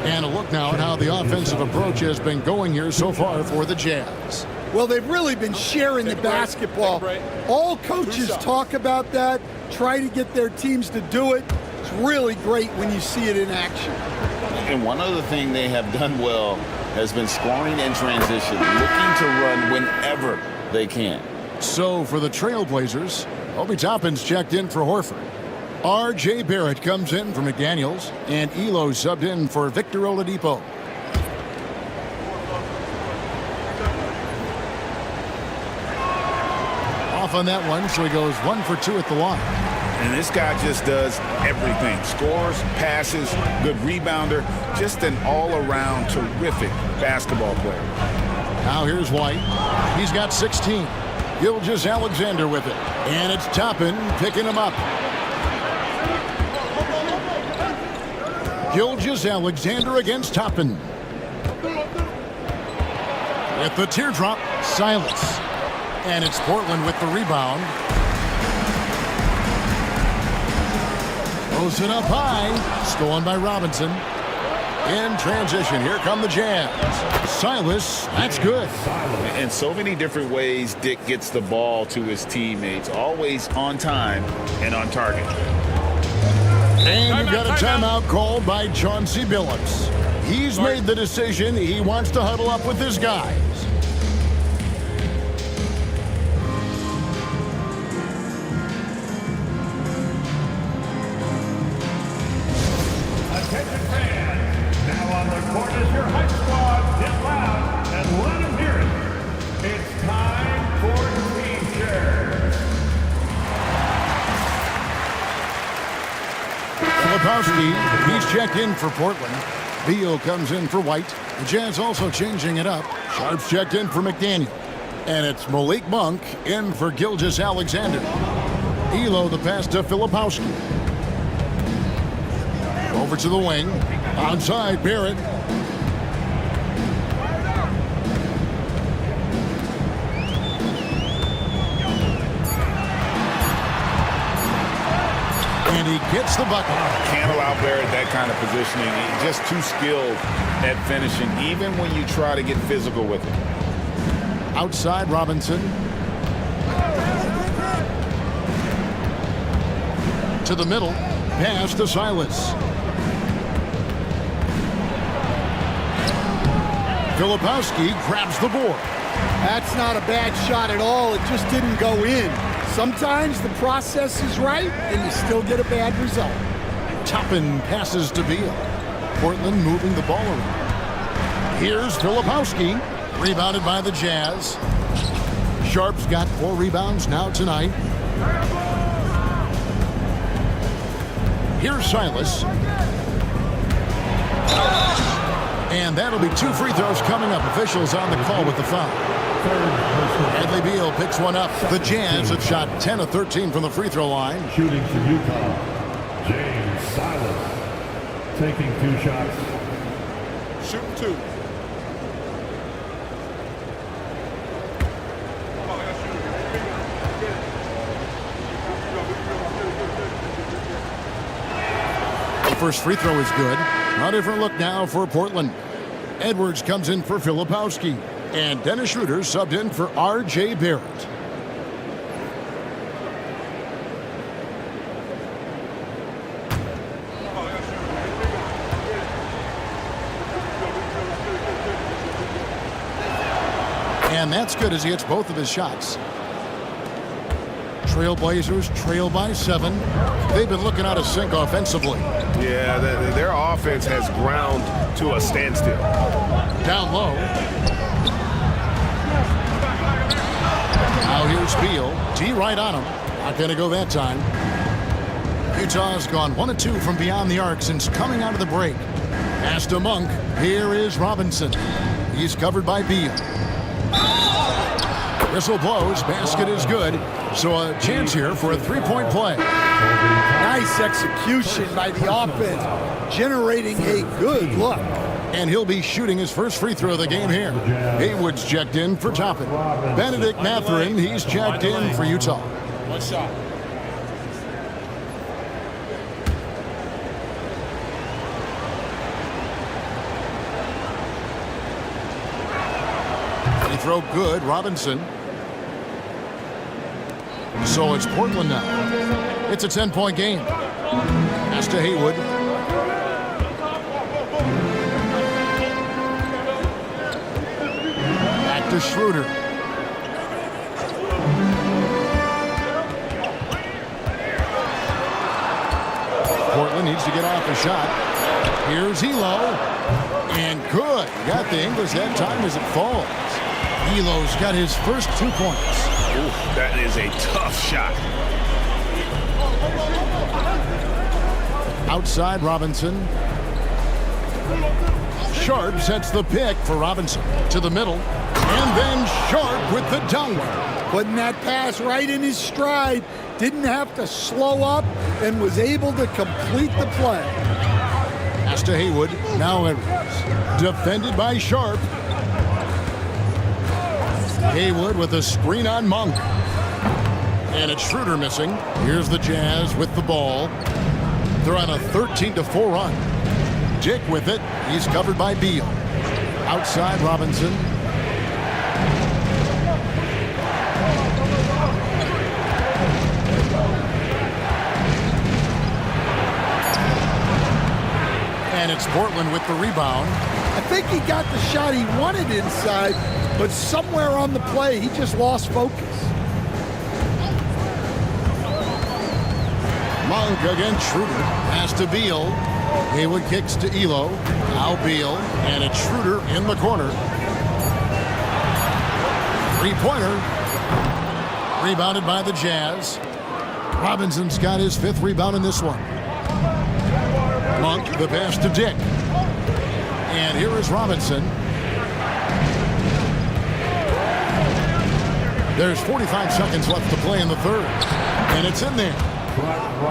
And a look now at how the offensive approach has been going here so far for the Jazz. Well, they've really been sharing the basketball. All coaches talk about that, try to get their teams to do it. It's really great when you see it in action. And one other thing they have done well has been scoring in transition, looking to run whenever they can. So for the Trailblazers, Obi Toppin's checked in for Horford. R.J. Barrett comes in for McDaniels, and Elo subbed in for Victor Oladipo. Off on that one, so he goes 1 for 2 at the line. And this guy just does everything. Scores, passes, good rebounder, just an all-around terrific basketball player. Now here's White. He's got 16. Gilgeous-Alexander with it. And it's Toppin picking him up. Gilgeous-Alexander against Toppin. With the teardrop, Silas. And it's Portland with the rebound. Throws it up high. Stolen by Robinson. In transition, here come the Jazz. Silas, that's good. In so many different ways, Dick gets the ball to his teammates. Always on time and on target. And we've got a timeout called by Chauncey Billups. He's made the decision. He wants to huddle up with his guys. Attention fans, now on the court is your hype squad. Get loud and let them hear it. It's time for Team Share. Filipowski, he's checked in for Portland. Beal comes in for White. The Jazz also changing it up. Sharp's checked in for McDaniel. And it's Malik Monk in for Gilgeous-Alexander. Elo the pass to Filipowski. Over to the wing. Onside, Barrett. hits the bucket. Can't allow Barrett that kind of positioning. He's just too skilled at finishing, even when you try to get physical with him. Outside Robinson. To the middle. Pass to Silas. Filipowski grabs the board. That's not a bad shot at all. It just didn't go in. Sometimes the process is right, and you still get a bad result. Toppin passes to Beal. Portland moving the ball around. Here's Filipowski. Rebounded by the Jazz. Sharp's got 4 rebounds now tonight. Here's Silas. And that'll be 2 free throws coming up. Officials on the call with the foul. Bradley Beal picks one up. The Jazz have shot 10 of 13 from the free throw line. Shooting for Utah, James Silas. Taking 2 shots. Shooting 2. The first free throw is good. A different look now for Portland. Edwards comes in for Filipowski. And Dennis Schroeder subbed in for R.J. Barrett. And that's good as he hits both of his shots. Trailblazers trail by 7. They've been looking out of sync offensively. Yeah, their offense has ground to a standstill. Down low. Now here's Beal. D right on him. Not going to go that time. Utah has gone 1 of 2 from beyond the arc since coming out of the break. Pass to Monk. Here is Robinson. He's covered by Beal. Whistle blows. Basket is good. So a chance here for a 3-point play. Nice execution by the offense, generating a good look. And he'll be shooting his first free throw of the game here. Haywood's checked in for Toppin. Benedict Mathurin, he's checked in for Utah. 1 shot. Free throw good, Robinson. So it's Portland now. It's a 10-point game. Pass to Haywood. Back to Schroeder. Portland needs to get off a shot. Here's Elo. And good. Got the English that time as it falls. Elo's got his first 2 points. Ooh, that is a tough shot. Outside Robinson. Sharp sets the pick for Robinson to the middle. And then Sharp with the dunk. Putting that pass right in his stride. Didn't have to slow up and was able to complete the play. Pass to Haywood. Now Edwards. Defended by Sharp. Haywood with a screen on Monk. And it's Schroeder missing. Here's the Jazz with the ball. They're on a 13-4 run. Dick with it. He's covered by Beal. Outside Robinson. And it's Portland with the rebound. I think he got the shot he wanted inside, but somewhere on the play, he just lost focus. Monk against Schroeder. Pass to Beal. Haywood kicks to Elo. Now Beal. And it's Schroeder in the corner. 3-pointer. Rebounded by the Jazz. Robinson's got his 5th rebound in this one. Monk, the pass to Dick. And here is Robinson. There's 45 seconds left to play in the third. And it's in there.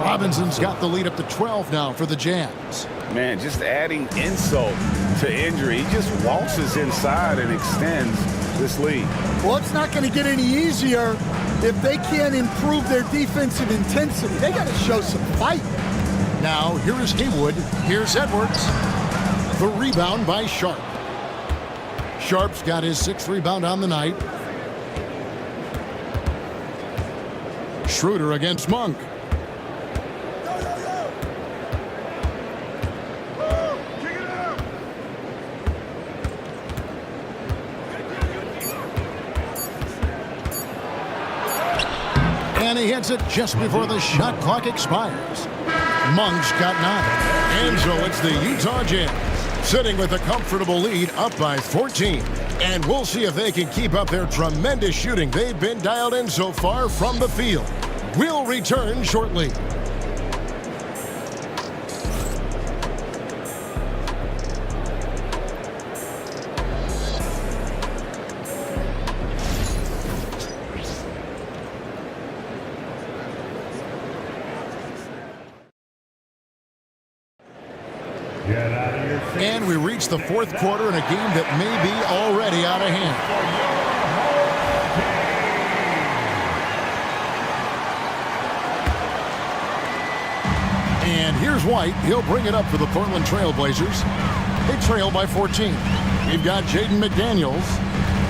Robinson's got the lead up to 12 now for the Jazz. Man, just adding insult to injury. He just waltzes inside and extends this lead. Well, it's not going to get any easier if they can't improve their defensive intensity. They got to show some fight. Now, here is Haywood. Here's Edwards. The rebound by Sharp. Sharp's got his 6th rebound on the night. Schroeder against Monk. And he hits it just before the shot clock expires. Monk's got 9. And so it's the Utah Jazz sitting with a comfortable lead up by 14. And we'll see if they can keep up their tremendous shooting they've been dialed in so far from the field. We'll return shortly. And we reach the 4th quarter in a game that may be already out of hand. And here's White. He'll bring it up for the Portland Trail Blazers. They trail by 14. We've got Jaden McDaniels.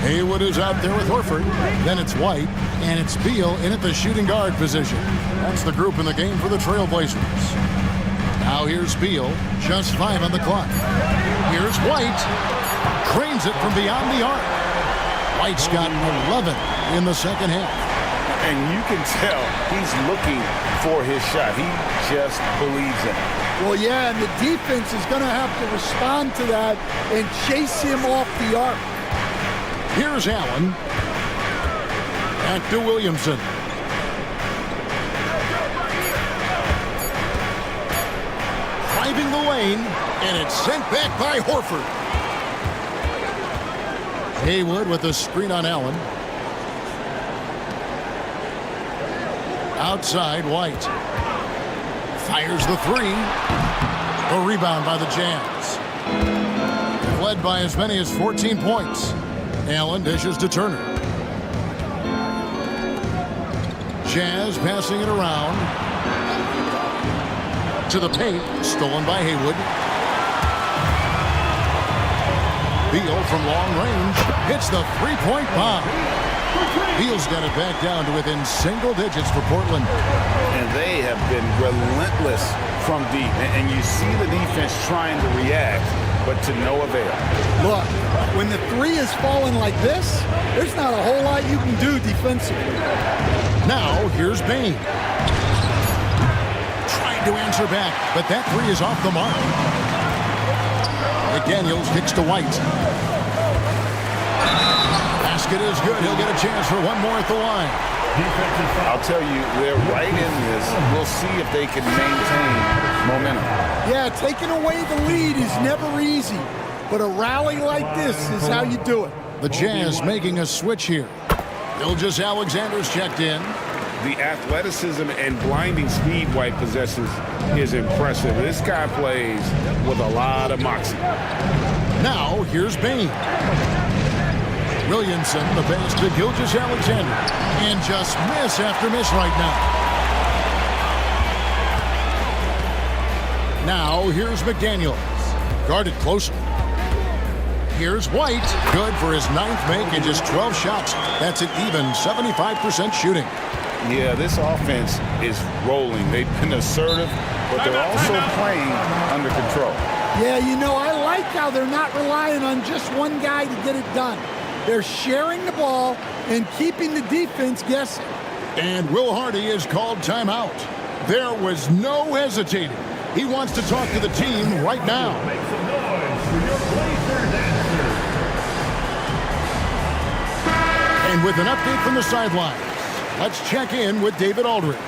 Haywood is out there with Horford. Then it's White, and it's Beal in at the shooting guard position. That's the group in the game for the Trail Blazers. Now here's Beal, just 5 on the clock. Here's White, drains it from beyond the arc. White's got 11 in the second half. And you can tell he's looking for his shot. He just believes in it. Well, yeah, and the defense is going to have to respond to that and chase him off the arc. Here's Allen. Back to Williamson. Driving the lane, and it's sent back by Horford. Haywood with a screen on Allen. Outside, White. Fires the 3. A rebound by the Jazz. Led by as many as 14 points. Allen dishes to Turner. Jazz passing it around. To the paint, stolen by Haywood. Beal from long range hits the 3-point bomb. Beal's got it back down to within single digits for Portland. And they have been relentless from deep. And you see the defense trying to react, but to no avail. Look, when the 3 is falling like this, there's not a whole lot you can do defensively. Now, here's Bane. To answer back, but that 3 is off the mark. McDaniels kicks to White. Basket is good. He'll get a chance for one more at the line. I'll tell you, they're right in this. We'll see if they can maintain momentum. Yeah, taking away the lead is never easy, but a rally like this is how you do it. The Jazz making a switch here. Gilgeous-Alexander's checked in. The athleticism and blinding speed White possesses is impressive. This guy plays with a lot of moxie. Now, here's Bane. Williamson, the pass to Gilgeous-Alexander. And just miss after miss right now. Now, here's McDaniels. Guarded closely. Here's White. Good for his 9th make and just 12 shots. That's an even 75% shooting. Yeah, this offense is rolling. They've been assertive, but they're also playing under control. Yeah, you know, I like how they're not relying on just one guy to get it done. They're sharing the ball and keeping the defense guessing. And Will Hardy is called timeout. There was no hesitating. He wants to talk to the team right now. Make some noise for your Blazers answer. And with an update from the sideline, let's check in with David Aldridge.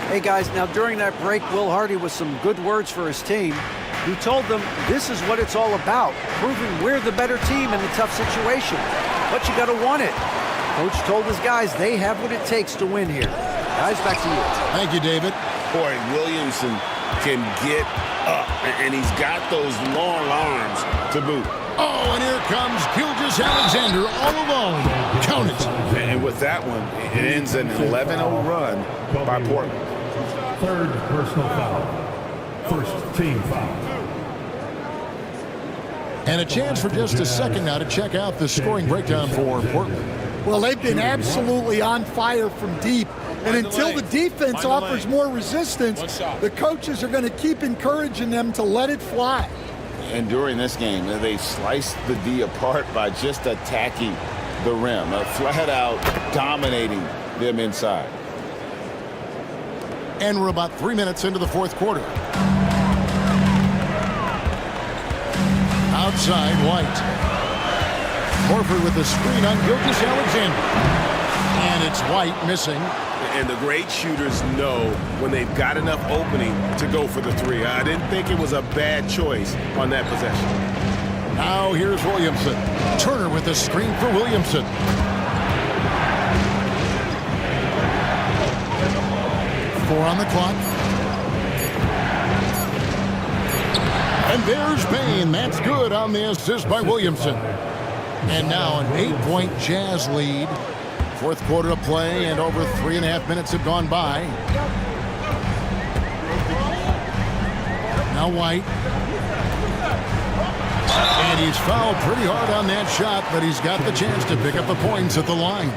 Hey guys, now during that break, Will Hardy with some good words for his team. He told them this is what it's all about, proving we're the better team in the tough situation. But you got to want it. Coach told his guys they have what it takes to win here. Guys, back to you. Thank you, David. Boy, Williamson can get up, and he's got those long arms to boot. Oh, and here comes Gilgeous-Alexander all alone. Count it. And with that one, it ends an 11-0 run by Portland. 3rd personal foul. First team foul. And a chance for just a second now to check out the scoring breakdown for Portland. Well, they've been absolutely on fire from deep. And until the defense offers more resistance, the coaches are going to keep encouraging them to let it fly. And during this game, they sliced the D apart by just attacking the rim, flat out dominating them inside. And we're about 3 minutes into the fourth quarter. Outside, White. Horford with the screen on Gilgeous-Alexander. And it's White missing. And the great shooters know when they've got enough opening to go for the three. I didn't think it was a bad choice on that possession. Now here's Williamson. Turner with the screen for Williamson. Four on the clock. And there's Payne. That's good on the assist by Williamson. And now an 8-point Jazz lead. Fourth quarter of play, and over 3.5 minutes have gone by. Now White. And he's fouled pretty hard on that shot, but he's got the chance to pick up the points at the line.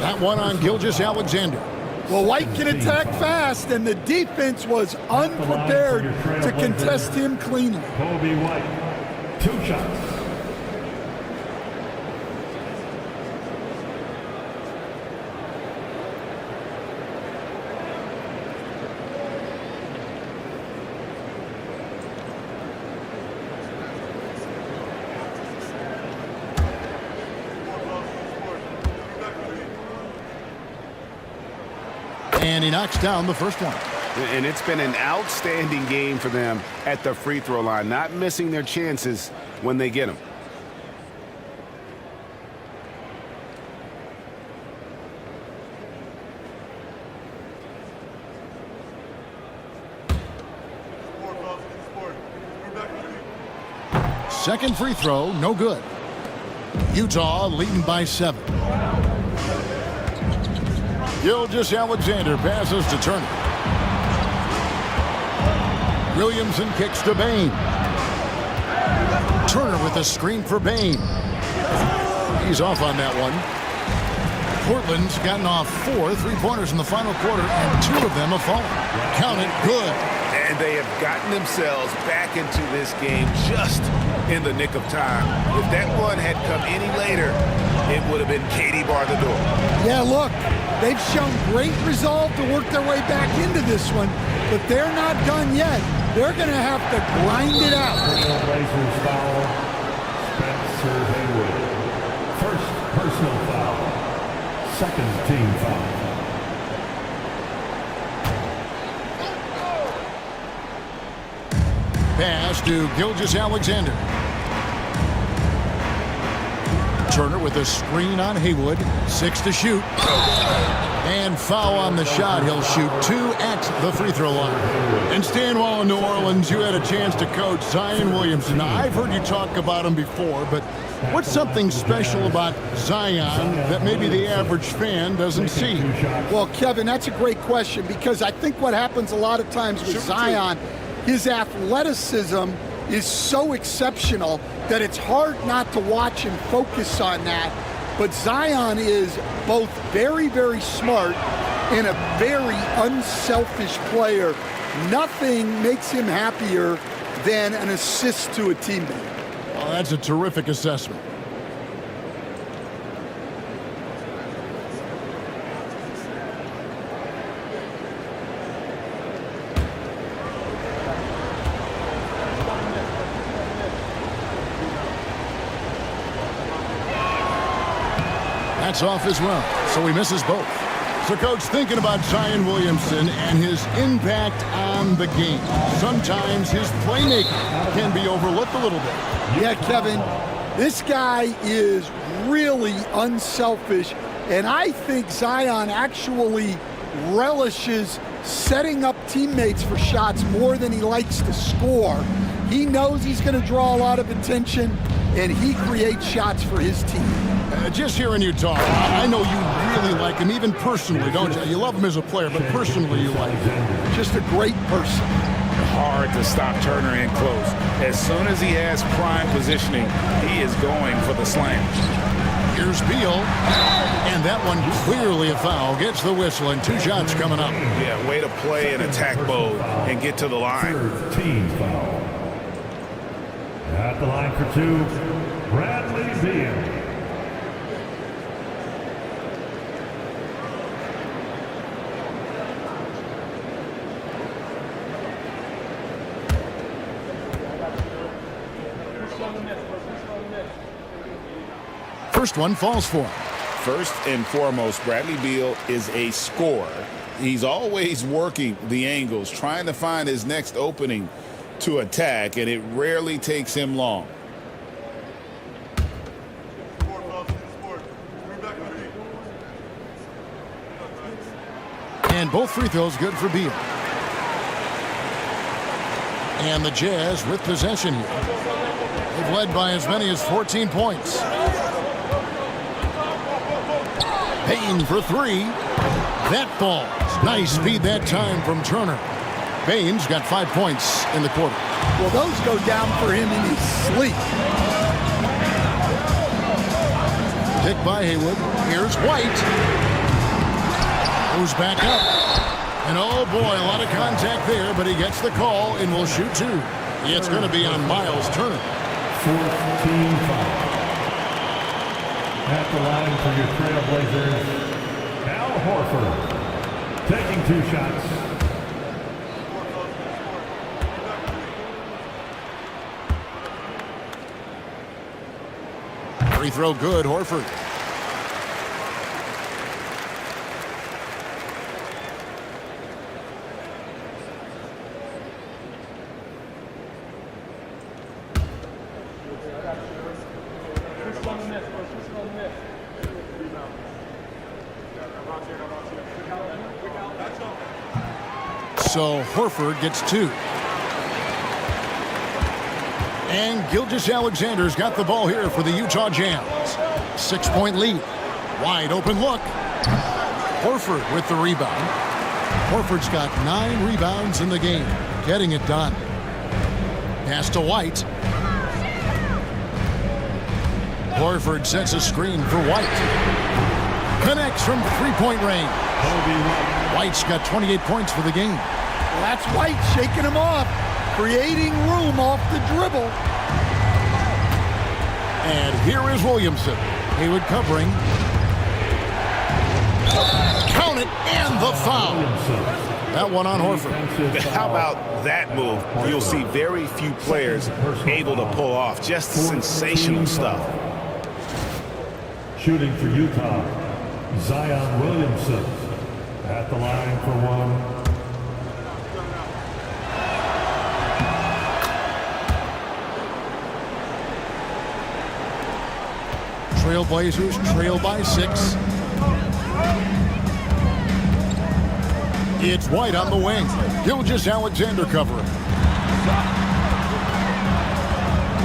That one on Gilgeous-Alexander. Well, White can attack fast, and the defense was unprepared to contest him cleanly. Kobe White, 2 shots. And he knocks down the first one. And it's been an outstanding game for them at the free throw line, not missing their chances when they get them. Second free throw, no good. Utah leading by 7. Gilgeous-Alexander passes to Turner. Williamson kicks to Bane. Turner with a screen for Bane. He's off on that one. Portland's gotten off 4 3-pointers in the final quarter, and 2 of them have fallen. Count it, good. And they have gotten themselves back into this game just in the nick of time. If that one had come any later, it would have been Katie bar the door. Yeah, look, they've shown great resolve to work their way back into this one, but they're not done yet. They're going to have to grind it out. Blazers foul, Spencer Haywood. First personal foul, second team foul. Pass to Gilgeous-Alexander. Turner with a screen on Haywood. 6 to shoot. And foul on the shot. He'll shoot 2 at the free throw line. And Stan, while in New Orleans, you had a chance to coach Zion Williamson. Now, I've heard you talk about him before, but what's something special about Zion that maybe the average fan doesn't see? Well, Kevin, that's a great question, because I think what happens a lot of times with Zion, his athleticism is so exceptional that it's hard not to watch and focus on that. But Zion is both very, very smart and a very unselfish player. Nothing makes him happier than an assist to a teammate. Well, that's a terrific assessment. That's off as well, so he misses both. So, Coach, thinking about Zion Williamson and his impact on the game, sometimes his playmaking can be overlooked a little bit. Yeah, Kevin, this guy is really unselfish, and I think Zion actually relishes setting up teammates for shots more than he likes to score. He knows he's going to draw a lot of attention, and he creates shots for his team. Just hearing you talk, I know you really like him, even personally, don't you? You love him as a player, but personally you like him. Just a great person. hard to stop Turner in close. As soon as he has prime positioning, he is going for the slam. Here's Beal, and that one clearly a foul. Gets the whistle, and 2 shots coming up. Yeah, way to play in attack mode and get to the line. Team foul. At the line for 2, Bradley Beal. First one falls for him. First and foremost, Bradley Beal is a scorer. He's always working the angles, trying to find his next opening to attack, and it rarely takes him long. And both free throws good for Beal. And the Jazz with possession here. They've led by as many as 14 points. Payne for 3. That falls. Nice speed that time from Turner. Payne's got 5 points in the quarter. Well, those go down for him in his sleep. Pick by Haywood. Here's White. Goes back up. And oh boy, a lot of contact there, but he gets the call and will shoot 2. It's going to be on Miles Turner. 4th team foul. At the line for your Trailblazers, Al Horford. Taking 2 shots. Free throw good, Horford. So Horford gets 2. And Gilgeous-Alexander's got the ball here for the Utah Jazz. 6-point lead. Wide open look. Horford with the rebound. Horford's got 9 rebounds in the game. Getting it done. Pass to White. Horford sets a screen for White. Connects from 3-point range. White's got 28 points for the game. Well, that's White shaking him off, creating room off the dribble. And here is Williamson. Haywood covering. Count it, and the foul. That one on Horford. How about that move? You'll see very few players able to pull off. Just sensational stuff. Shooting for Utah, Zion Williamson. At the line for 1. Trailblazers trail by 6. It's White on the wing. Gilgeous-Alexander covering.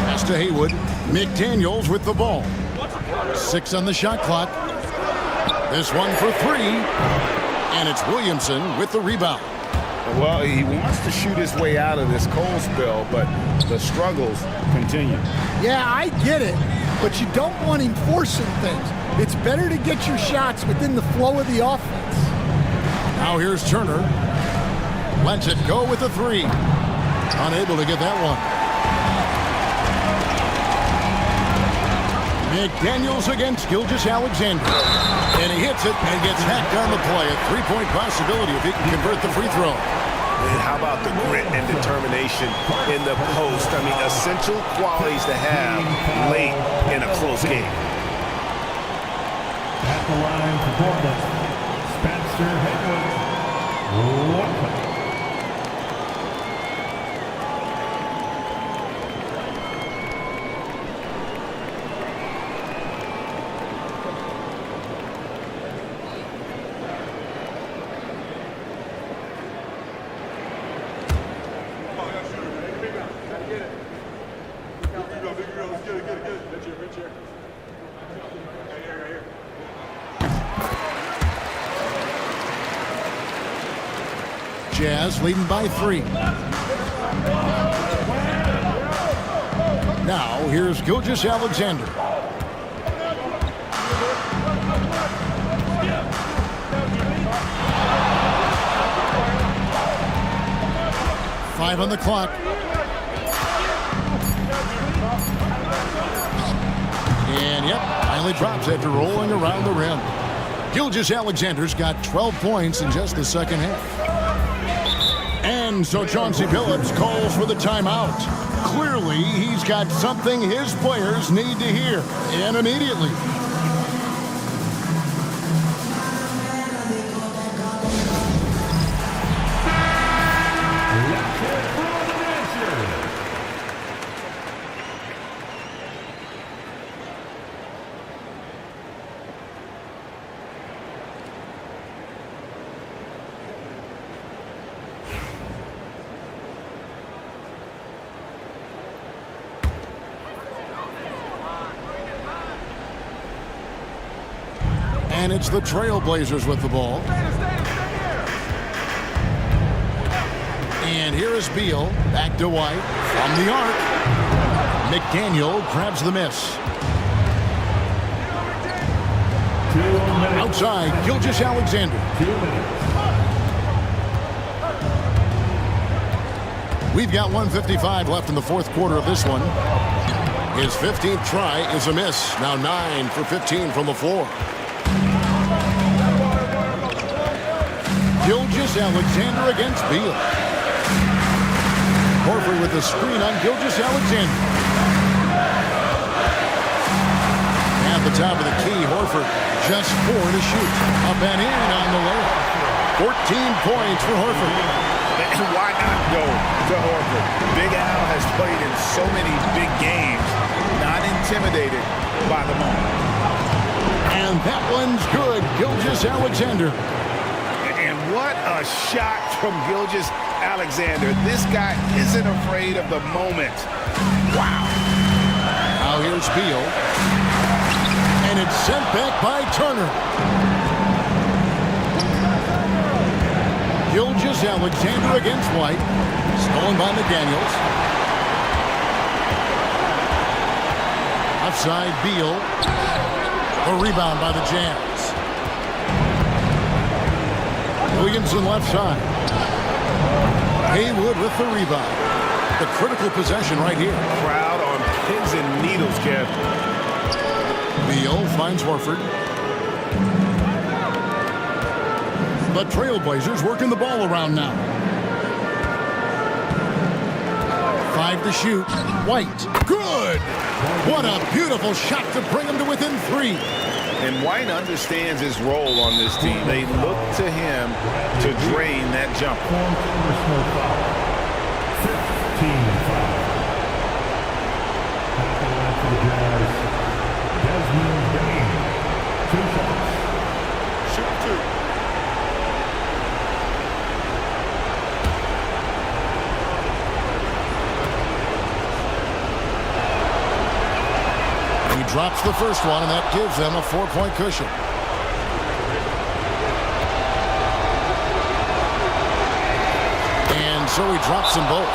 Pass to Haywood. McDaniels with the ball. 6 on the shot clock. This one for 3. And it's Williamson with the rebound. Well, he wants to shoot his way out of this cold spell, but the struggles continue. Yeah, I get it, but you don't want him forcing things. It's better to get your shots within the flow of the offense. Now here's Turner. Lets it go with the 3. Unable to get that one. McDaniels against Gilgeous-Alexander. And he hits it and gets hacked on the play. A 3-point possibility if he can convert the free throw. And how about the grit and determination in the post? I mean, essential qualities to have late in a close game. At the line for Portland, Spencer Haywood. 1 point. Jazz leading by 3. Now, here's Gilgeous-Alexander. Five on the clock. And, yep, finally drops after rolling around the rim. Gilgeous-Alexander's got 12 points in just the second half. And so Chauncey Billups calls for the timeout. Clearly, he's got something his players need to hear, and immediately. And it's the Trailblazers with the ball. And here is Beal. Back to White. From the arc. McDaniel grabs the miss. Outside, Gilgeous-Alexander. We've got 1:55 left in the fourth quarter of this one. His 15th try is a miss. Now 9 for 15 from the floor. Gilgeous-Alexander against Beal. Horford with the screen on Gilgeous-Alexander. At the top of the key, Horford just 4 to shoot. Up and in on the layup. 14 points for Horford. And why not go to Horford? Big Al has played in so many big games, not intimidated by the moment. And that one's good. Gilgeous-Alexander. And what a shot from Gilgeous-Alexander. This guy isn't afraid of the moment. Wow. Now here's Beal. And it's sent back by Turner. Gilgeous-Alexander against White. Stolen by McDaniels. Outside Beal. The rebound by the Jazz. Williamson left side. Haywood with the rebound. The critical possession right here. Crowd on pins and needles, Kev. Beal finds Horford. The Trailblazers working the ball around now. 5 to shoot. White. Good! What a beautiful shot to bring him to within 3. And White understands his role on this team. They look to him to drain that jumper. 15 foul. At the line for the Jazz, Desmond Bain. 2 shots. Shoot 2. He drops the first one, and that gives them a 4-point cushion. And so he drops them both.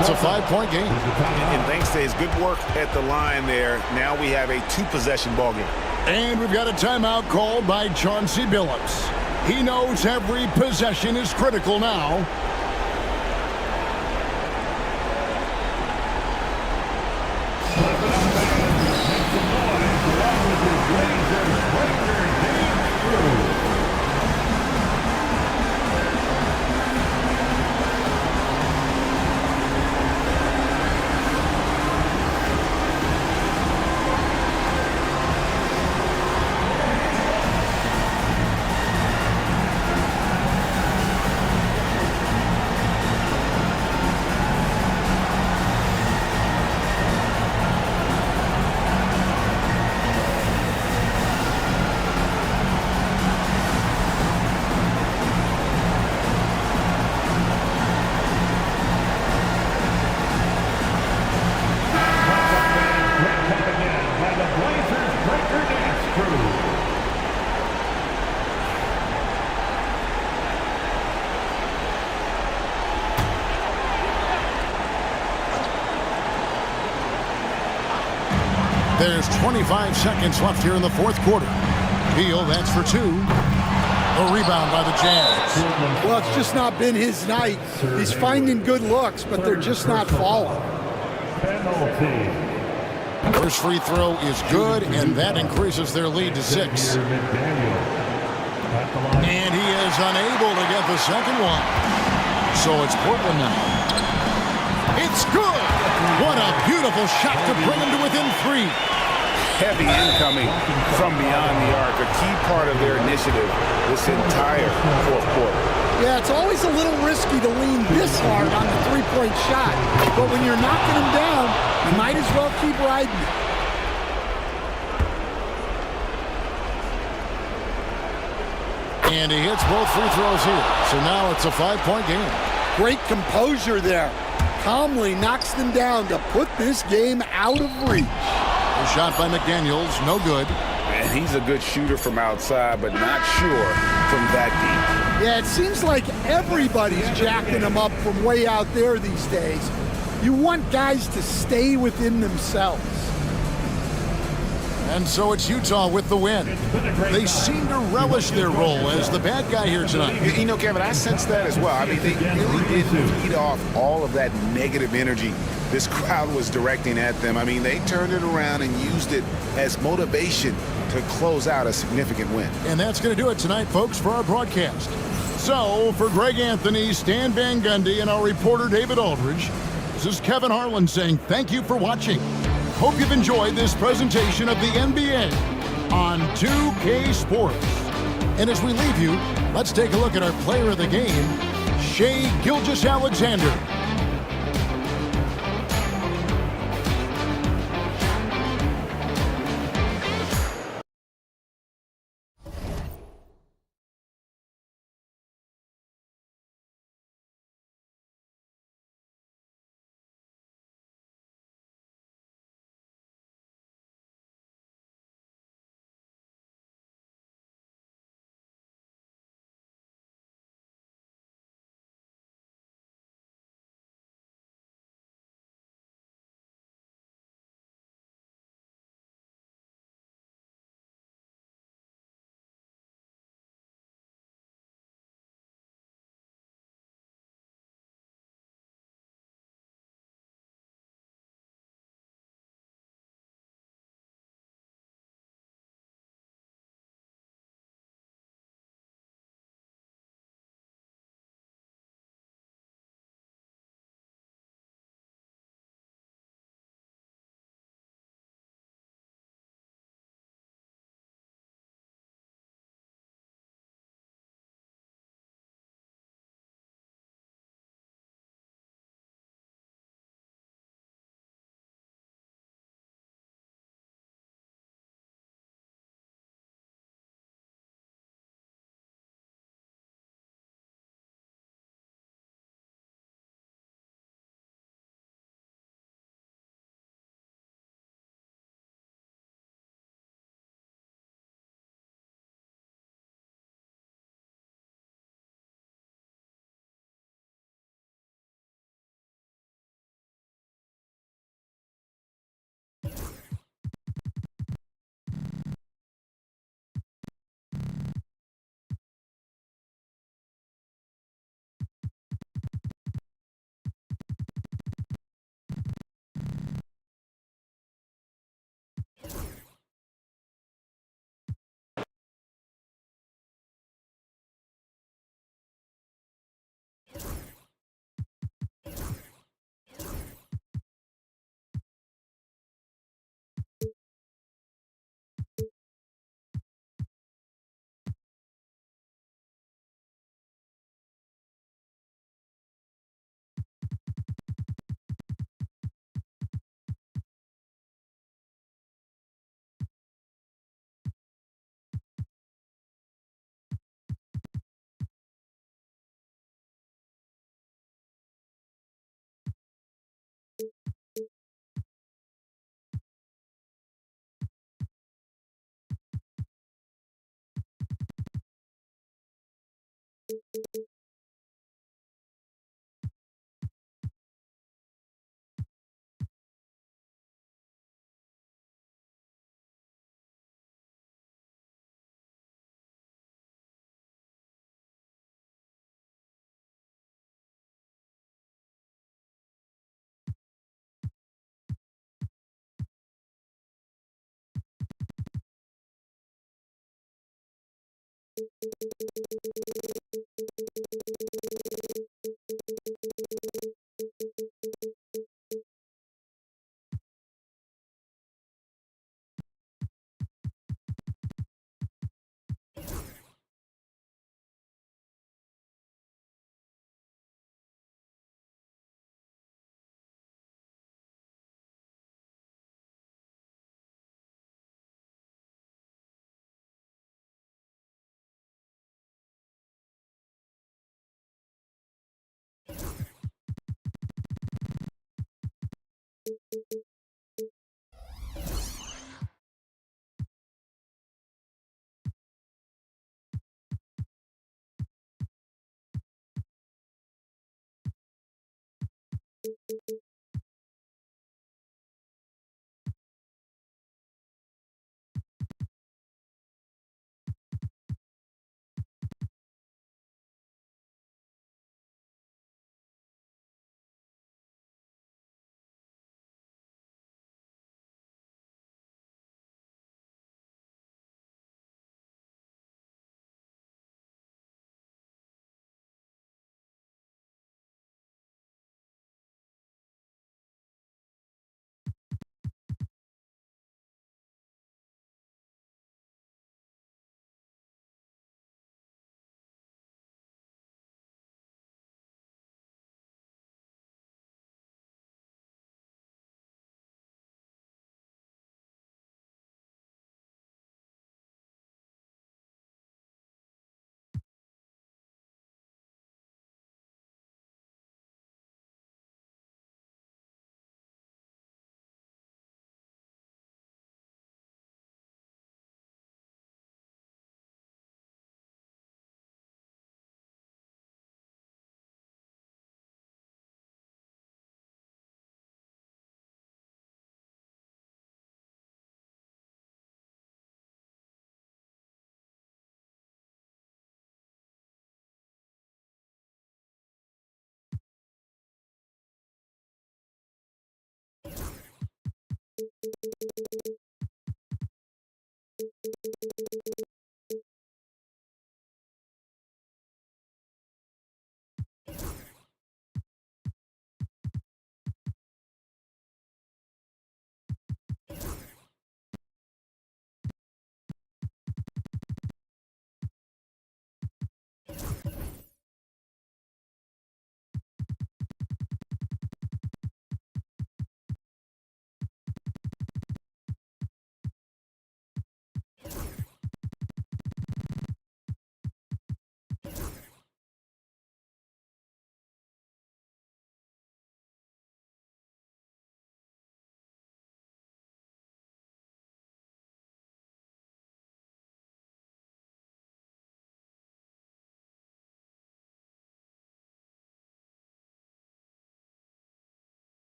It's a 5-point game. And thanks to his good work at the line there, now we have a 2-possession ball game. And we've got a timeout called by Chauncey Billups. He knows every possession is critical now. There's 25 seconds left here in the fourth quarter. Beal, that's for two. A rebound by the Jazz. Well, it's just not been his night. He's finding good looks, but they're just not falling. First free throw is good, and that increases their lead to 6. And he is unable to get the second one. So it's Portland now. It's good! What a beautiful shot to bring him to within 3. Heavy incoming from beyond the arc, a key part of their initiative this entire fourth quarter. Yeah, it's always a little risky to lean this hard on the three-point shot. But when you're knocking him down, you might as well keep riding it. And he hits both free throws here. So now it's a 5-point game. Great composure there. Calmly knocks them down to put this game out of reach. A shot by McDaniels, no good. And he's a good shooter from outside, but not sure from that deep. Yeah, it seems like everybody's jacking them up from way out there these days. You want guys to stay within themselves. And so it's Utah with the win. They seem to relish their role as the bad guy here tonight. You know, Kevin, I sense that as well. I mean, they really did feed off all of that negative energy this crowd was directing at them. I mean, they turned it around and used it as motivation to close out a significant win. And that's going to do it tonight, folks, for our broadcast. So, for Greg Anthony, Stan Van Gundy, and our reporter David Aldridge, this is Kevin Harlan saying thank you for watching. Hope you've enjoyed this presentation of the NBA on 2K Sports. And as we leave you, let's take a look at our player of the game, Shai Gilgeous-Alexander.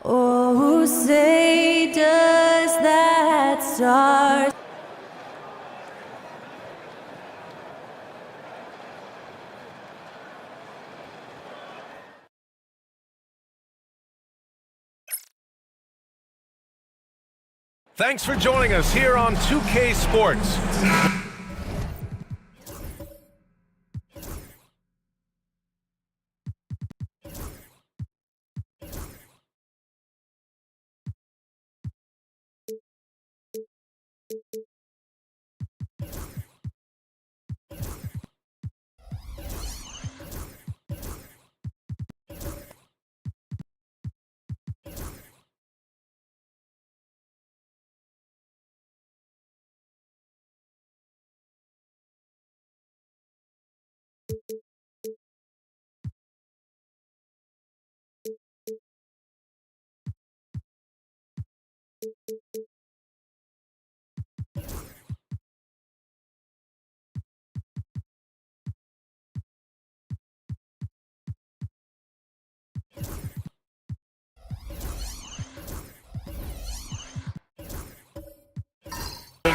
Oh, say does that star Thanks for joining us here on 2K Sports.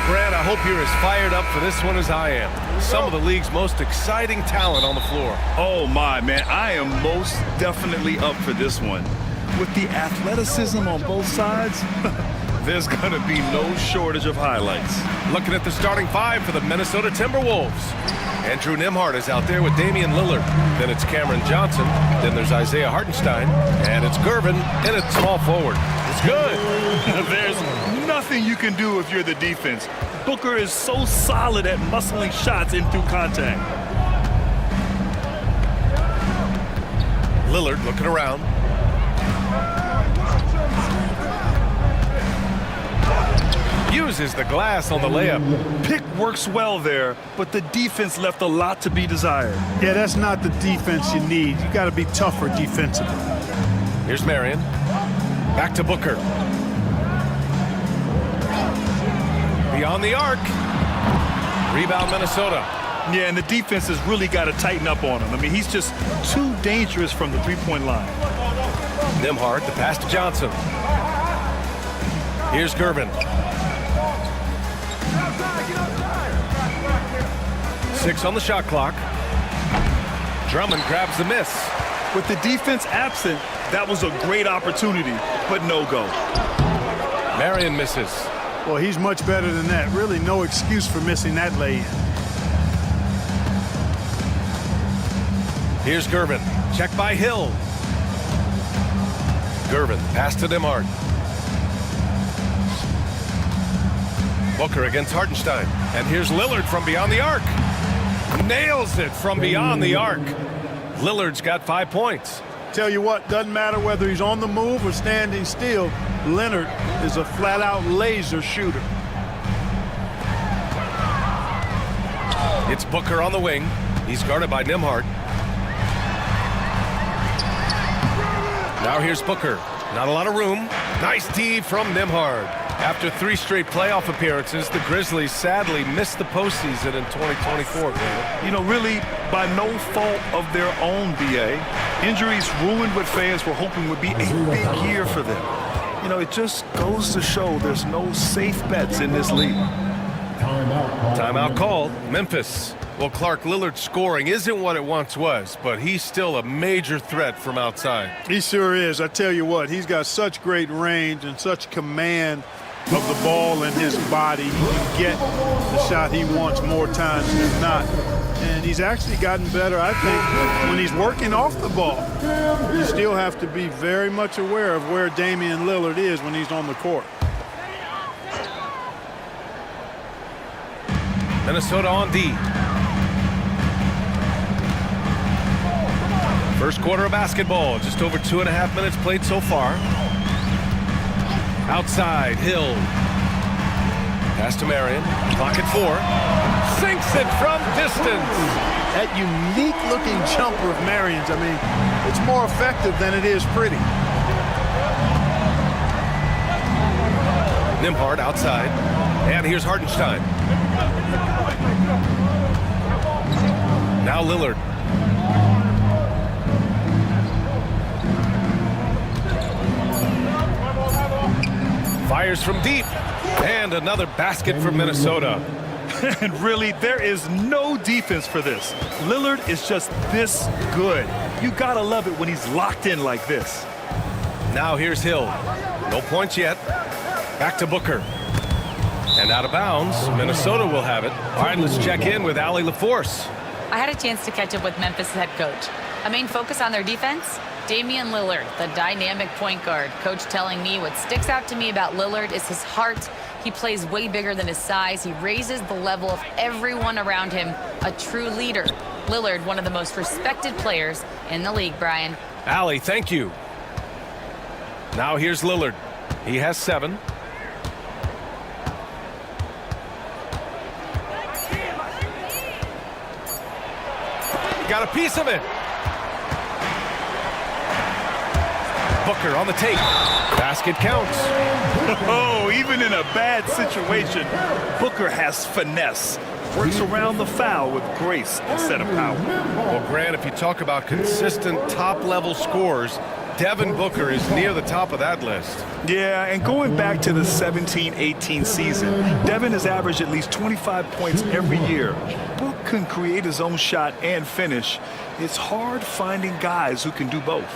Grant, I hope you're as fired up for this one as I am. Some of the league's most exciting talent on the floor. Oh, my, man. I am most definitely up for this one. With the athleticism on both sides, there's going to be no shortage of highlights. Looking at the starting five for the Minnesota Timberwolves. Andrew Nembhard is out there with Damian Lillard. Then it's Cameron Johnson. Then there's Isaiah Hartenstein. And it's Gervin in at small forward. It's good. There's nothing you can do if you're the defense. Booker is so solid at muscling shots in through contact. Lillard looking around. Uses the glass on the layup. Pick works well there, but the defense left a lot to be desired. Yeah, that's not the defense you need. You got to be tougher defensively. Here's Marion. Back to Booker. Beyond the arc. Rebound Minnesota. Yeah, and the defense has really got to tighten up on him. I mean, he's just too dangerous from the three-point line. Nembhard, the pass to Johnson. Here's Gervin. 6 on the shot clock. Drummond grabs the miss. With the defense absent, that was a great opportunity, but no go. Marion misses. Well, he's much better than that. Really no excuse for missing that lay-in. Here's Gervin. Check by Hill. Gervin, pass to Nembhard. Booker against Hartenstein. And here's Lillard from beyond the arc. Nails it from beyond the arc. Lillard's got 5 points. Tell you what, doesn't matter whether he's on the move or standing still, Leonard is a flat-out laser shooter. It's Booker on the wing. He's guarded by Nembhard. Now here's Booker. Not a lot of room. Nice D from Nembhard. After 3 straight playoff appearances, the Grizzlies sadly missed the postseason in 2024. You know, really, by no fault of their own, BA. Injuries ruined what fans were hoping would be a big year for them. You know, it just goes to show there's no safe bets in this league. Timeout called. Memphis. Well, Clark, Lillard's scoring isn't what it once was, but he's still a major threat from outside. He sure is. I tell you what, he's got such great range and such command of the ball in his body. He can get the shot he wants more times than not. And he's actually gotten better, I think, when he's working off the ball. You still have to be very much aware of where Damian Lillard is when he's on the court. Minnesota on D. First quarter of basketball, just over 2.5 minutes played so far. Outside, Hill. Pass to Marion. Clock at 4. Sinks it from distance. That unique-looking jumper of Marion's, I mean, it's more effective than it is pretty. Nembhard outside. And here's Hartenstein. Now Lillard. Fires from deep. And another basket for Minnesota. And really, there is no defense for this. Lillard is just this good. You gotta love it when he's locked in like this. Now here's Hill. No points yet. Back to Booker. And out of bounds. Minnesota will have it. All right, let's check in with Allie LaForce. I had a chance to catch up with Memphis head coach. A main focus on their defense? Damian Lillard, the dynamic point guard. Coach telling me what sticks out to me about Lillard is his heart. He plays way bigger than his size. He raises the level of everyone around him. A true leader. Lillard, one of the most respected players in the league, Brian. Allie, thank you. Now here's Lillard. He has 7. Got a piece of it. Booker on the take. Basket counts. Oh, even in a bad situation, Booker has finesse. Works around the foul with grace instead of power. Well, Grant, if you talk about consistent top-level scores, Devin Booker is near the top of that list. Yeah, and going back to the 17-18 season, Devin has averaged at least 25 points every year. Book can create his own shot and finish. It's hard finding guys who can do both.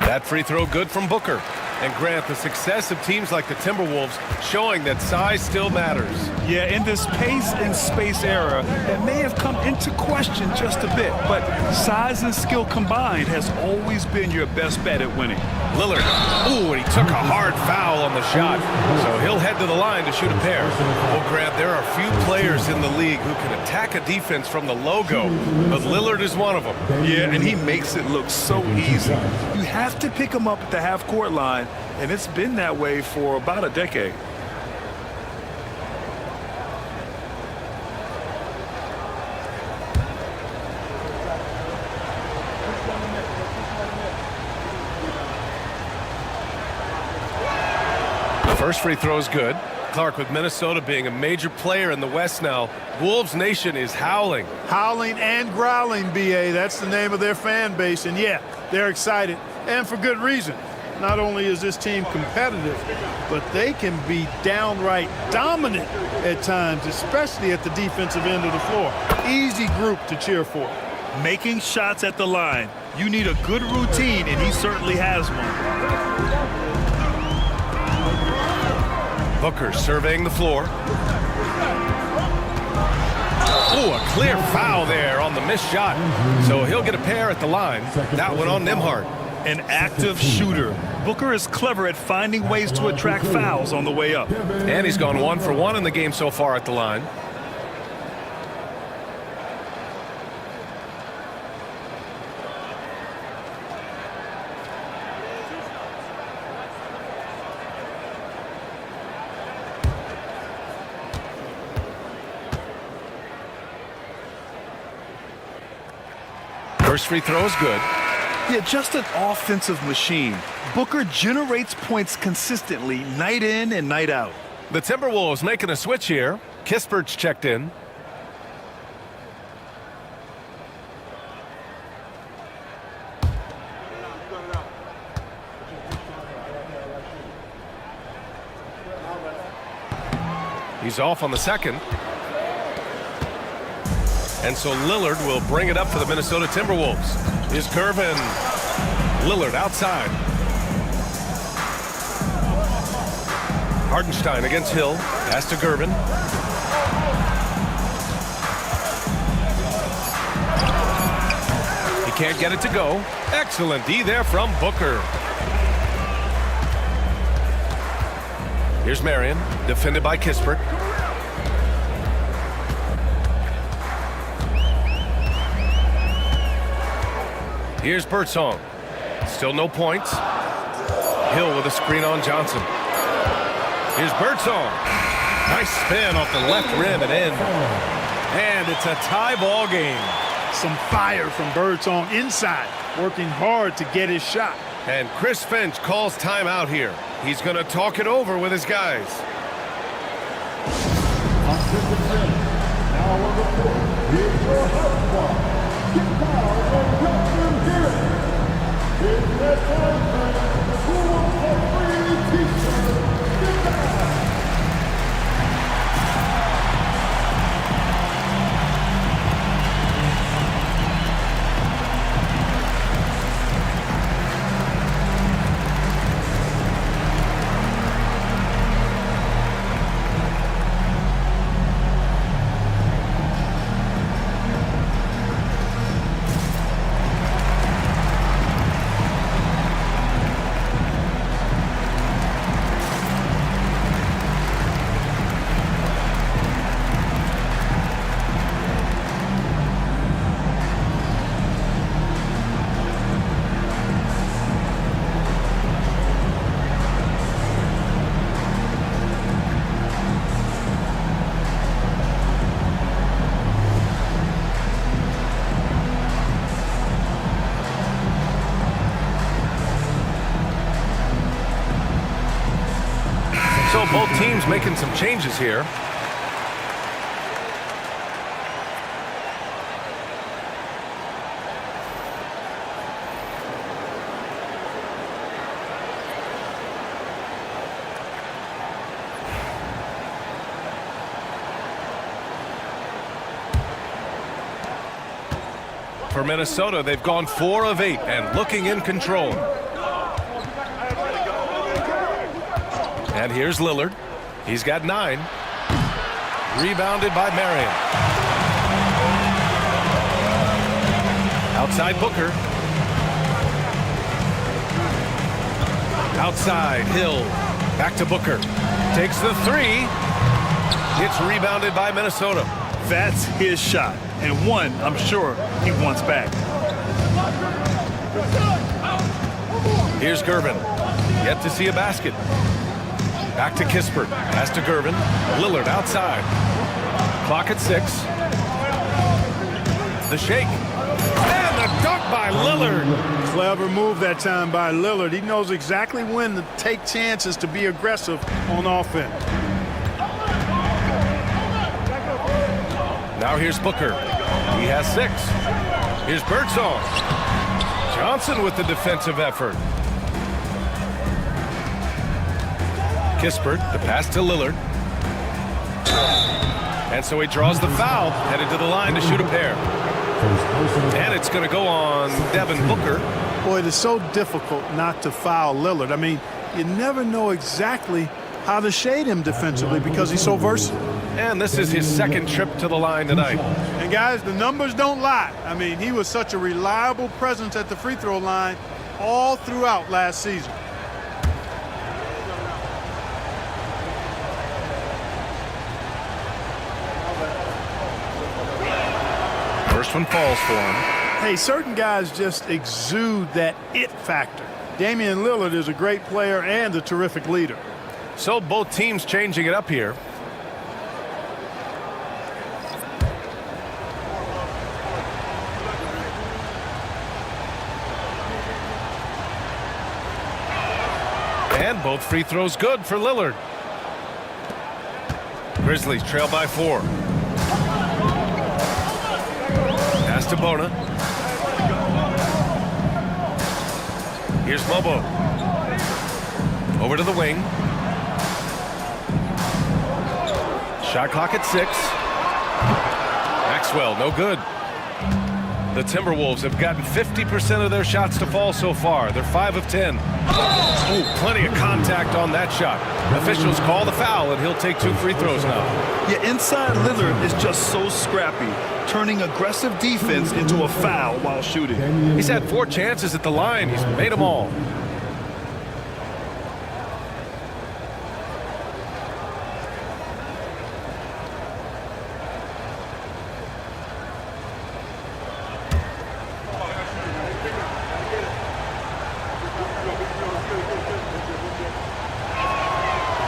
That free throw good from Booker. And Grant, the success of teams like the Timberwolves showing that size still matters. Yeah, in this pace and space era, that may have come into question just a bit, but size and skill combined has always been your best bet at winning. Lillard, ooh, and he took a hard foul on the shot, so he'll head to the line to shoot a pair. Well, Grant, there are few players in the league who can attack a defense from the logo, but Lillard is one of them. Yeah, and he makes it look so easy. You have to pick him up at the half-court line, and it's been that way for about a decade. The first free throw is good. Clark, with Minnesota being a major player in the West now, Wolves Nation is howling. Howling and growling, B.A. That's the name of their fan base. And, yeah, they're excited, and for good reason. Not only is this team competitive, but they can be downright dominant at times, especially at the defensive end of the floor. Easy group to cheer for. Making shots at the line. You need a good routine, and he certainly has one. Booker surveying the floor. Oh, a clear foul there on the missed shot. So he'll get a pair at the line. That one on Nembhard. An active shooter. Booker is clever at finding ways to attract fouls on the way up. And he's gone 1 for 1 in the game so far at the line. First free throw is good. Yeah, just an offensive machine. Booker generates points consistently, night in and night out. The Timberwolves making a switch here. Kispert's checked in. He's off on the second. And so Lillard will bring it up for the Minnesota Timberwolves. Here's Gervin. Lillard outside. Hartenstein against Hill. Pass to Gervin. He can't get it to go. Excellent D there from Booker. Here's Marion, defended by Kispert. Here's Birdsong. Still no points. Hill with a screen on Johnson. Here's Birdsong. Nice spin off the left rim and in. And it's a tie ball game. Some fire from Birdsong inside, working hard to get his shot. And Chris Finch calls timeout here. He's going to talk it over with his guys. So both teams making some changes here. For Minnesota, they've gone 4 of 8 and looking in control. And here's Lillard. He's got 9. Rebounded by Marion. Outside Booker. Outside Hill. Back to Booker. Takes the 3. It's rebounded by Minnesota. That's his shot, and one I'm sure he wants back. Here's Gervin. Yet to see a basket. Back to Kispert. Pass to Gervin. Lillard outside. Clock at 6. The shake. And the dunk by Lillard. Clever move that time by Lillard. He knows exactly when to take chances to be aggressive on offense. Now here's Booker. He has 6. Here's Birdsong. Johnson with the defensive effort. Kispert, the pass to Lillard. And so he draws the foul, headed to the line to shoot a pair. And it's going to go on Devin Booker. Boy, it is so difficult not to foul Lillard. I mean, you never know exactly how to shade him defensively because he's so versatile. And this is his second trip to the line tonight. And guys, the numbers don't lie. I mean, he was such a reliable presence at the free throw line all throughout last season. First one falls for him. Hey, certain guys just exude that it factor. Damian Lillard is a great player and a terrific leader. So both teams changing it up here. And both free throws good for Lillard. Grizzlies trail by 4. Pass to Bona. Here's Lobo. Over to the wing. Shot clock at 6. Maxwell, no good. The Timberwolves have gotten 50% of their shots to fall so far. They're 5 of 10. Ooh, plenty of contact on that shot. Officials call the foul, and he'll take 2 free throws now. Yeah, inside Lillard is just so scrappy, turning aggressive defense into a foul while shooting. He's had 4 chances at the line. He's made them all.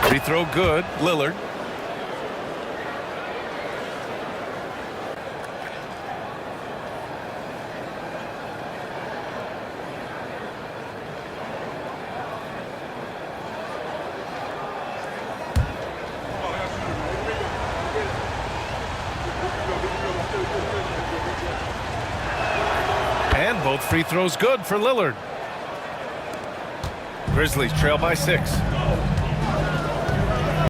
Free throw good, Lillard. And both free throws good for Lillard. Grizzlies trail by 6.